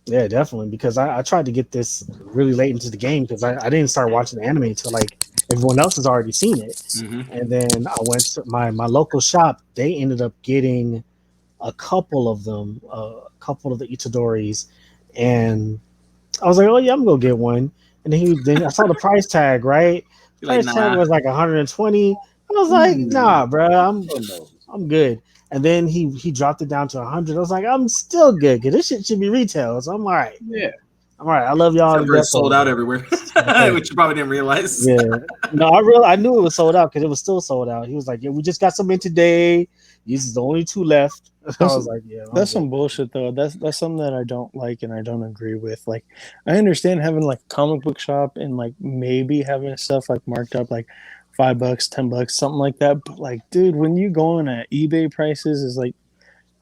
Yeah, definitely. Because I tried to get this really late into the game because I didn't start watching the anime until like everyone else has already seen it. Mm-hmm. And then I went to my local shop. They ended up getting a couple of them, a couple of the Itadoris. And I was like, oh yeah, I'm gonna get one. And then I saw the price tag, right? Price tag was like 120. I was like, nah, bro, I'm good. And then he dropped it down to 100. I was like, I'm still good because this shit should be retail, so I'm all right. Yeah. All right, I love y'all. It's sold out everywhere, which you probably didn't realize. Yeah, no, I knew it was sold out because it was still sold out. He was like, "Yeah, we just got some in today. These is the only 2 left." I was like, "Yeah, that's some bullshit though. That's something that I don't like and I don't agree with. Like, I understand having like a comic book shop and like maybe having stuff like marked up like $5, $10, something like that. But like, dude, when you go on at eBay prices, is like,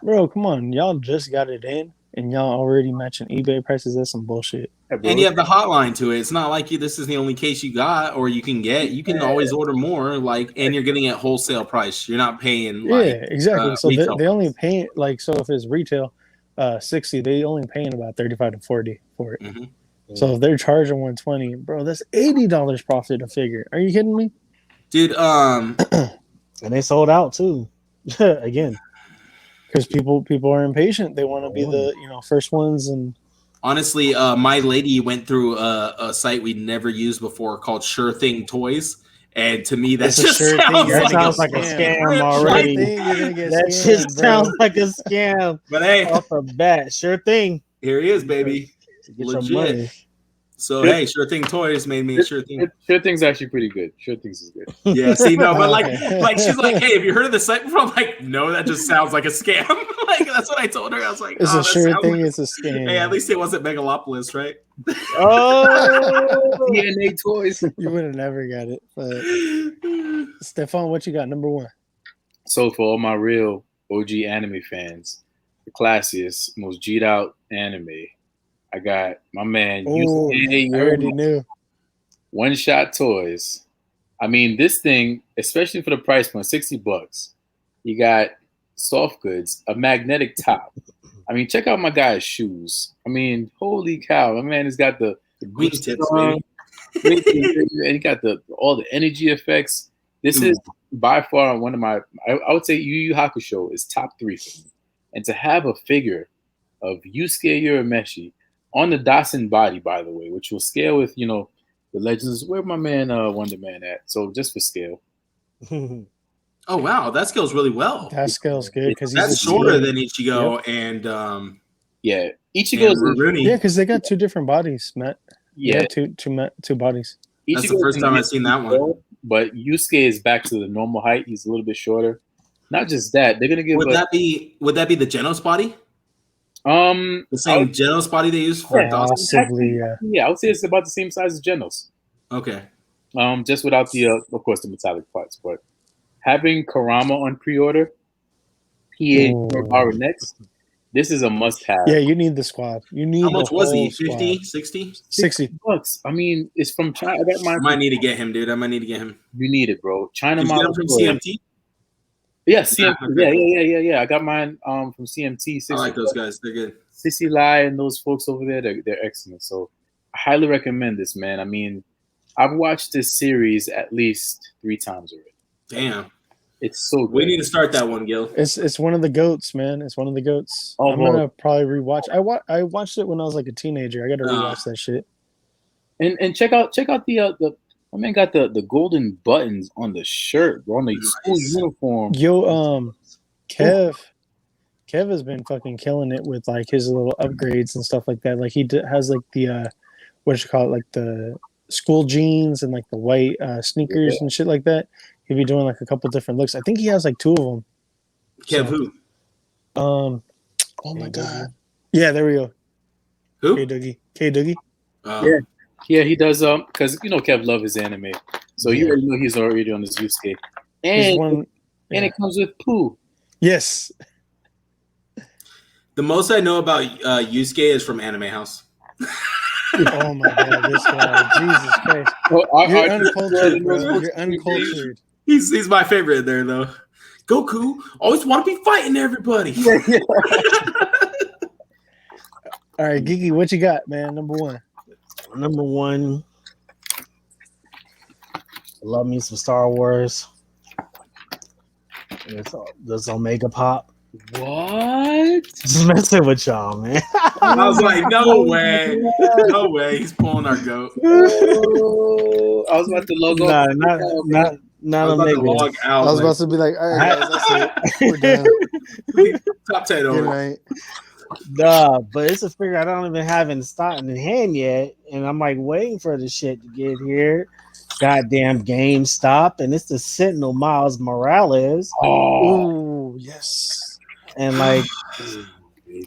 bro, come on, y'all just got it in. And y'all already mentioned eBay prices. That's some bullshit. And you have the hotline to it. It's not like this is the only case you got, or you can get. You can always order more, and you're getting it at wholesale price. You're not paying. Exactly. So they only pay so if it's retail, 60, they only paying about 35 to 40 for it. Mm-hmm. So if they're charging 120, bro, that's $80 profit a figure. Are you kidding me, dude? And they sold out too. Again. Because people are impatient. They want to be the first ones. And honestly, my lady went through a site we'd never used before called Sure Thing Toys, and to me that just sounds like a scam already. That just sounds like a scam. But hey, off the bat, Sure Thing. Here he is, baby. Legit. So hey, Sure Thing Toys made me a Sure Thing. Sure Thing's actually pretty good. Sure Thing's is good. Yeah, see, no, but like she's like, hey, have you heard of the site before? I'm like, no, that just sounds like a scam. Like that's what I told her. I was like, it's a Sure Thing. It's a scam. Hey, at least it wasn't Megalopolis, right? Oh, DNA Toys. You would have never got it. But Stephan, what you got? Number 1. So for all my real OG anime fans, the classiest, most G'd out anime. I got my man. I already knew. One Shot Toys. I mean, this thing, especially for the price point, $60. You got soft goods, a magnetic top. I mean, check out my guy's shoes. I mean, holy cow! My man has got the green tips, baby. And he got all the energy effects. This is by far one of my. I would say Yu Yu Hakusho is top 3 for me. And to have a figure of Yusuke Urameshi on the Dawson body, by the way, which will scale with, the Legends. Where my man Wonder Man at? So just for scale. Oh wow, that scales really well. That scales good because that's shorter than Ichigo and yeah, Ichigo's Rooney. Yeah, because they got 2 different bodies, Matt. Yeah, two bodies. That's the first time I've seen that one. But Yusuke is back to the normal height. He's a little bit shorter. Not just that, they're gonna give. Would that be the Genos body? The same Genos body they use for Dawson? Possibly, yeah. I would say it's about the same size as Genos. Okay. Just without the, of course, the metallic parts. But having Kurama on pre-order, PA next, this is a must-have. Yeah, you need the squad. You need. How much was he? 50, 60? $60. I mean, it's from China. I got mine. I might need to get him, dude. I might need to get him. You need it, bro. China. Did you get him from CMT? Yeah, CMT. Yeah. I got mine from CMT. I like those guys. They're good. Sissy Lai and those folks over there, they're excellent. So I highly recommend this, man. I mean, I've watched this series at least 3 times already. Damn. It's so good. We need to start that one, Gil. It's one of the goats, man. It's one of the goats. Oh, I'm gonna probably rewatch. I watched it when I was like a teenager. I gotta rewatch that shit. And check out the my man got the golden buttons on the shirt, bro, on the school uniform. Yo, Kev has been fucking killing it with like his little upgrades and stuff like that. Like he has like the what you call it, like the school jeans and like the white sneakers and shit like that. He'd be doing like a couple different looks. I think he has like 2 of them. Kev who? Oh my god. Yeah, there we go. Who? K Dougie. Yeah, he does. Because Kev love his anime, so you already know he's already on his Yusuke, and it comes with Pooh. Yes. The most I know about Yusuke is from Anime House. Oh my god, this guy! Jesus Christ! You're uncultured, bro. You're uncultured. He's my favorite there, though. Goku always want to be fighting everybody. All right, Geeky, what you got, man? Number 1. Number 1. Love me some Star Wars. This Omega Pop. What? Just messing with y'all, man. I was like, no way. No way. He's pulling our goat. Oh, I was about to log off. Not Omega. Log out, I was about to be like, all right, guys, that's it. We're done. Top 10 over. Good night. Nah, but it's a figure I don't even have in stock in hand yet, and I'm like waiting for the shit to get here. Goddamn GameStop, and it's the Sentinel Miles Morales. Oh, yes. And like,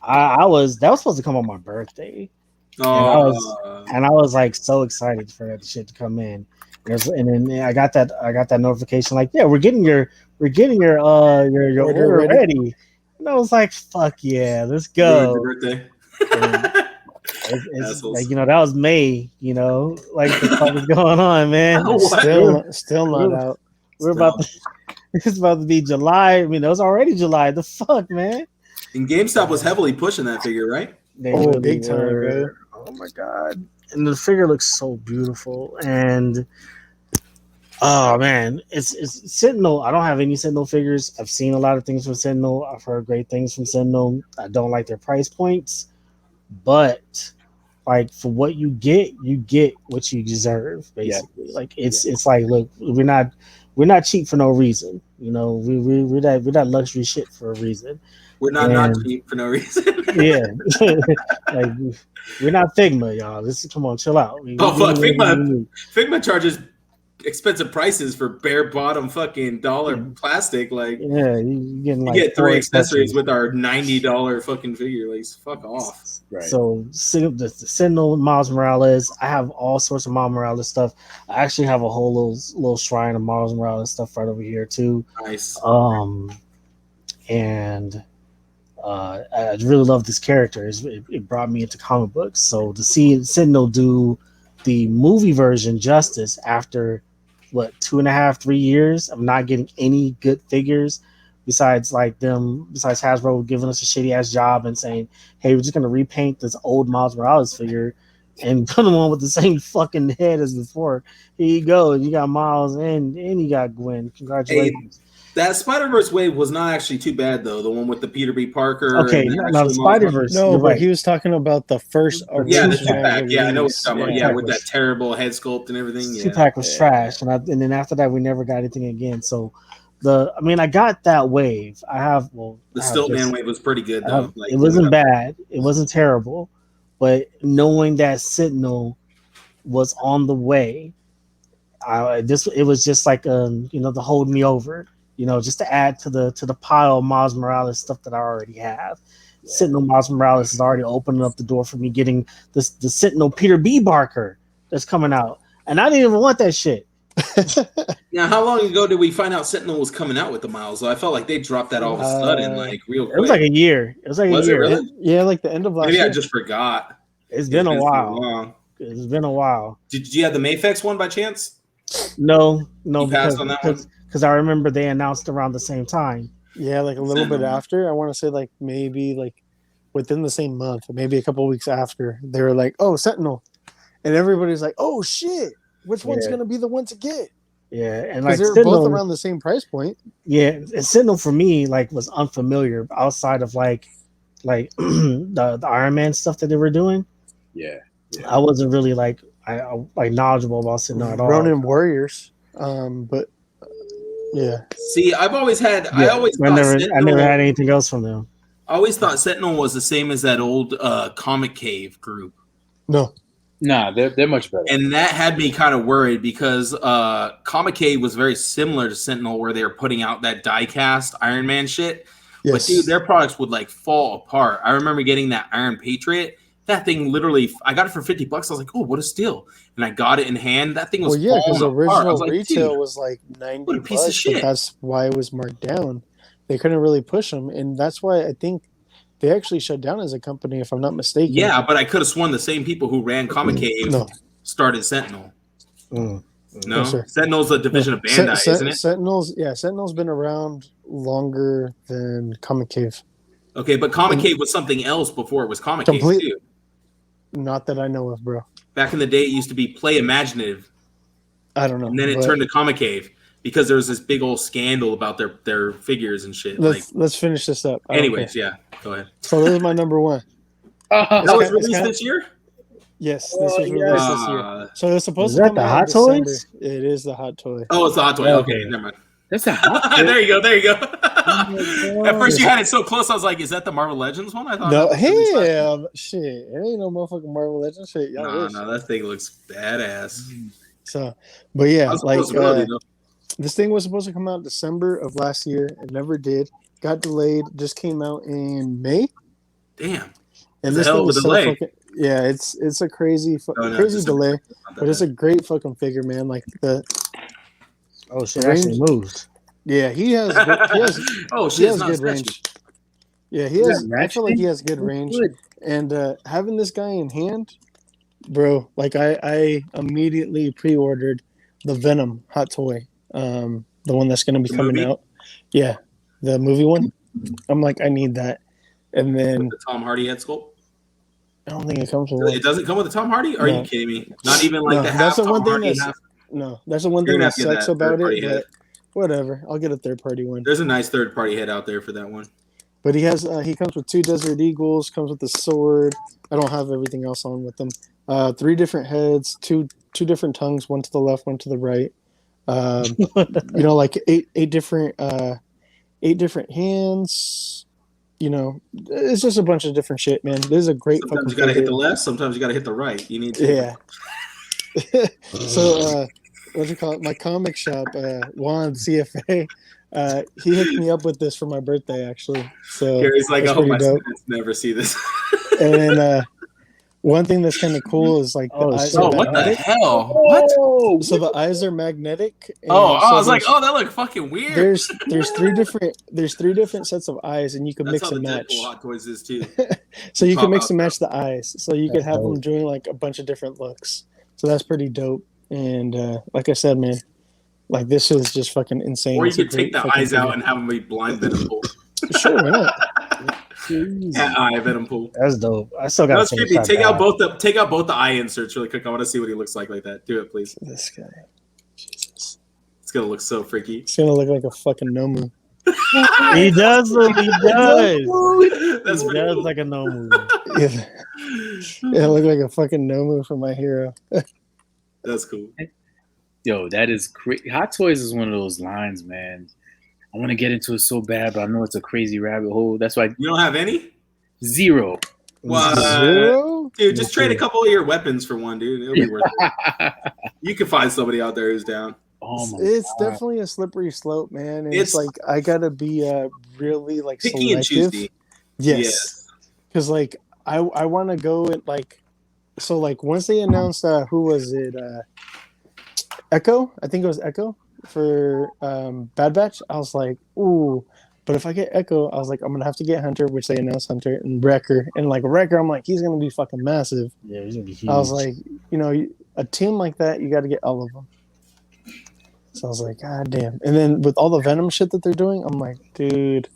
that was supposed to come on my birthday, and I was like so excited for that shit to come in. And then I got that notification like, yeah, we're getting your order ready. And I was like, fuck yeah, let's go. Your birthday. It's like, that was May, like the fuck is going on, man? Still not out. It's about to be July. I mean, it was already July. The fuck, man. And GameStop was heavily pushing that figure, right? Big time, bro. Oh my god. And the figure looks so beautiful. And oh man, it's Sentinel. I don't have any Sentinel figures. I've seen a lot of things from Sentinel. I've heard great things from Sentinel. I don't like their price points, but like for what you get what you deserve, basically. Yeah. Like it's like, look, we're not cheap for no reason. We're that luxury shit for a reason. We're not cheap for no reason. Yeah. Like we're not Figma, y'all. Come on, chill out. Fuck. Figma charges expensive prices for bare bottom fucking dollar plastic. Like, yeah, you get 3 accessories with our $90 fucking figure. Like, fuck off. Right. So the Sentinel Miles Morales, I have all sorts of Miles Morales stuff. I actually have a whole little shrine of Miles Morales stuff right over here too. Nice. And I really love this character. It brought me into comic books. So to see Sentinel do the movie version justice after 2.5-3 years of not getting any good figures, besides Hasbro giving us a shitty ass job and saying, hey, we're just gonna repaint this old Miles Morales figure and put him on with the same fucking head as before. Here you go. You got Miles and you got Gwen. Congratulations. Hey, that Spider-Verse wave was not actually too bad though. The one with the Peter B. Parker. Okay, now the Spider-Verse. No, but he was talking about the first. The 2-pack. Yeah, I know what you're talking about. Yeah, with that terrible head sculpt and everything. Yeah. 2-pack was trash, and then after that we never got anything again. So I got that wave. The Stiltman wave was pretty good though. It wasn't bad. It wasn't terrible, but knowing that Sentinel was on the way, it was just like the hold me over. Just to add to the pile of Miles Morales stuff that I already have. Yeah. Sentinel Miles Morales is already opening up the door for me getting the Sentinel Peter B. Parker that's coming out. And I didn't even want that shit. Now, how long ago did we find out Sentinel was coming out with the Miles? I felt like they dropped that all of a sudden, real quick. It was like a year. Was it really? Yeah, like the end of last year. Maybe I just forgot. It's been a while. It's been a while. Did you have the Mayfex one by chance? No. You passed on that one? Because I remember they announced around the same time. Yeah, like a little bit after. I want to say maybe within the same month, maybe a couple of weeks after. They were like, "Oh, Sentinel," and everybody's like, "Oh shit, which one's gonna be the one to get?" Yeah, and because they're both around the same price point. Yeah, and Sentinel for me was unfamiliar outside of the Iron Man stuff that they were doing. Yeah. I wasn't really knowledgeable about Sentinel at all. Ronin Warriors, but. Yeah. See, I never had anything else from them. I always thought Sentinel was the same as that old Comic Cave group. No. Nah, they're much better. And that had me kind of worried because Comic Cave was very similar to Sentinel, where they were putting out that die-cast Iron Man shit. Yes. But dude, their products would fall apart. I remember getting that Iron Patriot. That thing literally, I got it for $50. I was like, oh, what a steal. And I got it in hand. That thing was because original retail was like $90. What a piece of shit. That's why it was marked down. They couldn't really push them. And that's why I think they actually shut down as a company, if I'm not mistaken. Yeah, but I could have sworn the same people who ran Comic Cave started Sentinel. No? Sentinel's a division of Bandai, isn't it? Sentinel's been around longer than Comic Cave. Okay, but Comic Cave was something else before it was Comic Cave, too. Not that I know of, bro. Back in the day, it used to be Play Imaginative. I don't know. And then it turned to Comic Cave because there was this big old scandal about their figures and shit. Let's finish this up. Anyways, yeah, go ahead. So this is my number one. That was released this year? Yes, this was released this year. So it's supposed to come out in December. It is the Hot Toy. Oh, it's the Hot Toy. Okay, never mind. That's a Hot Toy. There you go. At first, you had it so close. I was like, "Is that the Marvel Legends one?" I thought. No, hell, shit, it ain't no motherfucking Marvel Legends shit. No, that thing looks badass. So, but yeah, like this thing was supposed to come out December of last year. It never did. Got delayed. Just came out in May. Damn. And this thing is so fucking, yeah, it's a crazy delay, but it's a great fucking figure, man. Like the shit actually moved. Yeah, he has good range. Yeah, he has. I feel like he has good range. And having this guy in hand, bro, like I immediately pre-ordered the Venom hot toy, the one that's going to be coming out. Yeah, the movie one. I'm like, I need that. And then the Tom Hardy head sculpt. I don't think it comes with. It doesn't come with a Tom Hardy. Are you kidding me? Not even like the half. That's the Tom one thing Hardy that's that's the one thing that sucks about it. But whatever, I'll get a third party one. There's a nice third party head out there for that one. But he has he comes with 2 Desert Eagles, comes with the sword. I don't have everything else on with them. 3 different heads, two different tongues, one to the left, one to the right. You know, like eight different hands. You know, it's just a bunch of different shit, man. This is a great. Sometimes you gotta hit the left. Sometimes you gotta hit the right. You need to. Yeah. So, what do you call it? My comic shop, Juan CFA. He hooked me up with this for my birthday, actually. So Gary's like, "Oh, my students never see this." And then one thing that's kind of cool is like the eyes. Oh, what the hell? What? So the eyes are magnetic. I was like, "Oh, that look fucking weird." There's 3 different sets of eyes, and you can mix and match. Deadpool Hot Toys is too. So you can mix and match the eyes. So you could have them doing like a bunch of different looks. So that's pretty dope. And like I said, man, like this is just fucking insane. Or you could take the eyes out and have them be blind Venom Pool. Sure, why not? Venom Pool. That's dope. I still got to take out both the eye inserts really quick. I want to see what he looks like that. Do it, please. This guy, Jesus, it's gonna look so freaky. It's gonna look like a fucking Nomu. He does. He does. That's he does like a Nomu. Yeah, look like a fucking Nomu for my hero. That's cool. Yo, that is crazy. Hot Toys is one of those lines, man. I want to get into it so bad, but I know it's a crazy rabbit hole. That's why you don't have any. 0. What? 0? Dude, just trade a couple of your weapons for one, dude. It'll be worth it. You can find somebody out there who's down. It's definitely a slippery slope, man. And it's like I gotta be really like picky selective. And choosy. Yes, because like I want to go and like so like once they announced who was it Echo, I think it was Echo for Bad Batch. I was like, ooh, but if I get Echo, I was like, I'm gonna have to get Hunter, which they announced Hunter and Wrecker, and like Wrecker, I'm like, he's gonna be fucking massive. Yeah, he's gonna be huge. I was like, you know, a team like that, you got to get all of them. So I was like, God damn. And then with all the Venom shit that they're doing, I'm like, dude,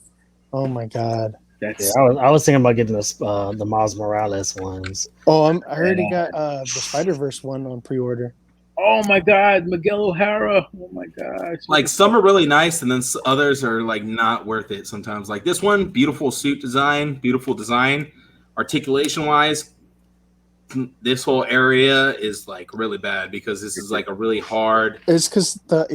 oh my God. I was thinking about getting the Miles Morales ones. Oh, I already got the Spider-Verse one on pre-order. Oh my God, Miguel O'Hara. Oh my gosh. Like some are really nice, and then others are like not worth it sometimes. Like this one, beautiful suit design, beautiful design, articulation wise. This whole area is like really bad because this is like a really hard. It's because the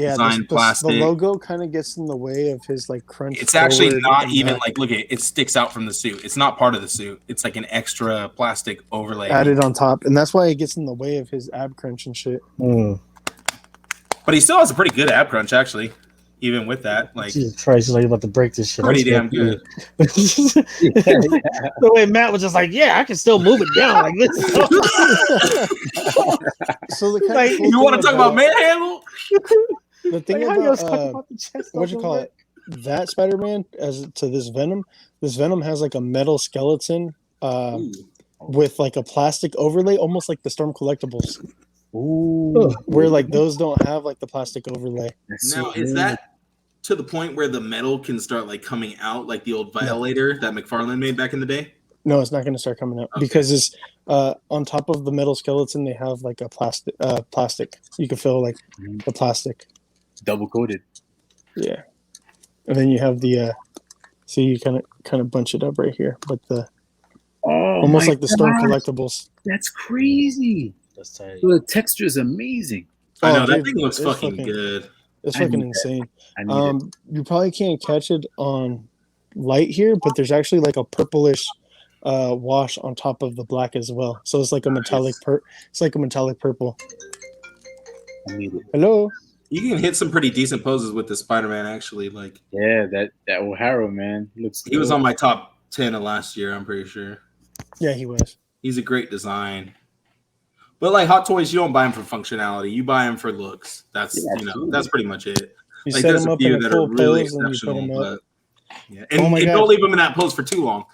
plastic. The logo kind of gets in the way of his like crunch. It's actually not even like look at it sticks out from the suit. It's not part of the suit. It's like an extra plastic overlay added on top, and that's why it gets in the way of his ab crunch and shit. Mm. But he still has a pretty good ab crunch actually. Even with that, like Jesus Christ, he's like about to break this shit. Pretty damn good. The way Matt was just like, yeah, I can still move it down like this. So the like, you want to talk about manhandle? The thing about what you call it, that Spider-Man as to this Venom has like a metal skeleton with like a plastic overlay, almost like the Storm collectibles. Ooh, where like those don't have like the plastic overlay. Now is that to the point where the metal can start like coming out like the old Violator that McFarlane made back in the day? No, it's not going to start coming out because it's on top of the metal skeleton they have like a plastic. You can feel like the plastic double coated. Yeah, and then you have the see you kind of bunch it up right here, but the almost like the Storm collectibles. That's crazy. That's tight. The texture is amazing. I know that thing looks fucking good. It's fucking insane. You probably can't catch it on light here, but there's actually like a purplish wash on top of the black as well. So it's like a metallic it's like a metallic purple. I need it. Hello. You can hit some pretty decent poses with the Spider-Man, actually. Like, yeah, that O'Hara man looks. He was on my top 10 of last year. I'm pretty sure. Yeah, he was. He's a great design. But like Hot Toys, you don't buy them for functionality. You buy them for looks. That's that's pretty much it. You like set there's them a up few in a that are cool really pose and you put exceptional, them up. but yeah, and don't leave them in that pose for too long.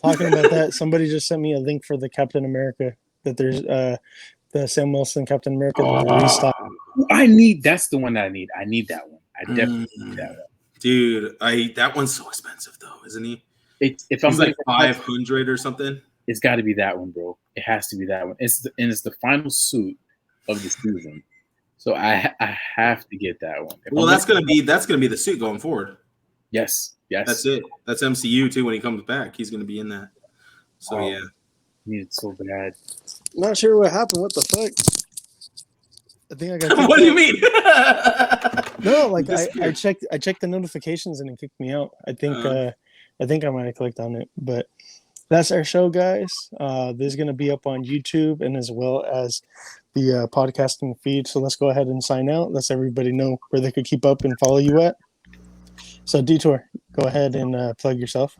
Talking about that, somebody just sent me a link for the Captain America that there's the Sam Wilson Captain America restock. That's the one that I need. I need that one. I definitely need that one. Dude, that one's so expensive though, isn't he? If I'm like 500 or something. It's got to be that one, bro. It has to be that one. It's the final suit of the season, so I have to get that one. Well, that's gonna be the suit going forward. Yes. That's it. That's MCU too. When he comes back, he's gonna be in that. So yeah, I need it so bad. Not sure what happened. What the fuck? I think I got. What do you mean? No, like I checked the notifications and it kicked me out. I think I might have clicked on it, but that's our show, guys. This is going to be up on YouTube and as well as the podcasting feed. So let's go ahead and sign out. Let everybody know where they could keep up and follow you at. So Dtour, go ahead and plug yourself.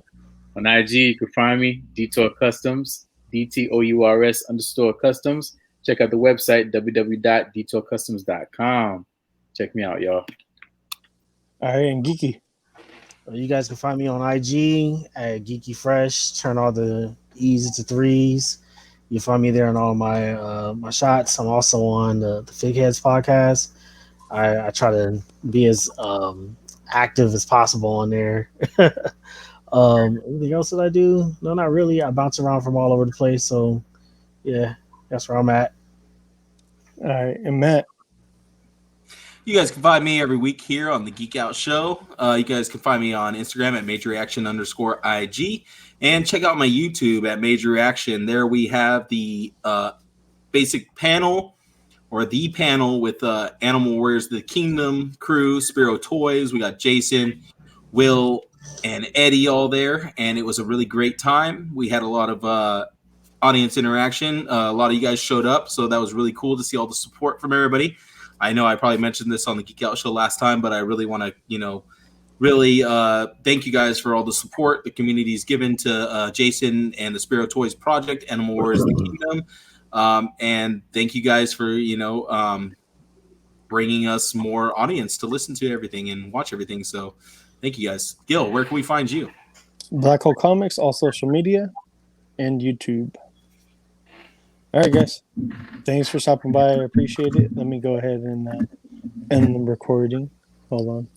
On IG, you can find me, Dtour Customs, DTOURS_customs. Check out the website, www.dtourcustoms.com. Check me out, y'all. All right, and Geeky. You guys can find me on IG at Geeky Fresh. Turn all the E's into 3s. You find me there on all my my shots. I'm also on the Fig Heads podcast. I try to be as active as possible on there. Anything else that I do? No, not really. I bounce around from all over the place. So yeah, that's where I'm at. All right, and Matt. You guys can find me every week here on the Geek Out Show. You guys can find me on Instagram at MajorReaction_IG and check out my YouTube at Major Reaction. There we have the basic panel or the panel with Animal Warriors, the Kingdom crew, Spiro Toys. We got Jason, Will, and Eddie all there, and it was a really great time. We had a lot of audience interaction. A lot of you guys showed up, so that was really cool to see all the support from everybody. I know I probably mentioned this on the Geek Out Show last time, but I really want to, really thank you guys for all the support the community's given to Jason and the Spiro Toys project, Animal Warriors the Kingdom. And thank you guys for, bringing us more audience to listen to everything and watch everything. So thank you guys. Gil, where can we find you? Blackhole Comicz, all social media and YouTube. All right, guys. Thanks for stopping by. I appreciate it. Let me go ahead and end the recording. Hold on.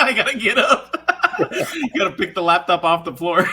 I gotta get up. You gotta pick the laptop off the floor.